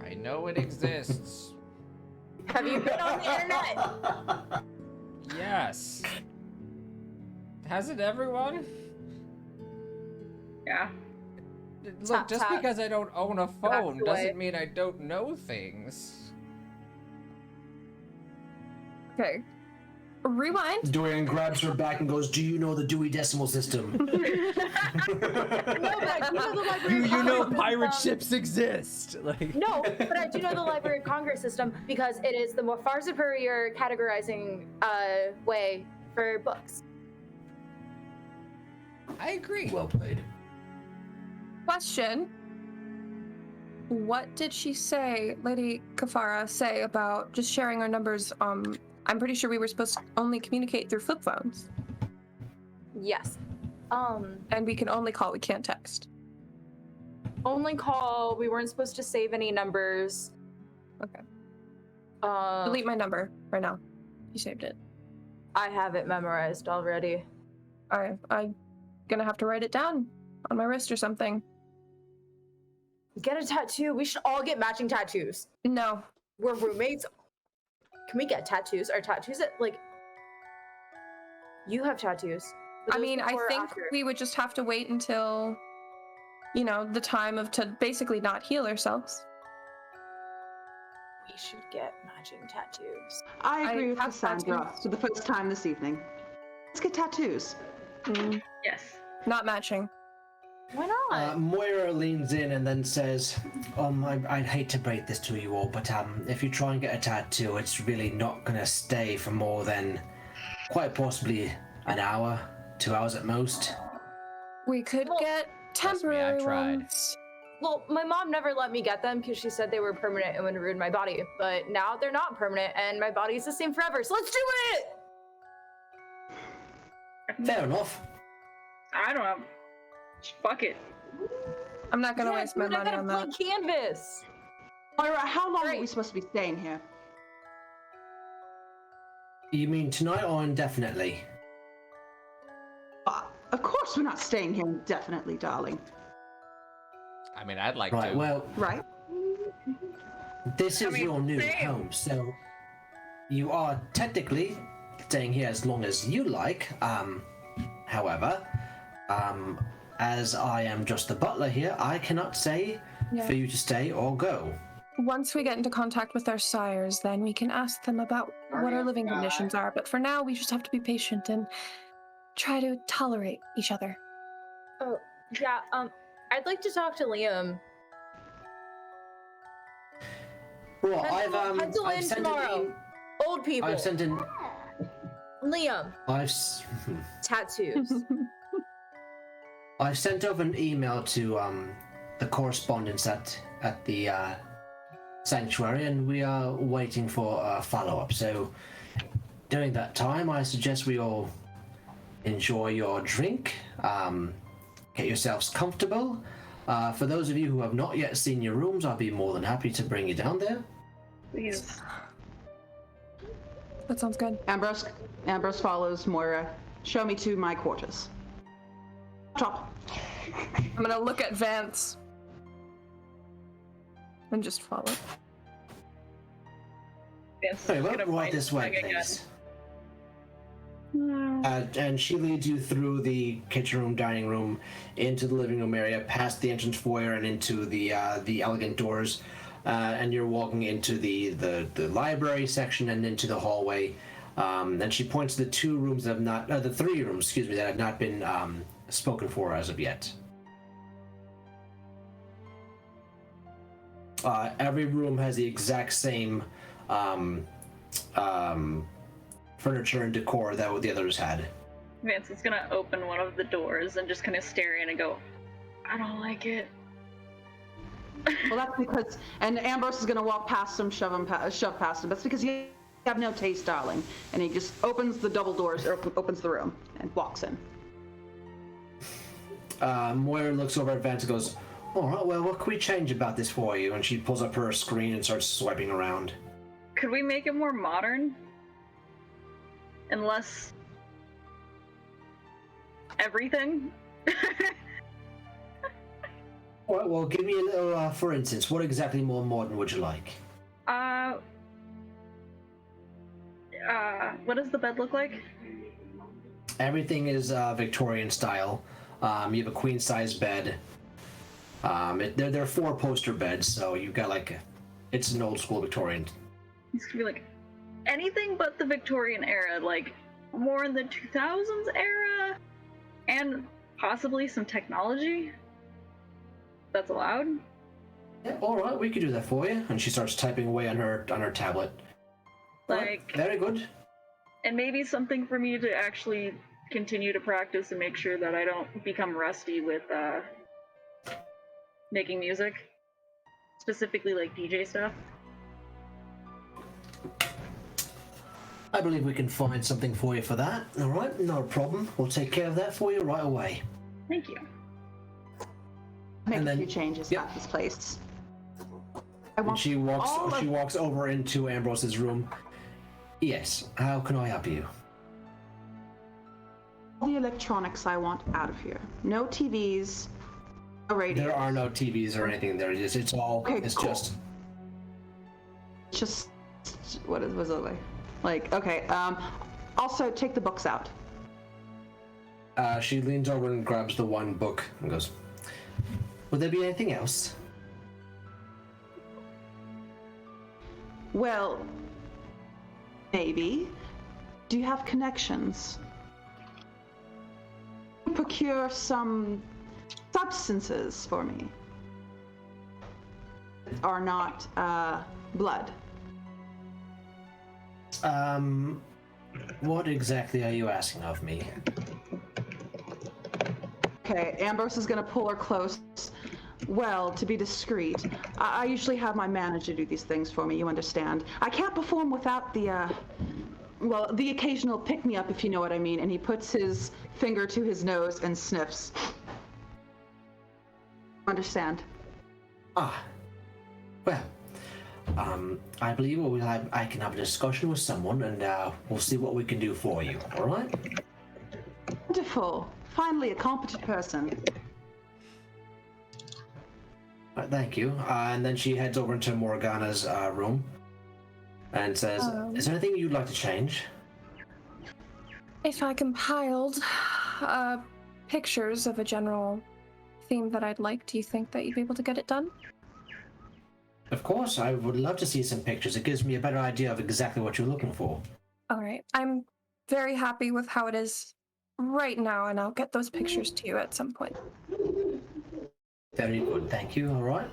I know it exists. Have you been on the internet?" Yes. Hasn't everyone? Yeah. Look, Tap, just tap. because I don't own a phone away. doesn't mean I don't know things. Okay. Rewind. Dorian grabs her back and goes, do you know the Dewey Decimal System? No, but I do know the Library of You know Congress pirate system. ships exist. Like No, but I do know the Library of Congress system because it is the more far superior categorizing way for books. I agree. Well played. Question. What did she say, Lady Kafara, say about just sharing our numbers? I'm pretty sure we were supposed to only communicate through flip phones. Yes. And we can only call, we can't text. Only call. We weren't supposed to save any numbers. Okay. Uh, Delete my number right now. You saved it. I have it memorized already. I'm gonna have to write it down on my wrist or something. Get a tattoo. We should all get matching tattoos. No. We're roommates. Can we get tattoos? Are tattoos like? You have tattoos. Were I those mean, I before or think after? we would just have to wait until, the time to basically not heal ourselves. We should get matching tattoos. I agree with have Cassandra tattoos. for the first time this evening. Let's get tattoos. Yes. Not matching. Why not? Moira leans in and then says, I'd hate to break this to you all, but if you try and get a tattoo, it's really not gonna stay for more than quite possibly an hour, 2 hours at most. We could Well, get trust me, temporary I've tried. ones. Well, my mom never let me get them because she said they were permanent and would ruin my body. But now they're not permanent and my body's the same forever. So let's do it! Fair enough. I don't know. Fuck it. I'm not gonna Yeah, waste my dude, I money got a on that. blank canvas. Moira, how long are Great. we supposed to be staying here? You mean tonight or indefinitely? Of course we're not staying here indefinitely, darling. I mean, I'd like Right, to. well, Right? this is I mean, your new same. home, so you are technically staying here as long as you like. However, as I am just the butler here, I cannot say Yeah. for you to stay or go. Once we get into contact with our sires, then we can ask them about what our living conditions are. But for now, we just have to be patient and try to tolerate each other. Oh, yeah, I'd like to talk to Liam. Well, Pencil I've in sent tomorrow. Old people. I've sent in. Liam. Tattoos. I've sent over an email to the correspondence at the sanctuary, and we are waiting for a follow-up. So during that time, I suggest we all enjoy your drink, get yourselves comfortable. For those of you who have not yet seen your rooms, I'll be more than happy to bring you down there. Please. That sounds good. Ambrose follows Moira. Show me to my quarters. Top. I'm gonna look at Vance and just follow. Yes. Very well, Gonna right find this way, Mega Gun. please. And she leads you through the kitchen room, dining room, into the living room area, past the entrance foyer, and into the elegant doors. And you're walking into the library section and into the hallway. And she points to the two rooms that have not, the three rooms, excuse me, that have not been spoken for as of yet. Every room has the exact same furniture and decor that the others had. Vance is gonna open one of the doors and just kind of stare in and go, I don't like it. Well, that's because, and Ambrose is gonna walk past him, shove past him. That's because you have no taste, darling. And he just opens the double doors, or opens the room, and walks in. Moira looks over at Vance and goes, all right, well, what can we change about this for you? And she pulls up her screen and starts swiping around. Could we make it more modern? And less everything? All right, well, give me a little, for instance, what exactly more modern would you like? What does the bed look like? Everything is Victorian style. You have a queen-size bed. They're four-poster beds, so you've got it's an old-school Victorian. It's gonna be like anything but the Victorian era, like more in the 2000s era, and possibly some technology. That's allowed. Yeah, all right, we could do that for you. And she starts typing away on her tablet. All right, Like, very good. and maybe something for me to actually continue to practice and make sure that I don't become rusty with making music, specifically like DJ stuff. I believe we can find something for you for that. All right, no problem. We'll take care of that for you right away. Thank you. Make And a then- few changes yep. at this place. I And want she all of- walks over into Ambrose's room. Yes, how can I help you? all the electronics I want out of here. No TVs, no radio. There are no TVs or anything there. It's all. Okay, it's cool. just. What was it like? Like, okay. Also, take the books out. She leans over and grabs the one book and goes, would there be anything else? Well, maybe. Do you have connections? procure some substances for me. Are not blood. What exactly are you asking of me? Okay, Ambrose is gonna pull her close. Well, to be discreet, I usually have my manager do these things for me, you understand. I can't perform without the occasional pick-me-up, if you know what I mean, and he puts his finger to his nose and sniffs. Understand? Ah. Well, I believe I can have a discussion with someone, and we'll see what we can do for you. All right? Wonderful. Finally, a competent person. Thank you. And then she heads over into Morgana's room and says, "Is there anything you'd like to change?" If I compiled pictures of a general theme that I'd like, do you think that you'd be able to get it done? Of course, I would love to see some pictures. It gives me a better idea of exactly what you're looking for. All right. I'm very happy with how it is right now, and I'll get those pictures to you at some point. Very good, thank you. All right.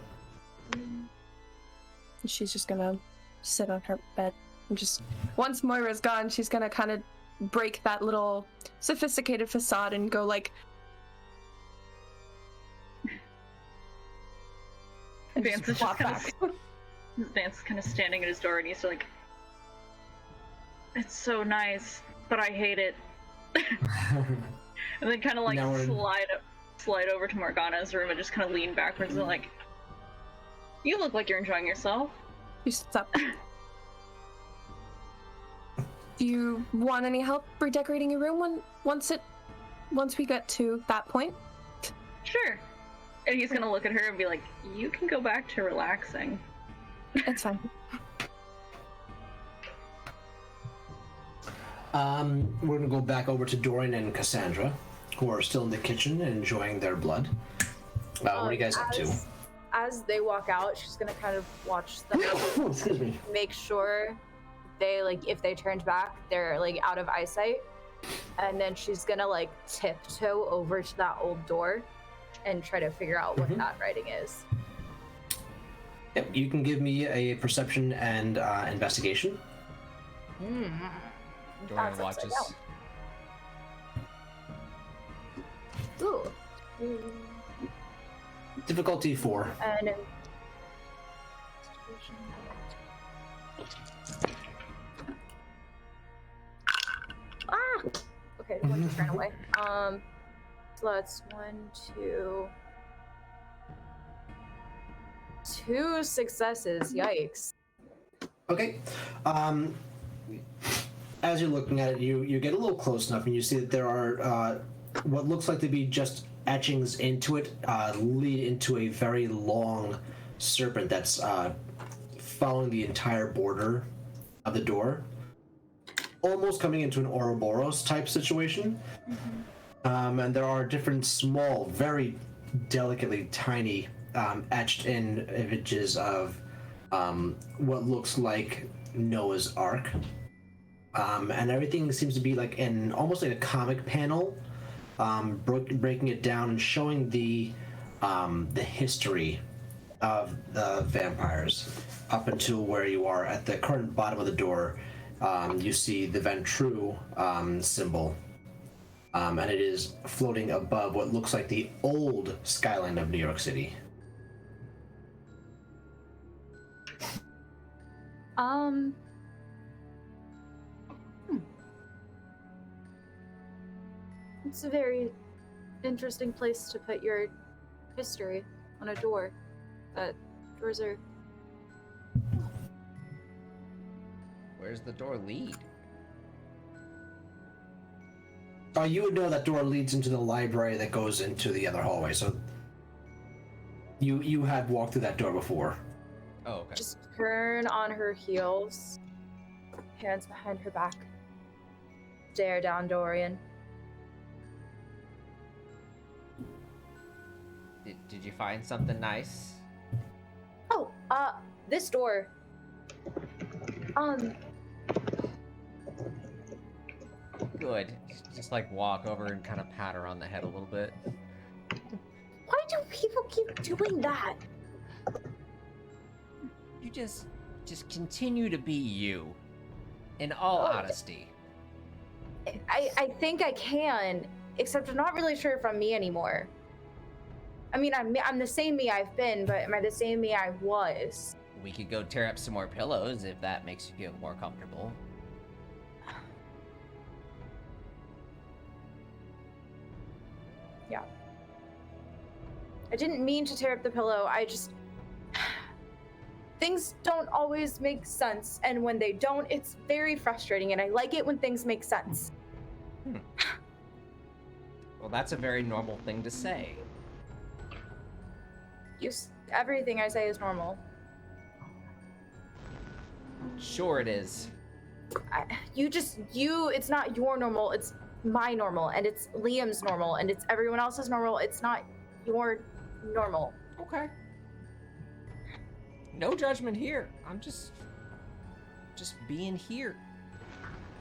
She's just gonna sit on her bed and just, once Moira's gone, she's gonna kind of break that little sophisticated facade and go like, and Vance is flop just Vance is kind of standing at his door and he's like, "It's so nice, but I hate it." And then kind of like slide over to Morgana's room and just kind of lean backwards and like, "You look like you're enjoying yourself." She sits up. Do you want any help redecorating your room once we get to that point? Sure. And he's gonna look at her and be like, "You can go back to relaxing." It's fine. We're gonna go back over to Dorian and Cassandra, who are still in the kitchen enjoying their blood. What are you guys up to? As they walk out, she's gonna kind of watch them. Excuse me. Make sure they, like, if they turned back, they're like out of eyesight. And then she's gonna like tiptoe over to that old door and try to figure out what that writing is. Yep, you can give me a perception and investigation. Dorian watches. Ooh. Difficulty 4. And okay, one just ran away. So that's 2 successes. Yikes. Okay. As you're looking at it, you get a little close enough, and you see that there are what looks like to be just etchings into it, lead into a very long serpent that's following the entire border of the door, almost coming into an Ouroboros type situation. And there are different small, very delicately tiny etched in images of what looks like Noah's Ark. And everything seems to be like in almost like a comic panel, breaking it down and showing the history of the vampires up until where you are at the current bottom of the door. You see the Ventru symbol, and it is floating above what looks like the old skyline of New York City. It's a very interesting place to put your history on a door. That doors are. Where's the door lead? You would know that door leads into the library that goes into the other hallway, so you had walked through that door before. Oh, okay. Just turn on her heels, hands behind her back, stare down Dorian. Did you find something nice? Oh, this door. Good. Just like walk over and kind of pat her on the head a little bit. Why do people keep doing that? You just continue to be you. In all honesty. I think I can, except I'm not really sure if I'm me anymore. I mean, I'm the same me I've been, but am I the same me I was? We could go tear up some more pillows if that makes you feel more comfortable. Yeah. I didn't mean to tear up the pillow. I just... Things don't always make sense, and when they don't, it's very frustrating, and I like it when things make sense. Well, that's a very normal thing to say. Everything I say is normal. Sure it is. It's not your normal, it's my normal, and it's Liam's normal, and it's everyone else's normal. It's not your normal. Okay. No judgment here. I'm just being here.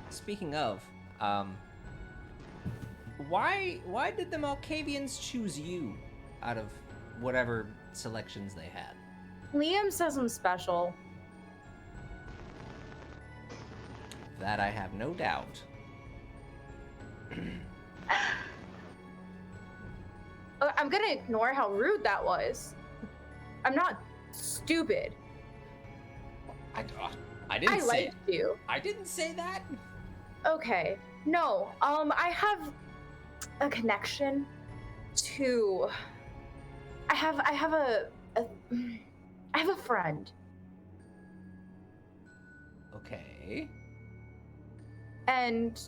Speaking of, why did the Malkavians choose you out of whatever selections they had? Liam says I'm special. That I have no doubt. I'm gonna ignore how rude that was. I'm not stupid. I didn't say liked you. I didn't say that. Okay. No. I have a connection to. I have a friend. Okay. And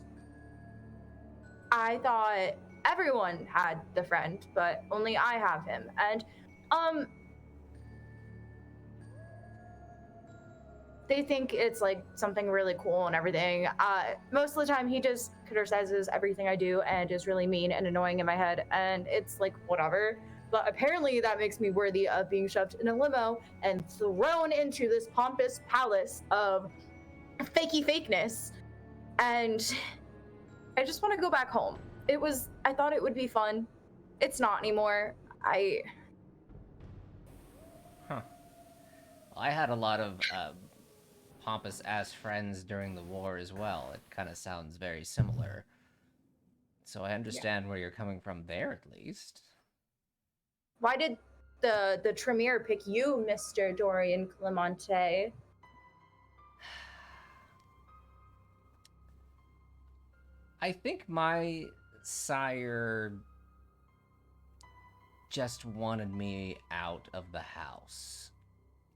I thought everyone had the friend, but only I have him. And they think it's like something really cool and everything. Most of the time he just criticizes everything I do and is really mean and annoying in my head, and it's like whatever. But apparently that makes me worthy of being shoved in a limo and thrown into this pompous palace of fakey fakeness. And I just want to go back home. I thought it would be fun. It's not anymore. Well, I had a lot of pompous ass friends during the war as well. It kind of sounds very similar. So I understand where you're coming from there, at least. Why did the Tremere pick you, Mr. Dorian Clemente? I think my sire just wanted me out of the house,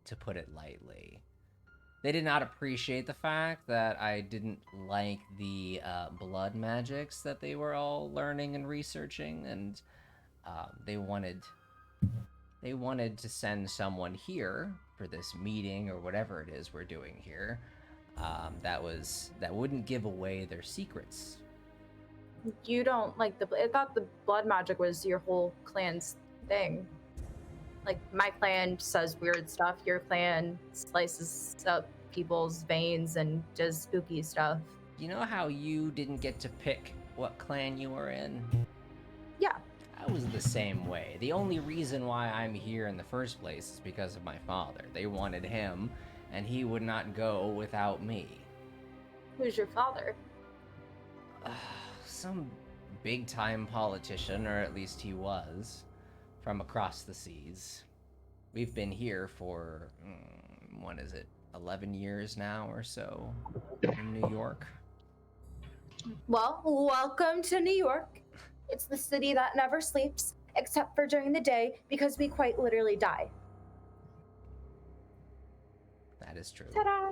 to put it lightly. They did not appreciate the fact that I didn't like the blood magics that they were all learning and researching, and they wanted to send someone here for this meeting or whatever it is we're doing here. That wouldn't give away their secrets. You don't like I thought the blood magic was your whole clan's thing. Like, my clan says weird stuff, your clan slices up people's veins and does spooky stuff. You know how you didn't get to pick what clan you were in? Yeah. I was the same way. The only reason why I'm here in the first place is because of my father. They wanted him, and he would not go without me. Who's your father? Some big-time politician, or at least he was, from across the seas. We've been here for, 11 years now or so in New York. Well, welcome to New York. It's the city that never sleeps, except for during the day, because we quite literally die. That is true. Ta-da!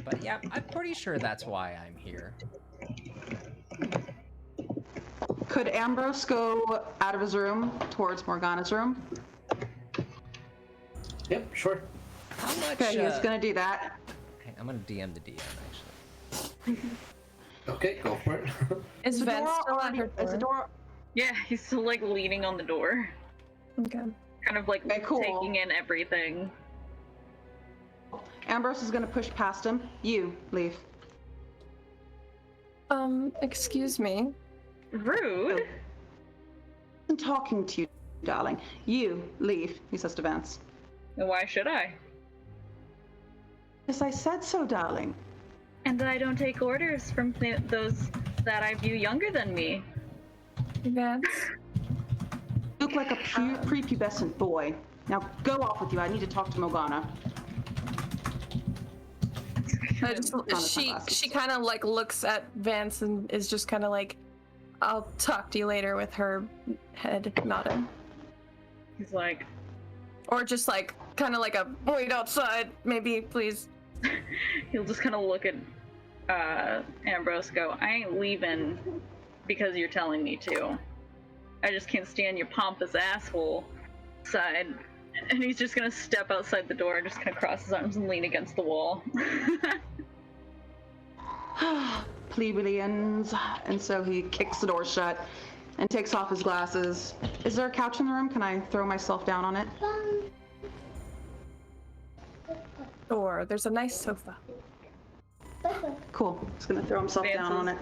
But yeah, I'm pretty sure that's why I'm here. Could Ambrose go out of his room towards Morgana's room? Yep, sure. How much? Okay, he's gonna do that. Okay, I'm gonna DM the DM actually. Okay, go for it. Is the Vent door still at already- her is the door? door? Yeah, he's still like leaning on the door, Okay. kind of like Okay, cool. taking in everything. Ambrose is gonna push past him. You leave. Excuse me. Rude. I'm talking to you, darling. You leave, he says to Vance. Why should I? Yes, I said so, darling. And I don't take orders from those that I view younger than me. Vance. You look like a prepubescent boy. Now go off with you. I need to talk to Morgana. She kind of like looks at Vance and is just kind of like, I'll talk to you later, with her head nodding. He's like, or just like kind of like a wait outside, maybe, please. He'll just kind of look at Ambrose, go, I ain't leaving because you're telling me to. I just can't stand your pompous asshole side. And he's just gonna step outside the door and just kind of cross his arms and lean against the wall. Plebeians. And so he kicks the door shut and takes off his glasses. Is there a couch in the room? Can I throw myself down on it? Or there's a nice sofa. Cool. He's gonna throw himself Vance down on it.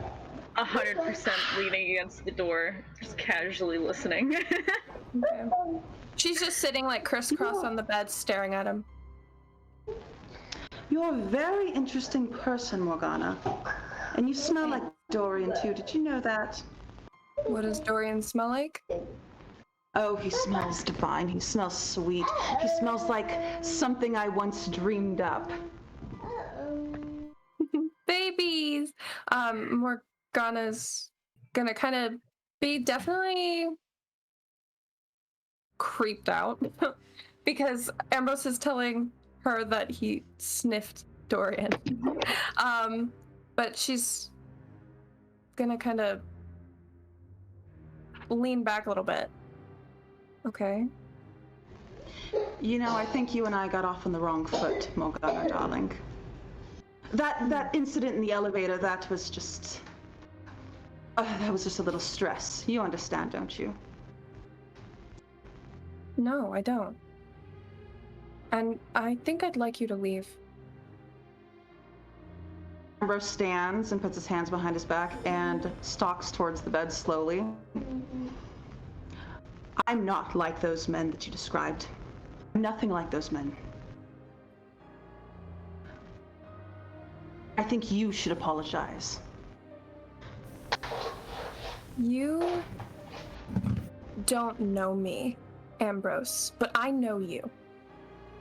100% leaning against the door, just casually listening. Okay. She's just sitting like crisscross on the bed, staring at him. You're a very interesting person, Morgana. And you smell like Dorian, too. Did you know that? What does Dorian smell like? Oh, he smells divine. He smells sweet. He smells like something I once dreamed up. Babies! Morgana's gonna kind of be definitely creeped out because Ambrose is telling her that he sniffed Dorian. But she's gonna kind of lean back a little bit. Okay. You know, I think you and I got off on the wrong foot, Morgana, darling. That incident in the elevator, that was just a little stress. You understand, don't you? No, I don't. And I think I'd like you to leave. Ambrose stands and puts his hands behind his back and stalks towards the bed slowly. I'm not like those men that you described. I'm nothing like those men. I think you should apologize. You don't know me, Ambrose, but I know you.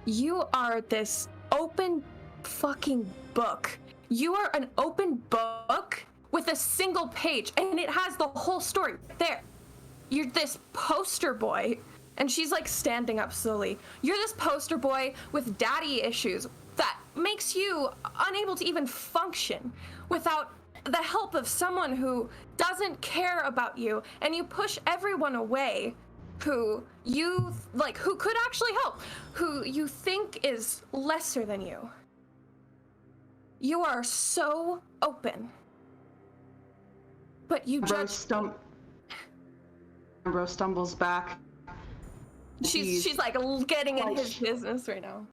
You are this open fucking book. You are an open book with a single page, and it has the whole story there. You're this poster boy, and she's like standing up slowly. You're this poster boy with daddy issues that makes you unable to even function without the help of someone who doesn't care about you, and you push everyone away who could actually help, who you think is lesser than you. You are so open, but you judge. Ambrose stumbles back. She's like getting in his business right now.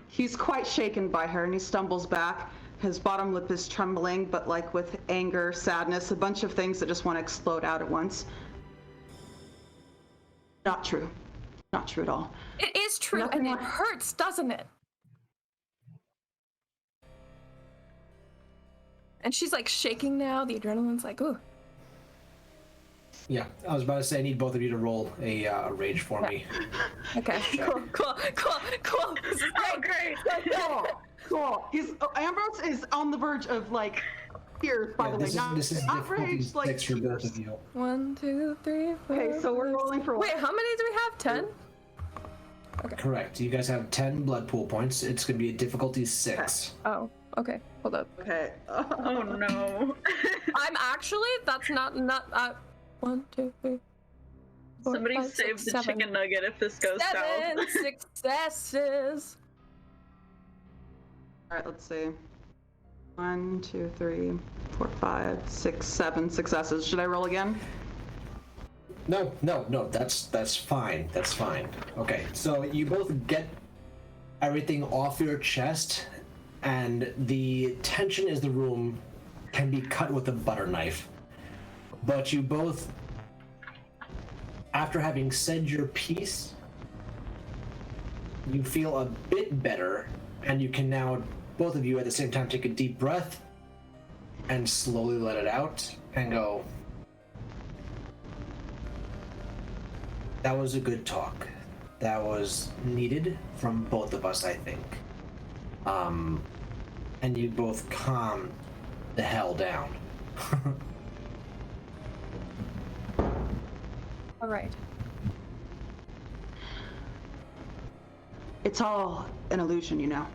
He's quite shaken by her, and he stumbles back. His bottom lip is trembling, but like with anger, sadness, a bunch of things that just want to explode out at once. Not true. Not true at all. It is true, Nothing and it hurts, doesn't it? And she's like shaking now. The adrenaline's like, ooh. Yeah, I was about to say I need both of you to roll a rage for me. Okay, cool. This is great. Cool. Ambrose is on the verge of like tears, by the way. This is Not rage, like for both of you. 1, 2, 3, 4. Okay, so we're rolling for what? Wait, how many do we have? 10? Okay. Correct. You guys have 10 blood pool points. It's going to be a difficulty 6. Oh, okay. Hold up. Okay. Oh no. I'm actually, that's not 1, 2, 3. 4, Somebody 5, save 6, the 7. chicken nugget if this goes 7 south. successes. All right, let's see. 1, 2, 3, 4, 5, 6, 7 successes. Should I roll again? No. That's fine. That's fine. Okay, so you both get everything off your chest, and the tension in the room can be cut with a butter knife. But you both, after having said your piece, you feel a bit better, and you can now, both of you at the same time, take a deep breath and slowly let it out and go, that was a good talk. That was needed from both of us, I think. And you both calm the hell down. All right. It's all an illusion, you know.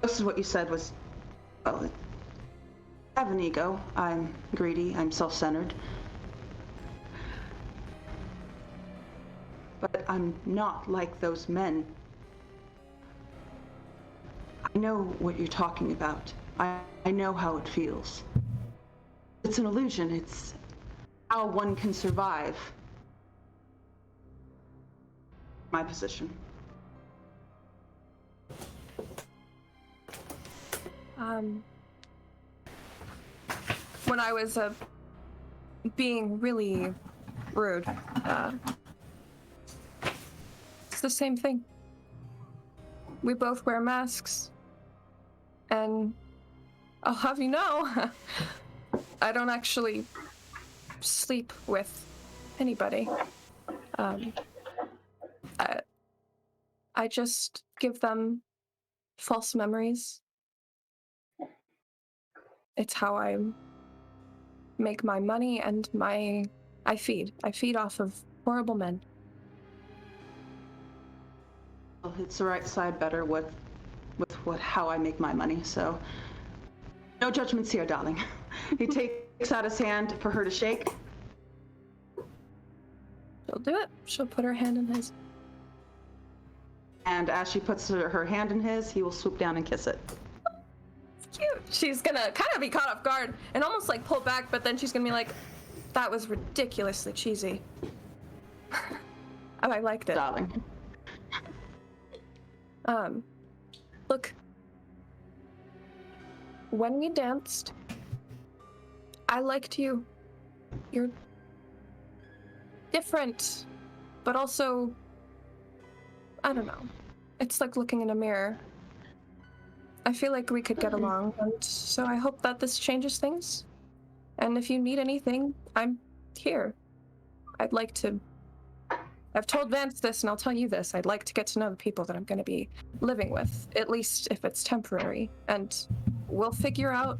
Most of what you said was, well, I have an ego. I'm greedy. I'm self-centered. But I'm not like those men. I know what you're talking about. I know how it feels. It's an illusion. It's how one can survive. My position. When I was being really rude, it's the same thing. We both wear masks, and I'll have you know, I don't actually sleep with anybody. I just give them false memories. It's how I make my money and I feed off of horrible men. Well, it's the right side better with how I make my money, so no judgments here, darling. He takes out his hand for her to shake. She'll do it. She'll put her hand in his. And as she puts her hand in his, he will swoop down and kiss it. Cute. She's gonna kind of be caught off guard and almost like pull back, but then she's gonna be like, that was ridiculously cheesy. I liked it. Darling. Look, when we danced, I liked you. You're different, but also, I don't know. It's like looking in a mirror. I feel like we could get along, and so I hope that this changes things. And if you need anything, I'm here. I've told Vance this, and I'll tell you this. I'd like to get to know the people that I'm going to be living with, at least if it's temporary. And we'll figure out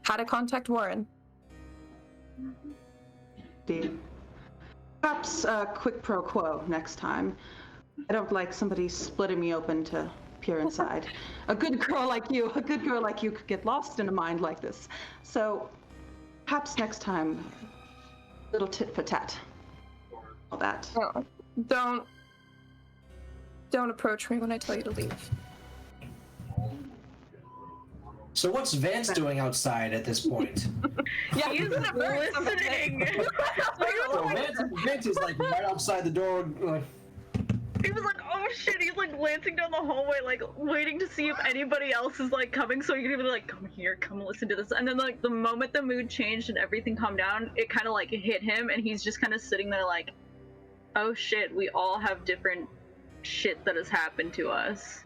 how to contact Warren. Indeed. Perhaps a quid pro quo next time. I don't like somebody splitting me open to peer inside. A good girl like you could get lost in a mind like this. So perhaps next time, little tit for tat. All that. Oh, don't approach me when I tell you to leave. So what's Vance doing outside at this point? Yeah, He's listening. Vance is like right outside the door. Like, He was like, oh shit, he's like glancing down the hallway, like waiting to see if anybody else is like coming so he can be like, come here, come listen to this. And then like the moment the mood changed and everything calmed down, it kind of like hit him and he's just kind of sitting there like, oh shit, we all have different shit that has happened to us.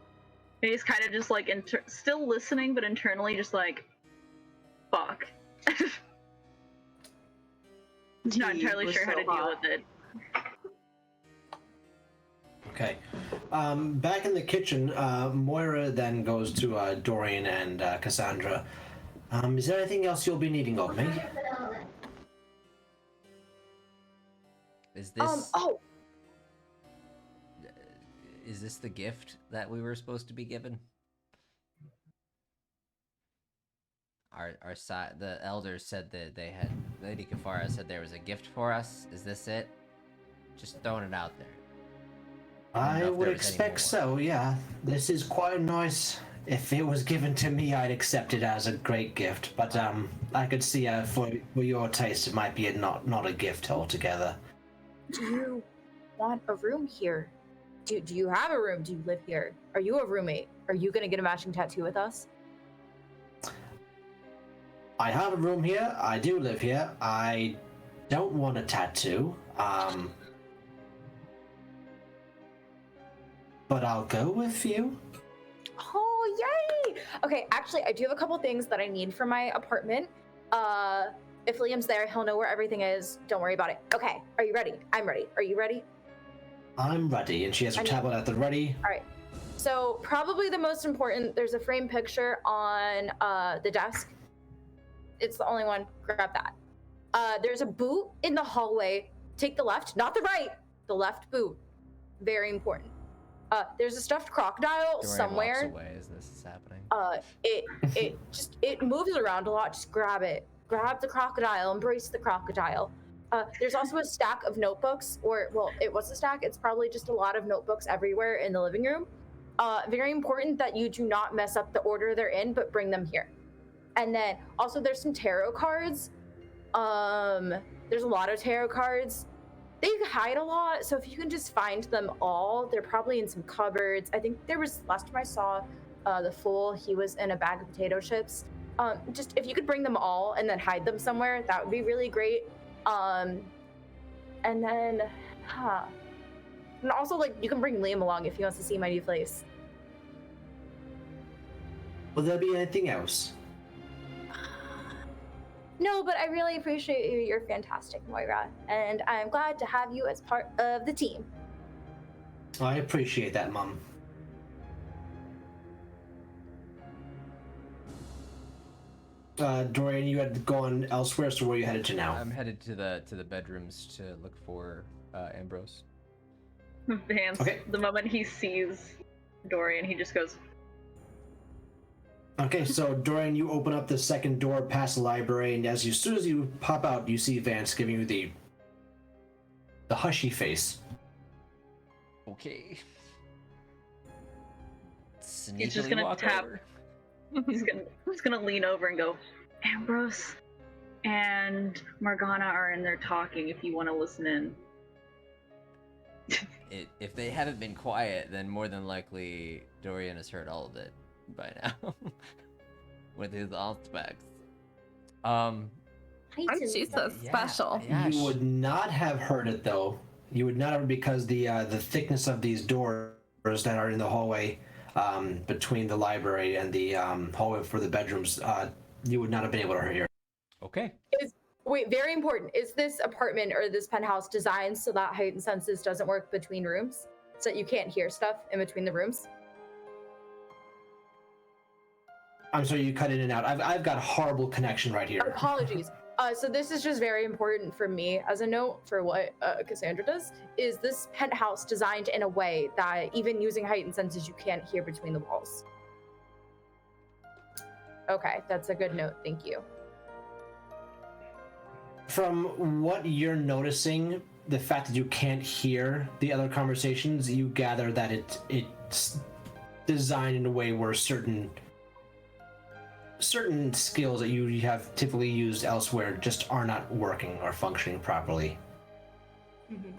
And he's kind of just like still listening, but internally just like, fuck. Not entirely sure how to deal with it. okay. Back in the kitchen, Moira then goes to Dorian and Cassandra. Is there anything else you'll be needing of me? Is this is this the gift that we were supposed to be given? Our side, the elders said that they had, Lady Kafara said there was a gift for us. Is this it? Just throwing it out there. I would expect so, yeah. This is quite nice. If it was given to me, I'd accept it as a great gift. But I could see for your taste, it might be not a gift altogether. Do you want a room here? Do you have a room? Do you live here? Are you a roommate? Are you gonna get a matching tattoo with us? I have a room here. I do live here. I don't want a tattoo. But I'll go with you. Oh, yay! Okay, actually, I do have a couple things that I need for my apartment. If Liam's there, he'll know where everything is. Don't worry about it. Okay, are you ready? I'm ready. Are you ready? I'm ready, and she has her tablet at the ready. All right. So probably the most important, there's a framed picture on the desk. It's the only one. Grab that. There's a boot in the hallway. Take the left, not the right. The left boot. Very important. There's a stuffed crocodile Dorian somewhere. walks away as this is happening. It moves around a lot. Just grab it. Grab the crocodile. Embrace the crocodile. There's also a stack of notebooks, it was a stack. It's probably just a lot of notebooks everywhere in the living room. Very important that you do not mess up the order they're in, but bring them here. And then also there's some tarot cards. There's a lot of tarot cards. They hide a lot, so if you can just find them all, they're probably in some cupboards. I think there was, last time I saw the Fool, he was in a bag of potato chips. Just if you could bring them all and then hide them somewhere, that would be really great. And then, and also, like, you can bring Liam along if he wants to see my new place. Will there be anything else? No, but I really appreciate you. You're fantastic, Moira, and I'm glad to have you as part of the team. I appreciate that, Mum. Dorian, you had gone elsewhere, so where are you headed to now? I'm headed to the bedrooms to look for Ambrose. Vance, Okay. the moment he sees Dorian, he just goes, Okay, so Dorian, you open up the second door past the library, and as soon as you pop out, you see Vance giving you the hushy face. Okay. he's just Sneakily gonna walk tap. over. He's gonna lean over and go, Ambrose and Morgana are in there talking if you want to listen in. If they haven't been quiet, then more than likely Dorian has heard all of it by now. With his aspects. She's so special. Yeah, You would not have heard it though. You would not have, because the thickness of these doors that are in the hallway between the library and the hallway for the bedrooms, you would not have been able to hear. Okay. Wait, very important. Is this apartment or this penthouse designed so that heightened senses doesn't work between rooms? So that you can't hear stuff in between the rooms? I'm sorry, you cut in and out. I've got horrible connection right here. Apologies. So this is just very important for me as a note for what Cassandra does. Is this penthouse designed in a way that even using heightened senses, you can't hear between the walls? Okay, that's a good note. Thank you. From what you're noticing, the fact that you can't hear the other conversations, you gather that it's designed in a way where certain skills that you have typically used elsewhere just are not working or functioning properly. Mm-hmm.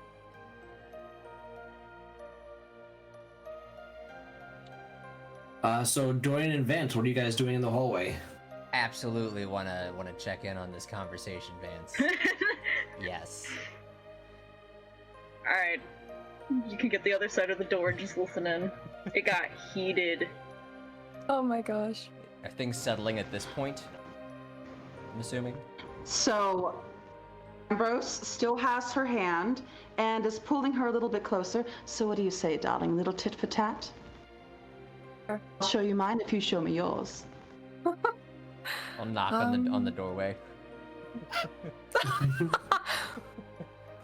So Dorian and Vance, what are you guys doing in the hallway? Absolutely wanna check in on this conversation, Vance. Yes. Alright. You can get the other side of the door, just listen in. It got heated. Oh my gosh. Are things settling at this point? I'm assuming. So, Ambrose still has her hand and is pulling her a little bit closer. So what do you say, darling? A little tit for tat? Sure. I'll show you mine if you show me yours. I'll knock on the doorway.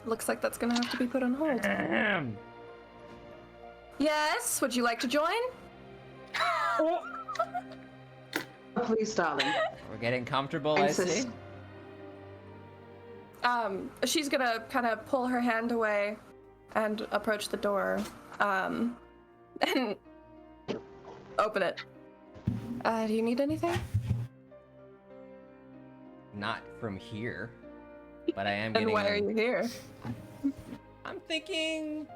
Looks like that's gonna have to be put on hold. Yes, would you like to join? Please, darling. We're getting comfortable, I see. She's gonna kind of pull her hand away and approach the door, and open it. Do you need anything? Not from here, but I am And getting. why are you here? I'm thinking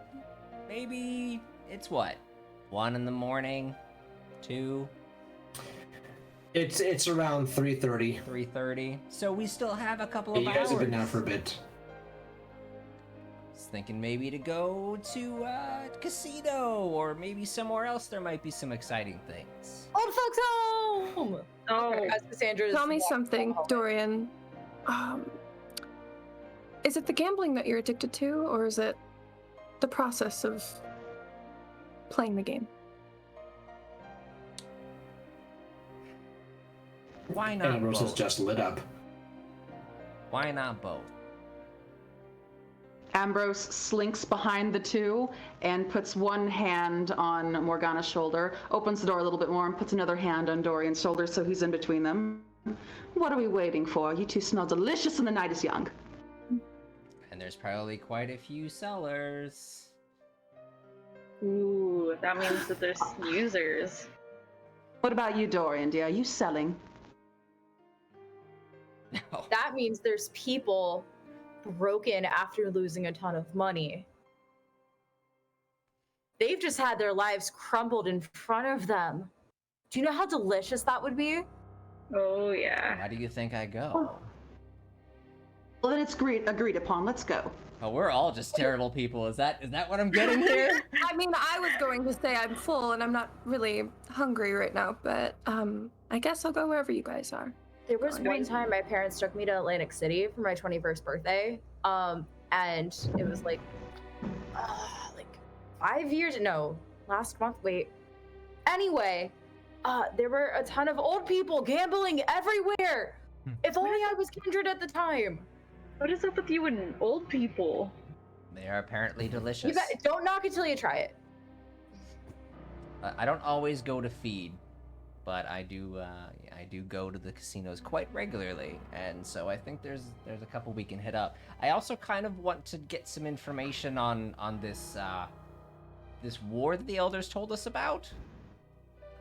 maybe it's what, 1 in the morning, 2. It's around 3:30. 3:30. So we still have a couple of You hours. guys have been down for a bit. Was thinking maybe to go to casino or maybe somewhere else. There might be some exciting things. Old folks home. Oh, As Cassandra's Tell me walking something, down the hallway. Dorian. Is it the gambling that you're addicted to, or is it the process of playing the game? Why not Ambrose has both? just lit up. Why not both? Ambrose slinks behind the two and puts one hand on Morgana's shoulder, opens the door a little bit more, and puts another hand on Dorian's shoulder so he's in between them. What are we waiting for? You two smell delicious and the night is young. And there's probably quite a few sellers. ooh, that means that there's users. What about you, Dorian, dear? Are you selling? No. That means there's people broken after losing a ton of money. They've just had their lives crumbled in front of them. Do you know how delicious that would be? Oh yeah. Why do you think I go? Well, then it's agreed upon. Let's go. Oh, we're all just terrible people. Is that what I'm getting here? I mean, I was going to say I'm full and I'm not really hungry right now, but I guess I'll go wherever you guys are. There was one time my parents took me to Atlantic City for my 21st birthday, and it was like 5 years. No, last month. Wait. Anyway, there were a ton of old people gambling everywhere. If only I was kindred at the time. What is up with you and old people? They are apparently delicious. You don't knock it till you try it. I don't always go to feed, but I do go to the casinos quite regularly, and so I think there's a couple we can hit up. I also kind of want to get some information on this this war that the elders told us about.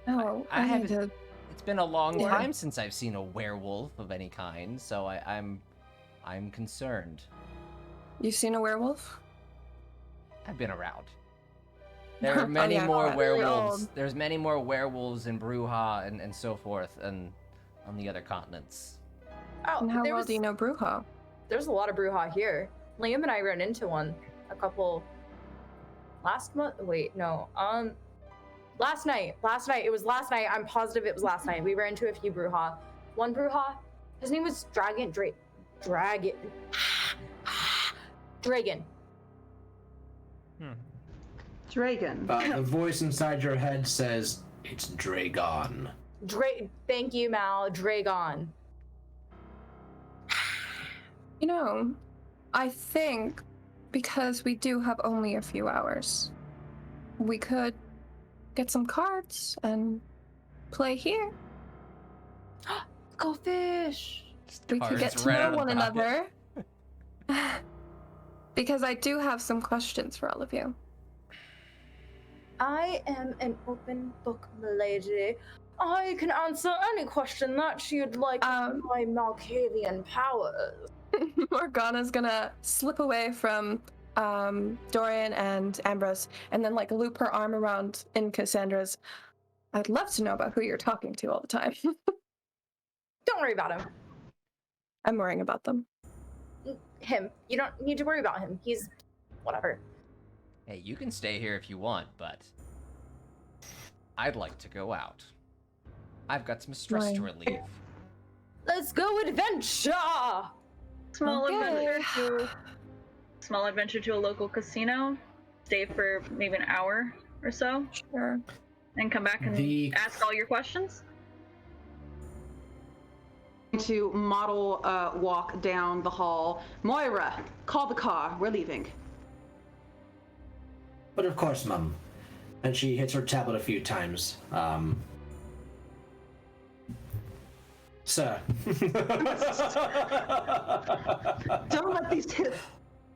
Oh, I I haven't- need to. It's been a long Yeah. time since I've seen a werewolf of any kind, so I'm concerned. You've seen a werewolf? I've been around. There are Oh, many yeah, more really werewolves. old. There's many more werewolves in Bruja and so forth, and on the other continents. Oh, And how there well was, do you know Bruja? there's a lot of brouhaha here. Liam and I ran into one a couple last month. Wait, no. Last night. It was last night. I'm positive it was last night. We ran into a few brouhaha. One brouhaha, his name was Dragon. Dragon. The voice inside your head says, it's Dragon. Thank you, Mal. Dragon. You know, I think because we do have only a few hours, we could get some cards and play here. Go fish. We could get Cards to right out know of one the pocket. another. Because I do have some questions for all of you. I am an open book, milady. I can answer any question that you'd like with my Malkavian powers. Morgana's gonna slip away from Dorian and Ambrose and then like loop her arm around in Cassandra's. I'd love to know about who you're talking to all the time. Don't worry about him. I'm worrying about them. Him. You don't need to worry about him. He's whatever. Hey, you can stay here if you want, but I'd like to go out. I've got some stress to Why? relieve. Let's go adventure! Small Okay. adventure to a local casino. Stay for maybe an hour or so, Sure. and come back and ask all your questions. To model walk down the hall. Moira, call the car. We're leaving. But of course, Mum. And she hits her tablet a few times. Sir. Don't let these tips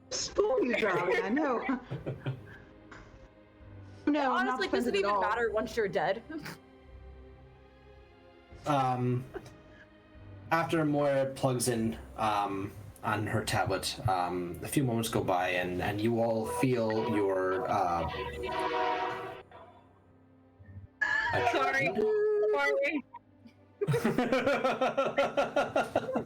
spoil you, darling. I know. No, I'm not Honestly, does it offended at even all. matter once you're dead? After Moira plugs in on her tablet, a few moments go by, and you all feel your Sorry.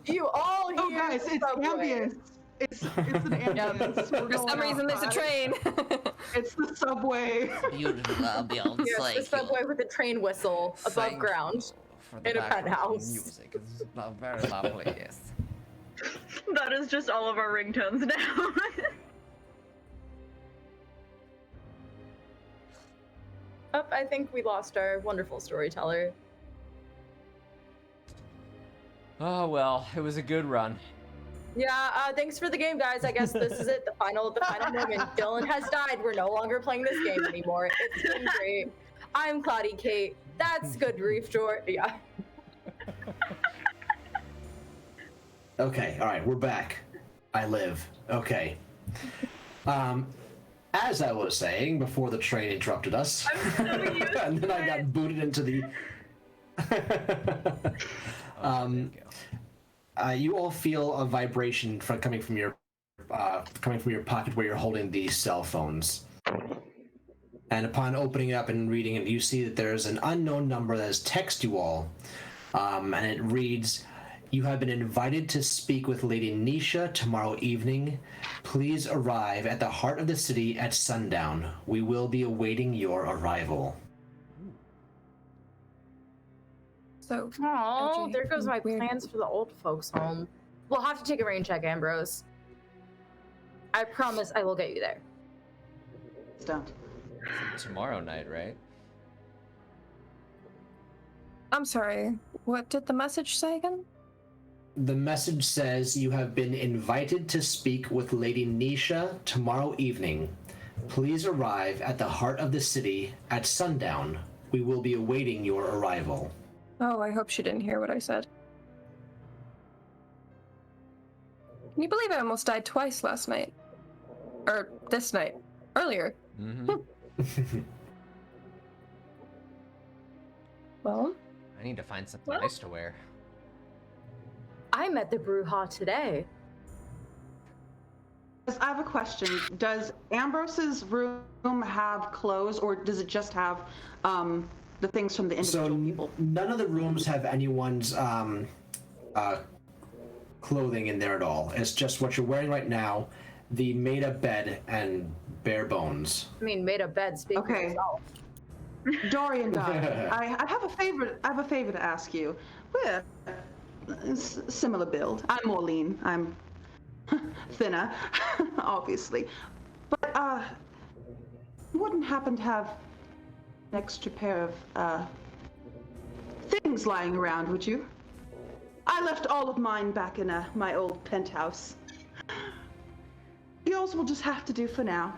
You all hear Oh, guys, the it's subway. ambience. It's an ambience. We're For some going reason, there's a outside. train. It's the subway. Beautiful ambiance. Yes, the Thank subway you. with a train whistle above Thank ground. you for the in a background penthouse. music. It's very lovely. Yes. That is just all of our ringtones now. Oh, I think we lost our wonderful storyteller. Oh well, it was a good run. Yeah, thanks for the game, guys. I guess this is it. The final moment. Dylan has died. We're no longer playing this game anymore. It's been great. I'm Cloudy Kate. That's good grief, George. Yeah. Okay, all right, we're back. I live. Okay. As I was saying before the train interrupted us, and then I got booted into the. You all feel a vibration coming from your pocket where you're holding these cell phones. And upon opening it up and reading it, you see that there's an unknown number that has texted you all, and it reads, "You have been invited to speak with Lady Nisha tomorrow evening. Please arrive at the heart of the city at sundown. We will be awaiting your arrival." So, Oh, LJ, there goes my weird. plans for the old folks' home. We'll have to take a rain check, Ambrose. I promise I will get you there. Don't. Tomorrow night, right? I'm sorry. What did the message say again? The message says you have been invited to speak with Lady Nisha tomorrow evening. Please arrive at the heart of the city at sundown. We will be awaiting your arrival. Oh, I hope she didn't hear what I said. Can you believe I almost died twice last night? Or this night. Earlier. Mm-hmm. Well, I need to find something nice to wear. I met the Bruja today. I have a question. Does Ambrose's room have clothes, or does it just have the things from the individual people? None of the rooms have anyone's clothing in there at all. It's just what you're wearing right now, the made-up bed and bare bones. I mean, made a bed, speak for Okay. yourself. Dorian, I have a favor. I have a favor to ask you. We're similar build. I'm more lean. I'm thinner, obviously. But you wouldn't happen to have an extra pair of things lying around, would you? I left all of mine back in my old penthouse. Yours will just have to do for now.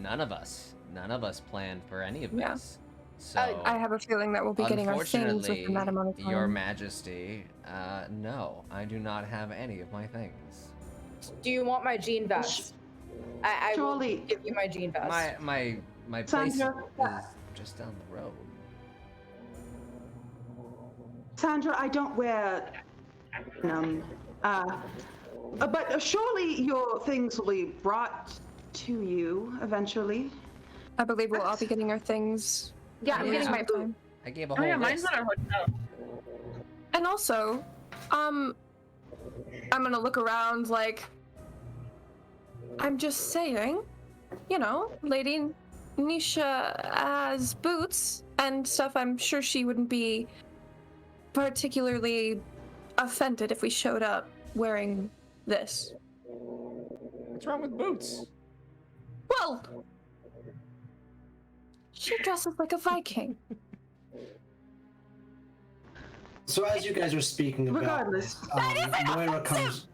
None of us planned for any of Yeah. this. So I have a feeling that we'll be getting our things within that amount of time. Your Majesty, no, I do not have any of my things. Do you want my jean vest? I will Surely- give you my jean vest. My place is Sandra? just down the road. Sandra, I don't wear but surely your things will be brought to you eventually. I believe we'll all be getting our things. Yeah, I'm in getting some my boot. time. I gave a Oh whole yeah, mine's list. at our hotel. And also, I'm gonna look around like, I'm just saying, you know, Lady Nisha has boots and stuff. I'm sure she wouldn't be particularly offended if we showed up wearing this. What's wrong with boots? Well, she dresses like a Viking. So as you guys are speaking about Regardless. this, Moira comes.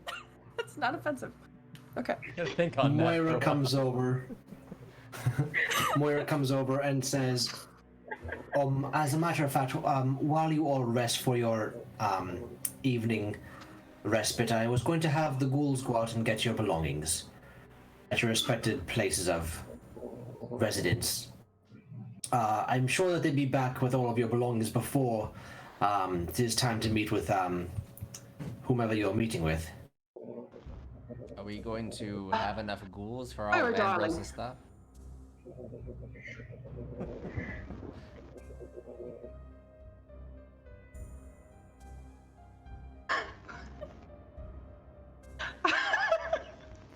That's not offensive. Okay. Gotta think on that. Moira comes over. Moira comes over and says, as a matter of fact, while you all rest for your evening respite, I was going to have the ghouls go out and get your belongings at your respected places of residence. I'm sure that they'd be back with all of your belongings before it is time to meet with whomever you're meeting with. Are we going to have enough ghouls for all Moira, of darling. Ambrose's stuff?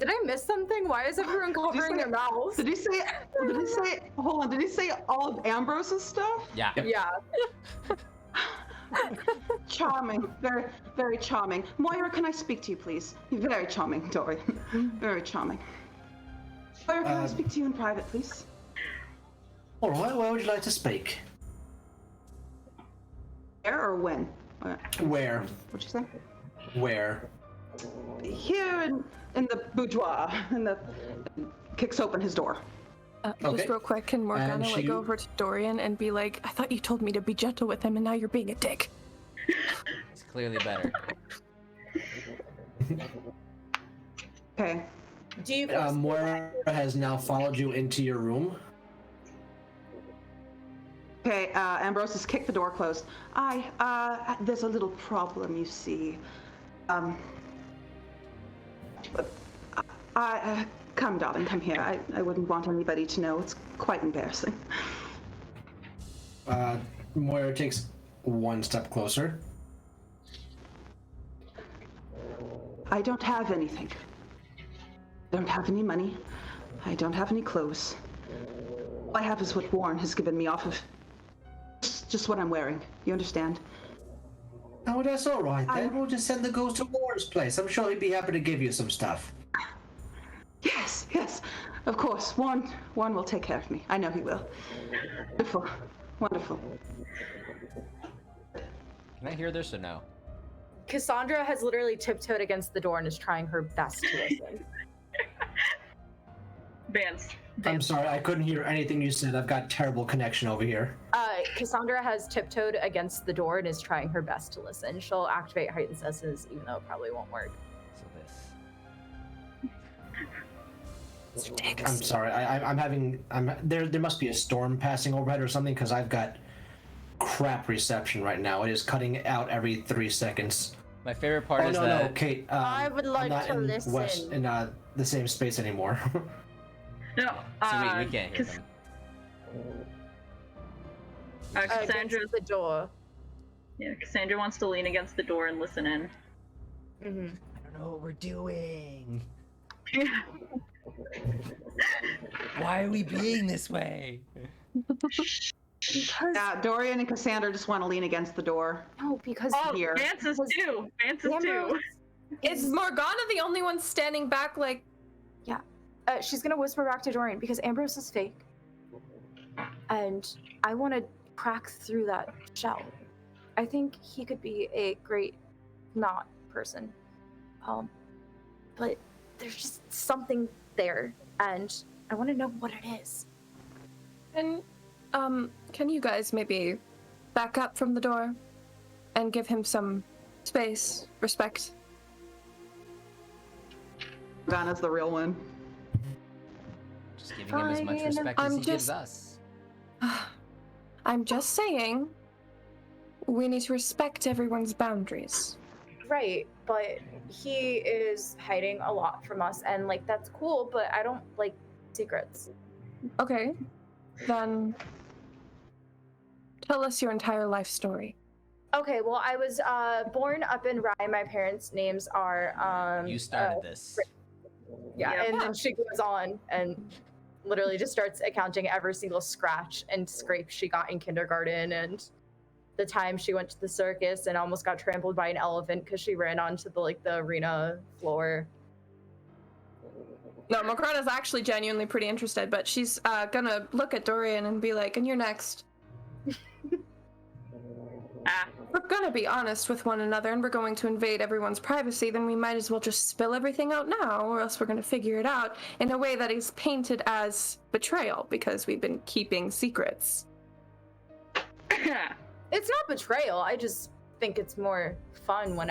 Did I miss something? Why is everyone covering their mouths? Did he say? Hold on. Did he say all of Ambrose's stuff? Yeah. Yeah. Charming. Very, very charming. Moira, can I speak to you, please? You're very charming, Dory. Very charming. Moira, can I speak to you in private, please? All right, where would you like to speak? Where or when? Where? What'd you say? Where? Here in the boudoir, kicks open his door. Just real quick, can Morgana And she- go over to Dorian and be like, I thought you told me to be gentle with him and now you're being a dick. It's clearly better. Okay. Do you? Moira has now followed you into your room. Okay, Ambrose has kicked the door closed. There's a little problem, you see. Come, darling, come here. I wouldn't want anybody to know. It's quite embarrassing. Moira takes one step closer. I don't have anything. I don't have any money. I don't have any clothes. All I have is what Warren has given me off of just what I'm wearing. You understand? Oh, that's all right then. We'll just send the ghost to Warren's place. I'm sure he'd be happy to give you some stuff. Yes, of course. Warren will take care of me. I know he will. Wonderful. Wonderful. Can I hear this or no? Cassandra has literally tiptoed against the door and is trying her best to listen. Vance. I'm sorry, I couldn't hear anything you said. I've got terrible connection over here. Cassandra has tiptoed against the door and is trying her best to listen. She'll activate heightened senses, even though it probably won't work. So this. I'm sorry. I'm having. There must be a storm passing overhead or something because I've got crap reception right now. It is cutting out every 3 seconds. My favorite part Oh is no, that. no, Kate. I would like I'm not to in listen. the same space anymore. No. So we can't hear them. Cassandra. Against the door. Yeah, Cassandra wants to lean against the door and listen in. Mm-hmm. I don't know what we're doing. Why are we being this way? Because Dorian and Cassandra just want to lean against the door. no, because Oh, Here. Vance is too. Vance is too. Ambrose Is Morgana the only one standing back like... she's gonna whisper back to Dorian because Ambrose is fake, and I want to crack through that shell. I think he could be a great not person, but there's just something there, and I want to know what it is. And, can you guys maybe back up from the door and give him some space, respect? Morgana's the real one. Just giving him as much Fine. respect as I'm he gives just- us. I'm just saying, we need to respect everyone's boundaries. Right, but he is hiding a lot from us, and like that's cool, but I don't like secrets. Okay, then tell us your entire life story. Okay, well, I was born up in Rye. My parents' names are You started this. yeah, Yep. and then she goes on and literally just starts accounting every single scratch and scrape she got in kindergarten, and the time she went to the circus and almost got trampled by an elephant because she ran onto the arena floor. No, Morgana's actually genuinely pretty interested, but she's gonna look at Dorian and be like, and you're next. We're gonna be honest with one another and we're going to invade everyone's privacy, then we might as well just spill everything out now, or else we're gonna figure it out in a way that is painted as betrayal because we've been keeping secrets. It's not betrayal. I just think it's more fun when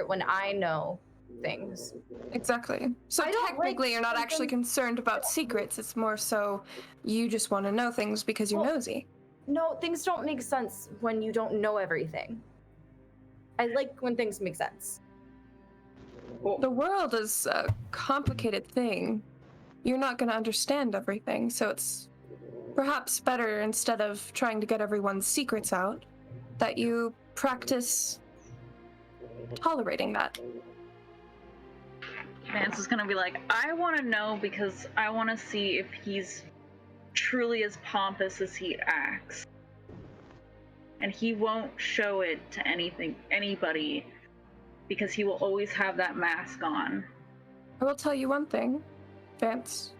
when I know things. Exactly. So I don't technically like you're not actually something- concerned about secrets, it's more so you just want to know things because you're Well- nosy. No, things don't make sense when you don't know everything. I like when things make sense. The world is a complicated thing. You're not going to understand everything, so it's perhaps better, instead of trying to get everyone's secrets out, that you practice tolerating that. Vance is gonna be like, I want to know because I want to see if he's truly as pompous as he acts. And he won't show it to anybody, because he will always have that mask on. I will tell you one thing, Vance.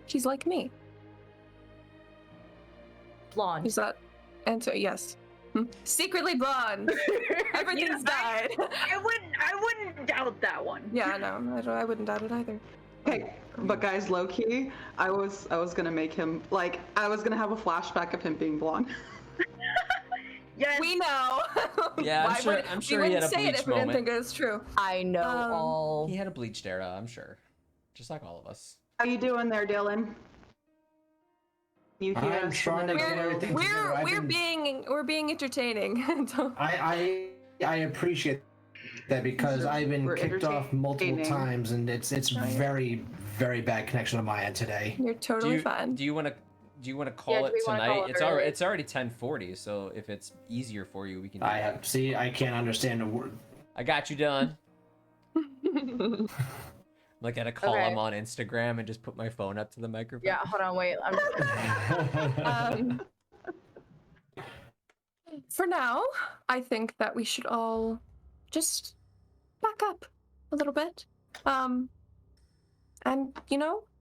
He's like me. Blonde. Is that answer? Yes. Secretly blonde. Everything's dyed. I wouldn't doubt that one. Yeah, no, I wouldn't doubt it either. Hey, but guys, low key, I was gonna make him like I was gonna have a flashback of him being blonde. Yes. We know. Yeah, I'm sure he had a say it bleach if we didn't moment. think it was true. I know all. He had a bleached era, I'm sure. Just like all of us. How you doing there, Dylan? You hear I'm us trying to from the get next- everything together. We're being entertaining. Don't- I appreciate that because I've been We're kicked off multiple entertaining. times, and it's very, very bad connection on my end today. You're totally fine. Do you want to call Yeah, do it we wanna tonight? call it It's early? already 10:40, so if it's easier for you, we can. Do that. I can't understand a word. I got you done. Like, I gotta call Okay. him on Instagram and just put my phone up to the microphone. Yeah, hold on, wait. I'm For now, I think that we should all just back up a little bit. And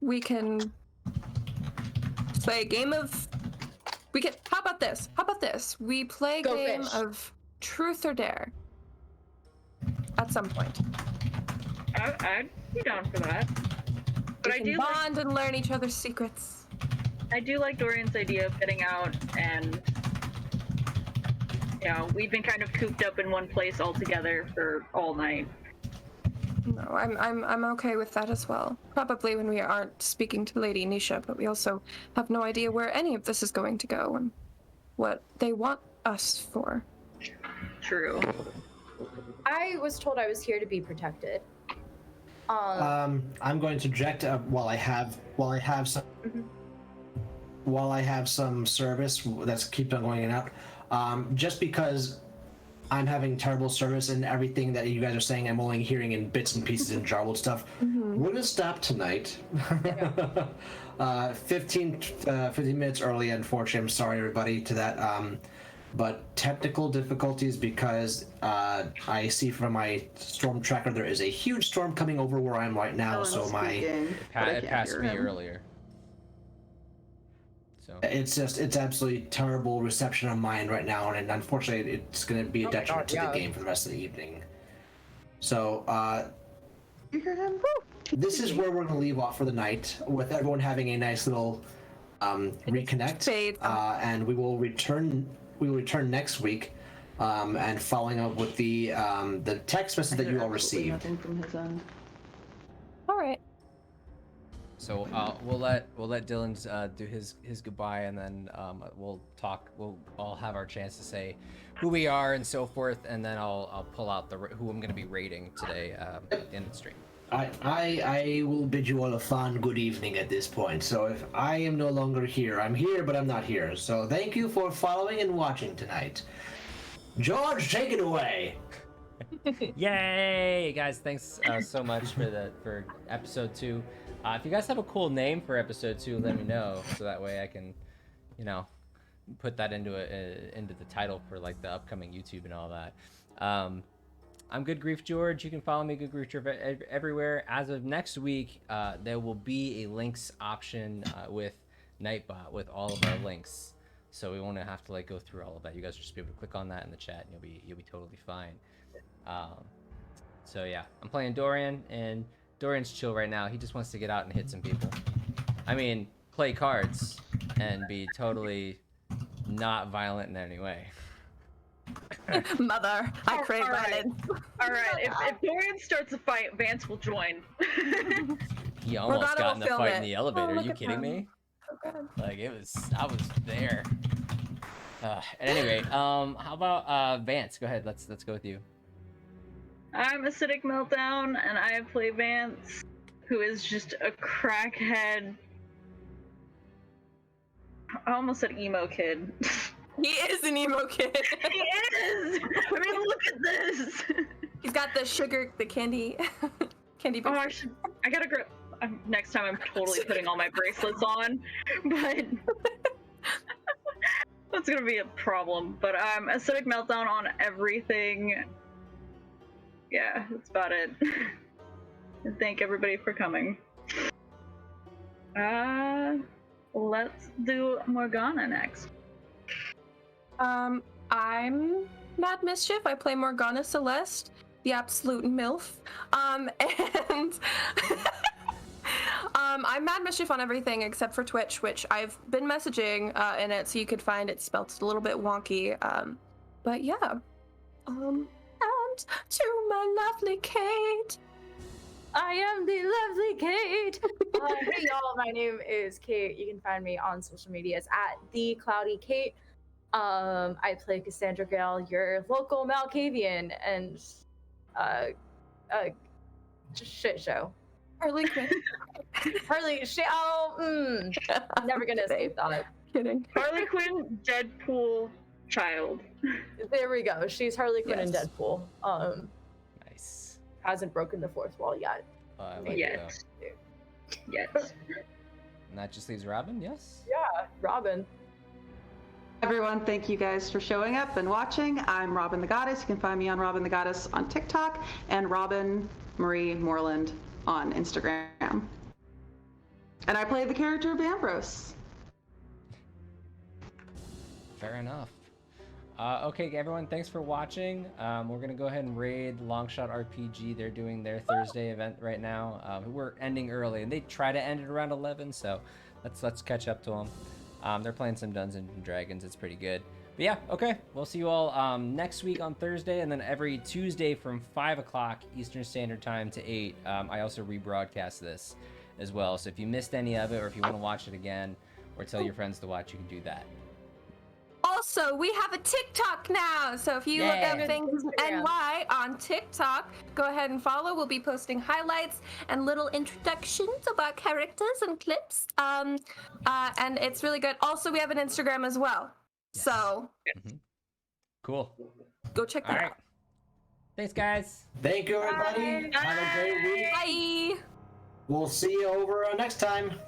we can play a game of how about this? We play a Go game fish. of truth or dare. At some point. I'd be down for that. But We can bond and learn each other's secrets. I do like Dorian's idea of getting out, and we've been kind of cooped up in one place all together for all night. No, I'm okay with that as well. Probably when we aren't speaking to Lady Nisha, but we also have no idea where any of this is going to go and what they want us for. True. I was told I was here to be protected. I'm going to object while I have some service that's keeps on going in and out. Just because I'm having terrible service and everything that you guys are saying, I'm only hearing in bits and pieces and jarbled stuff. We're gonna stop tonight. 15 minutes early, unfortunately. I'm sorry, everybody, to that. But technical difficulties because I see from my storm tracker there is a huge storm coming over where I am right now. Dylan's So speaking, but I It can't passed hear me him. earlier. So it's absolutely terrible reception on my end right now, and unfortunately it's going to be a detriment to the game for the rest of the evening. So You hear him? this is where we're going to leave off for the night, with everyone having a nice little reconnect, Fade. and we will return next week, and following up with the text message that you all received. Nothing from his end. All right. So we'll let Dylan do his goodbye, and then we'll talk. We'll all have our chance to say who we are and so forth, and then I'll pull out who I'm going to be rating today in the stream. I will bid you all a fond good evening at this point. So if I am no longer here, I'm here, but I'm not here. So thank you for following and watching tonight. George, take it away. Yay, guys! Thanks so much for episode 2. If you guys have a cool name for episode 2, let me know so that way I can, put that into the title for like the upcoming YouTube and all that. I'm Good Grief George. You can follow me Good Grief George everywhere. As of next week, there will be a links option with Nightbot with all of our links, so we won't have to go through all of that. You guys will just be able to click on that in the chat, and you'll be totally fine. So yeah, I'm playing Dorian, and Dorian's chill right now. He just wants to get out and hit some people. I mean, play cards and be totally not violent in any way. Mother, I crave all right. violence. All right, if Dorian starts a fight, Vance will join. He almost Morgana got in will the film fight it. in the elevator. Oh, Are look you at kidding them. me? Oh, God. I was there. At any rate, how about Vance? Go ahead. Let's go with you. I'm Acidic Meltdown, and I play Vance, who is just a crackhead. I almost said emo kid. He is an emo kid. He is! I mean, look at this! He's got the candy, candy. Oh, I gotta go. Next time I'm totally putting all my bracelets on, but that's gonna be a problem. But acidic meltdown on everything. Yeah, that's about it. And thank everybody for coming. Let's do Morgana next. I'm Mad Mischief. I play Morgana Celeste, the absolute MILF. And I'm Mad Mischief on everything except for Twitch, which I've been messaging in it, so you could find it spelled a little bit wonky. But yeah. And to my lovely Kate. I am the lovely Kate. Hey y'all, my name is Kate. You can find me on social medias at the Cloudy Kate. I play Cassandra Gale, your local Malkavian, and shit show. Harley Quinn. Harley, never gonna escape that. Kidding. Harley Quinn, Deadpool, child. There we go. She's Harley Quinn and Yes. Deadpool. Nice. Hasn't broken the fourth wall yet. I like Yes. it, Yes. though. And that just leaves Robin, yes? Yeah, Robin. Everyone, thank you guys for showing up and watching. I'm Robin the Goddess. You can find me on Robin the Goddess on TikTok and Robin Marie Moreland on Instagram. And I play the character of Ambrose. Fair enough. Okay, everyone, thanks for watching. We're gonna go ahead and raid Longshot RPG. They're doing their Thursday event right now. We're ending early, and they try to end it around 11, so let's catch up to them. They're playing some Dungeons and Dragons. It's pretty good. But yeah, okay. We'll see you all next week on Thursday, and then every Tuesday from 5 o'clock Eastern Standard Time to 8. I also rebroadcast this as well. So if you missed any of it, or if you want to watch it again, or tell your friends to watch, you can do that. Also, we have a TikTok now, so if you look up Fangs NY on TikTok, go ahead and follow. We'll be posting highlights and little introductions about characters and clips, and it's really good. Also, we have an Instagram as well, so Cool. go check that out. Thanks, guys. Thank you, everybody. Bye. Have a great week. Bye. We'll see you over next time.